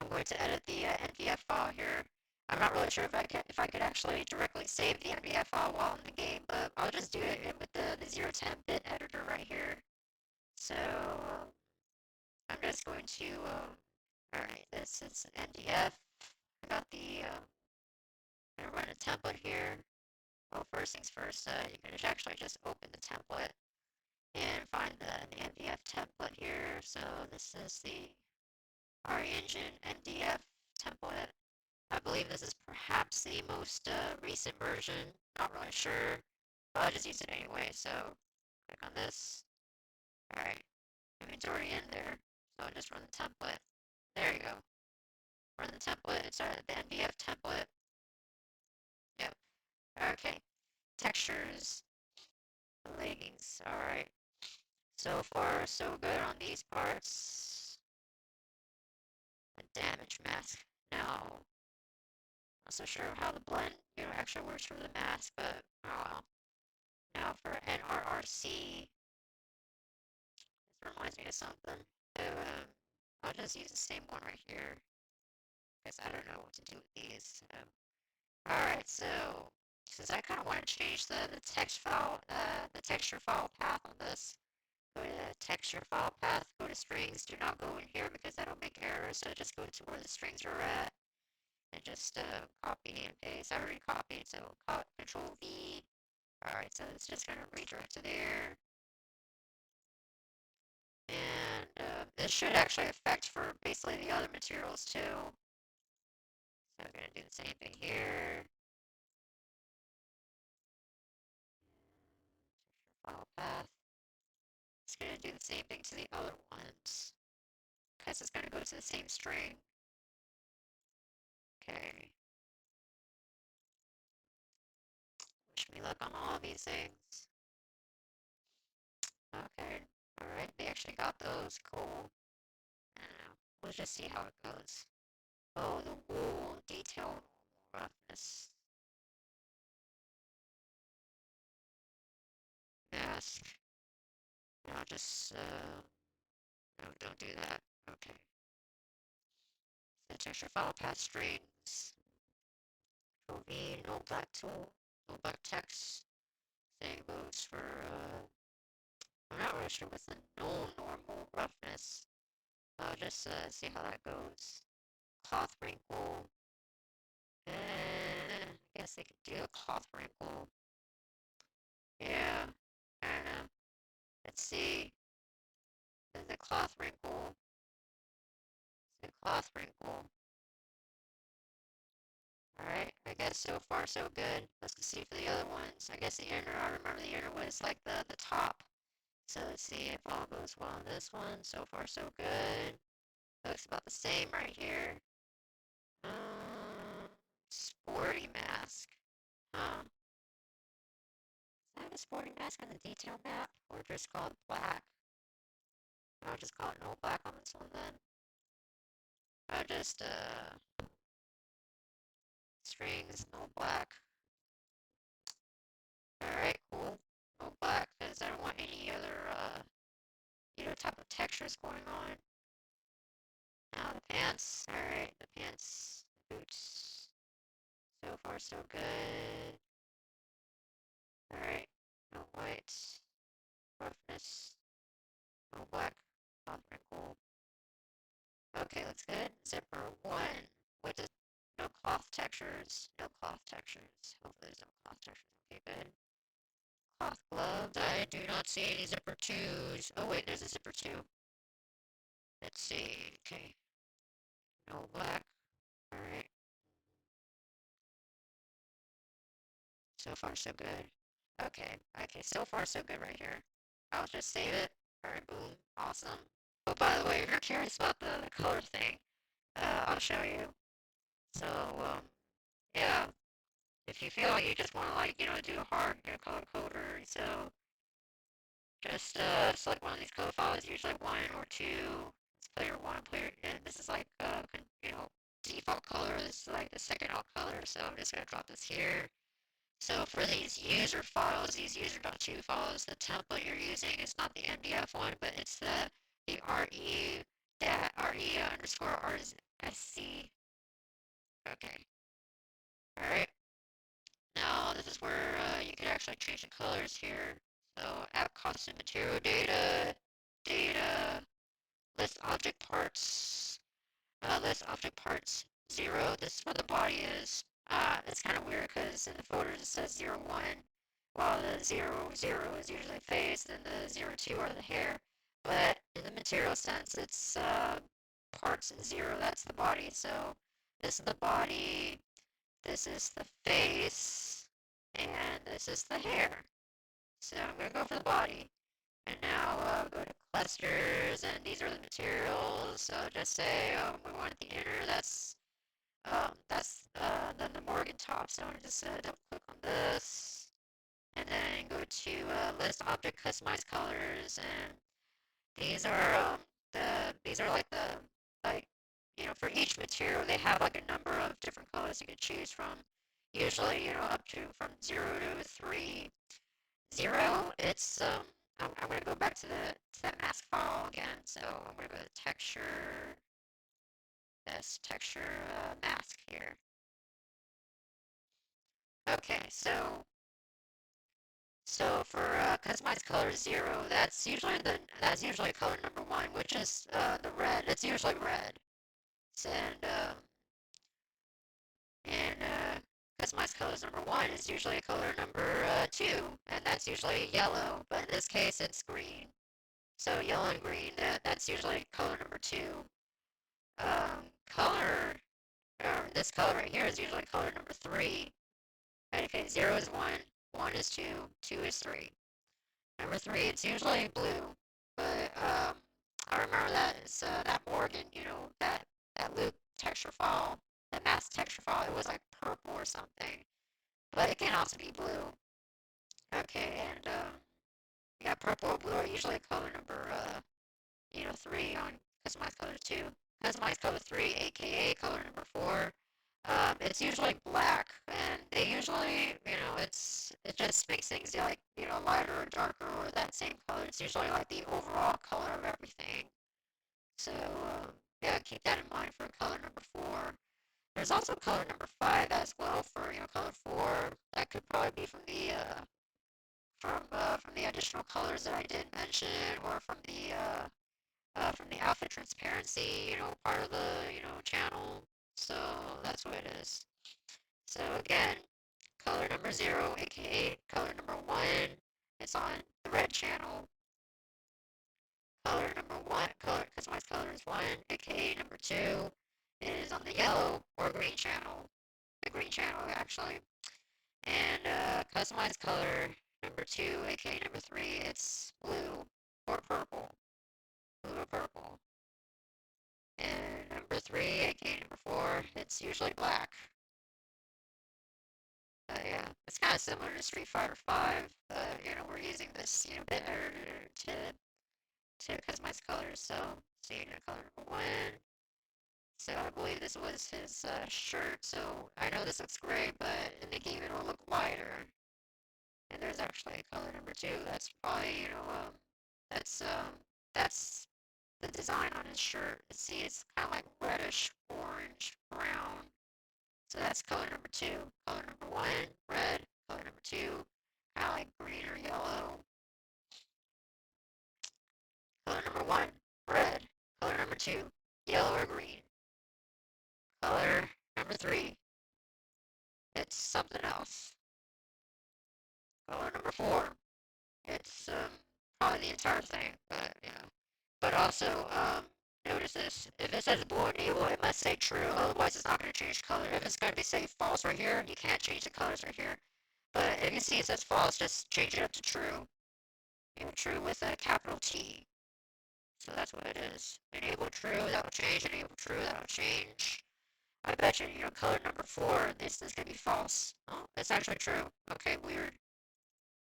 going to edit the NVF file here. I'm not really sure if I could actually directly save the NVF file while in the game, but I'll just do it with the 010-bit editor right here. So I'm just going to alright, this is NDF. I got the I'm gonna run a template here. Well, first things first, you can actually just open the template and find the NVF template here. So this is the Rearranging NDF template. I believe this is perhaps the most recent version. Not really sure, but I'll just use it anyway. So click on this. Alright, it's already in there. So I'll just run the template. There you go. Run the template. It's the NVF template. Yep. Okay. Textures. Leggings. Alright. So far, so good on these parts. A damage mask. Now, not so sure how the blend, actually works for the mask, but oh well. Now for NRRC, this reminds me of something. So I'll just use the same one right here, because I don't know what to do with these. Alright, so since I kind of want to change the texture file path on this, go to the texture file path, go to strings, do not go in here because that'll make errors, so just go to where the strings are at, and just copy and paste. I already copied, so Control V. Alright, so it's just going to redirect to there. And this should actually affect for basically the other materials too. So I'm going to do the same thing here. File path. It's going to do the same thing to the other ones, because it's going to go to the same string. Okay. Wish me luck on all these things. Okay. Alright, they actually got those. Cool. I don't know. We'll just see how it goes. Oh, the wool detail roughness. Mask. No, just, no, don't do that. Okay. The texture file path strings. Control V, no black tool, no black text. Same goes for, I'm not really sure what's the no normal roughness. I'll just see how that goes. Cloth wrinkle. I guess they could do a cloth wrinkle. Yeah, I don't know. Let's see. The cloth wrinkle. The cloth wrinkle. Alright, I guess so far so good. Let's see for the other ones. I guess the inner, I remember the inner was like the top. So let's see if all goes well on this one. So far so good. Looks about the same right here. Sporty mask. Is that a sporty mask on the detail map? Or just call it black? I'll just call it no black on this one then. I'll just, strings, no black. Alright, cool. No black, because I don't want any other, type of texture is going on. Now the pants, alright, the pants, boots, so far so good. Alright, no white, roughness, no black, not wrinkle. Okay, looks good. Zipper 1, with no cloth textures, no cloth textures. Hopefully there's no cloth textures. Okay, good. Cloth gloves, I do not see any zipper 2s. Oh wait, there's a zipper 2. Let's see, okay. No black, alright. So far so good. Okay, so far so good right here. I'll just save it. Alright, boom, awesome. Oh, by the way, if you're curious about the color thing, I'll show you. So, yeah, if you feel like you just want to, like, do a hard, color coder, so just, select one of these code files, usually 1 or 2. It's player 1, and this is like, default color. This is like the second alt color, so I'm just going to drop this here. So for these user files, these user.2 files, the template you're using is not the MDF one, but it's the RE underscore RSC. Okay. Alright. Now this is where you can actually change the colors here. So app costume material data, list object parts, list object parts 0. This is where the body is. It's kind of weird because in the folders it says 0, 1, while the 0, 0 is usually face, and the 0, 2 are the hair. But in the material sense, it's parts 0, that's the body. So this is the body, this is the face, and this is the hair. So I'm going to go for the body. And now go to clusters, and these are the materials. So just say we want the inner. That's then the Morrigan top. So I'm gonna just double click on this, and then go to list object customize colors, and these are like for each material they have like a number of different colors you can choose from. Usually up to from 0 to 3. 0, it's I'm gonna go back to that mask file again. So I'm gonna go to texture, this texture mask here. Okay, so for customize color 0, that's usually color number 1, which is the red. It's usually red. And customize colors number 1 is usually color number 2, and that's usually yellow. But in this case, it's green. So yellow and green, that's usually color number 2. This color right here is usually color number 3. Okay, 0 is 1, 1 is 2, 2 is 3. Number 3, it's usually blue, but I remember that is that Morrigan, that loop texture file, that mask texture file, it was like purple or something, but it can also be blue. Okay, and yeah, purple or blue are usually color number 3 on customized color 2. Customized color 3, aka color number 4. It's usually black, and they usually, it just makes things like, lighter or darker or that same color. It's usually like the overall color of everything. So, yeah, keep that in mind for color number 4. There's also color number 5 as well for, color 4. That could probably be from the additional colors that I did mention, or from the outfit transparency, part of the, channel. So that's what it is. So again, color number 0, aka color number 1, is on the red channel. Color number 1, customized color is 1, aka number 2, is on the yellow or green channel. The green channel, actually. And customized color number 2, aka number 3, it's blue or purple. Blue or purple. And number 3, aka number 4, it's usually black. Yeah, it's kind of similar to Street Fighter 5, but, we're using this, bit editor to customize colors. So color number 1. So I believe this was his shirt. So I know this looks gray, but in the game it'll look lighter. And there's actually color number 2. That's probably, that's that's the design on his shirt. See, it's kind of like reddish, orange, brown. So that's color number 2. Color number 1, red. Color number 2, kind of like green or yellow. Color number 1, red. Color number 2, yellow or green. Color number 3, it's something else. Color number 4, it's probably the entire thing, but yeah. But also, notice this. If it says blue enable, it must say true, otherwise it's not going to change color. If it's going to be say false right here, you can't change the colors right here. But if you see it says false, just change it up to true. True with a capital T. So that's what it is. Enable true, that will change. Enable true, that will change. I bet you, color number 4, this is going to be false. Oh, it's actually true. Okay, weird.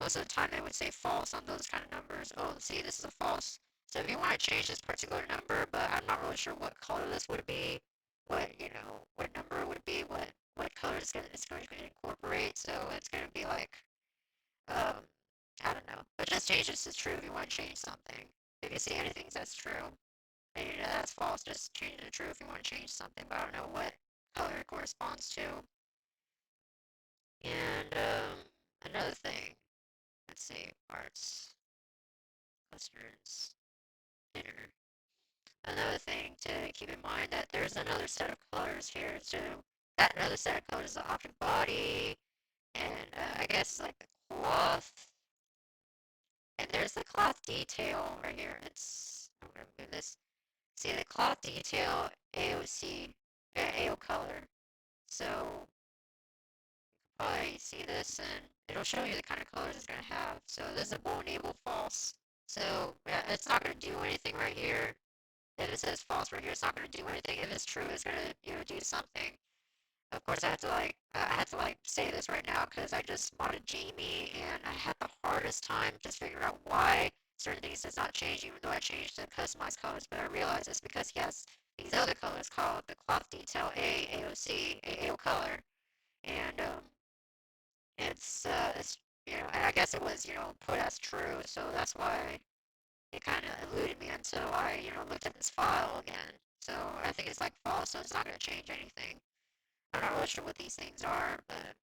Most of the time they would say false on those kind of numbers. Oh, see, this is a false. So if you want to change this particular number, but I'm not really sure what color this would be, what number it would be, what color it's going to incorporate. So it's going to be like, I don't know. But just change this to true if you want to change something. If you see anything that's true, and that's false, just change it to true if you want to change something. But I don't know what color it corresponds to. And another thing. Let's see, parts, clusters, dinner. Another thing to keep in mind that there's another set of colors here too. That another set of colors is the object body, and I guess like the cloth. And there's the cloth detail right here. I'm gonna move this. See the cloth detail AOC, AO color. So probably see this and it'll show you the kind of colors it's going to have. So this is a bool enable false. So yeah, it's not going to do anything right here. If it says false right here, it's not going to do anything. If it's true, it's going to do something. Of course, I had to say this right now because I just modded Jamie and I had the hardest time just figuring out why certain things does not change even though I changed the customized colors. But I realized it's because he has these other colors called the cloth detail A, AOC, AO color. And it's and I guess it was put as true, so that's why it kind of eluded me until I looked at this file again. So I think it's like false, so it's not going to change anything. I'm not really sure what these things are, but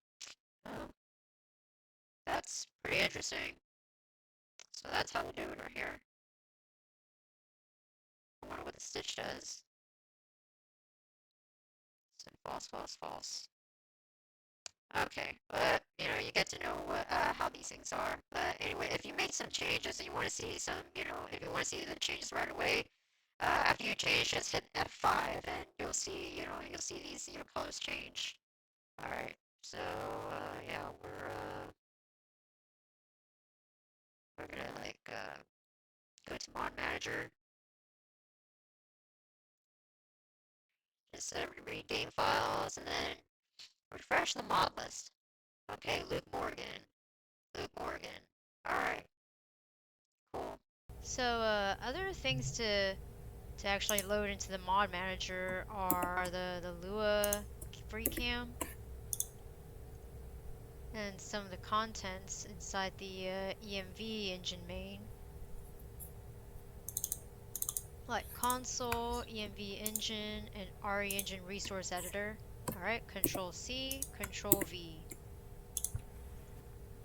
that's pretty interesting. So that's how we do it right here. I wonder what the stitch does. So false, false, false. Okay, but you get to know how these things are. But anyway, if you make some changes and you want to see if you want to see the changes right away, after you change, just hit F5 and you'll see these colors change. All right, so yeah, we're gonna go to Mod Manager, just read game files, and then refresh the mod list. Okay, Luke Morgan. All right, cool. So other things to actually load into the mod manager are the Lua free cam and some of the contents inside the EMV engine main, like console, EMV engine, and RE engine resource editor. Alright, Control C, Control V.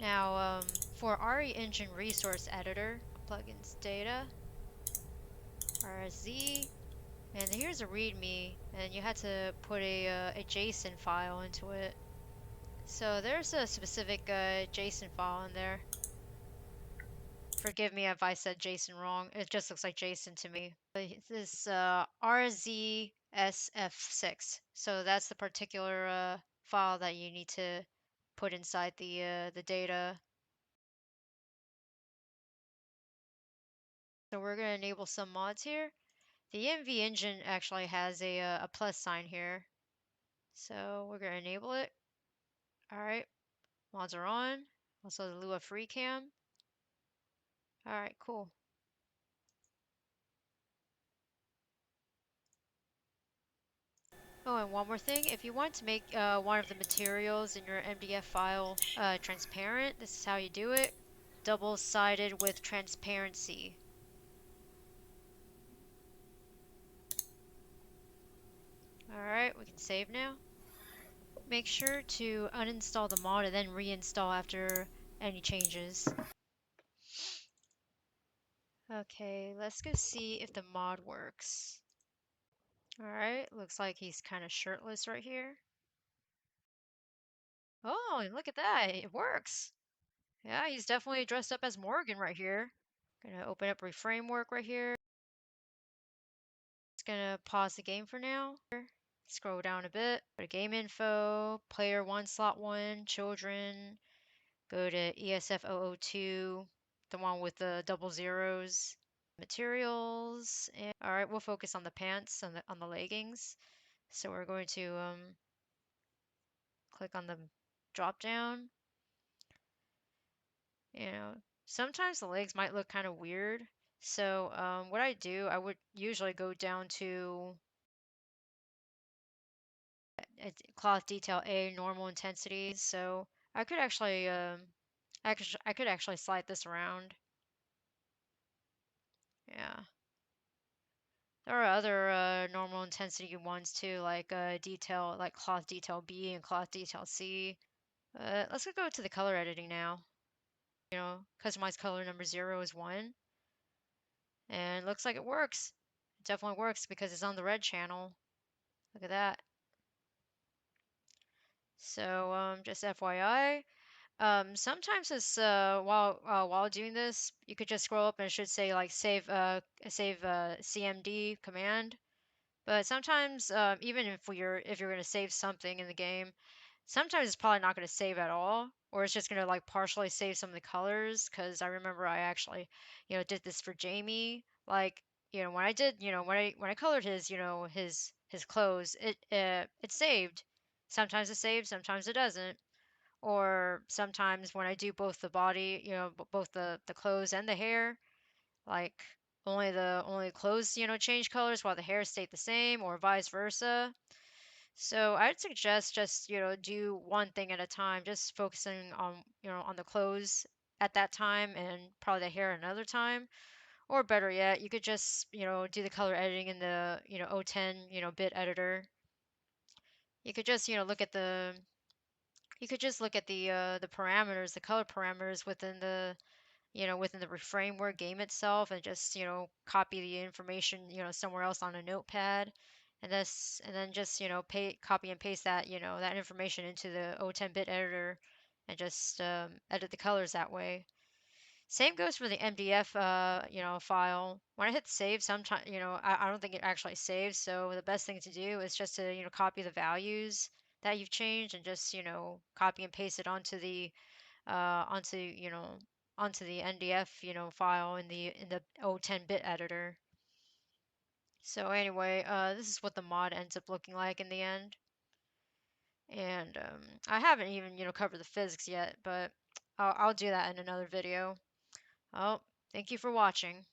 Now, for RE engine resource editor, plugins data, RSZ, and here's a README, and you had to put a JSON file into it. So there's a specific JSON file in there. Forgive me if I said JSON wrong. It just looks like JSON to me. But this RZSF6. So that's the particular file that you need to put inside the data. So we're going to enable some mods here. The EMV engine actually has a plus sign here. So we're going to enable it. All right, mods are on. Also the Lua free cam. All right, cool. Oh, and one more thing. If you want to make one of the materials in your MDF file transparent, this is how you do it. Double-sided with transparency. right, we can save now. Make sure to uninstall the mod and then reinstall after any changes. Okay, let's go see if the mod works. Alright, looks like he's kind of shirtless right here. Oh, and look at that, it works. Yeah, he's definitely dressed up as Morrigan right here. Gonna open up ReFramework right here. Just gonna pause the game for now. Scroll down a bit. Go to game info, player 1, slot 1, children. Go to ESF002, the one with the double zeros. Materials. And all right, we'll focus on the pants and on the leggings. So we're going to click on the drop down. You know, sometimes the legs might look kind of weird. So what I do, I would usually go down to cloth detail A, normal intensity. So I could actually, I could actually slide this around. Yeah. There are other normal intensity ones too, like detail, like cloth detail B and cloth detail C. Let's go to the color editing now. You know, customize color number 0 is 1. And it looks like it works. It definitely works because it's on the red channel. Look at that. So just FYI, sometimes it's while doing this, you could just scroll up and it should say like save cmd command. But sometimes even if you're gonna save something in the game, sometimes it's probably not gonna save at all, or it's just gonna like partially save some of the colors. Because I remember I actually, did this for Jamie. Like, when I did, when I colored his, his clothes, it saved. Sometimes it saves, sometimes it doesn't. Or sometimes when I do both the body, both the clothes and the hair, like only clothes, change colors while the hair stayed the same, or vice versa. So I'd suggest just, do one thing at a time, just focusing on, on the clothes at that time and probably the hair another time. Or better yet, you could just, do the color editing in the, O10, bit editor. You could just, look at the parameters, the color parameters within the, within the framework game itself, and just, copy the information, somewhere else on a notepad. And then just, copy and paste that, that information into the O10-bit editor and just edit the colors that way. Same goes for the MDF, file. When I hit save, sometimes, I don't think it actually saves. So the best thing to do is just to, copy the values that you've changed and just, copy and paste it onto the, onto, onto the NDF, file in the O10-bit editor. So anyway, this is what the mod ends up looking like in the end. And I haven't even, covered the physics yet, but I'll do that in another video. Oh, thank you for watching.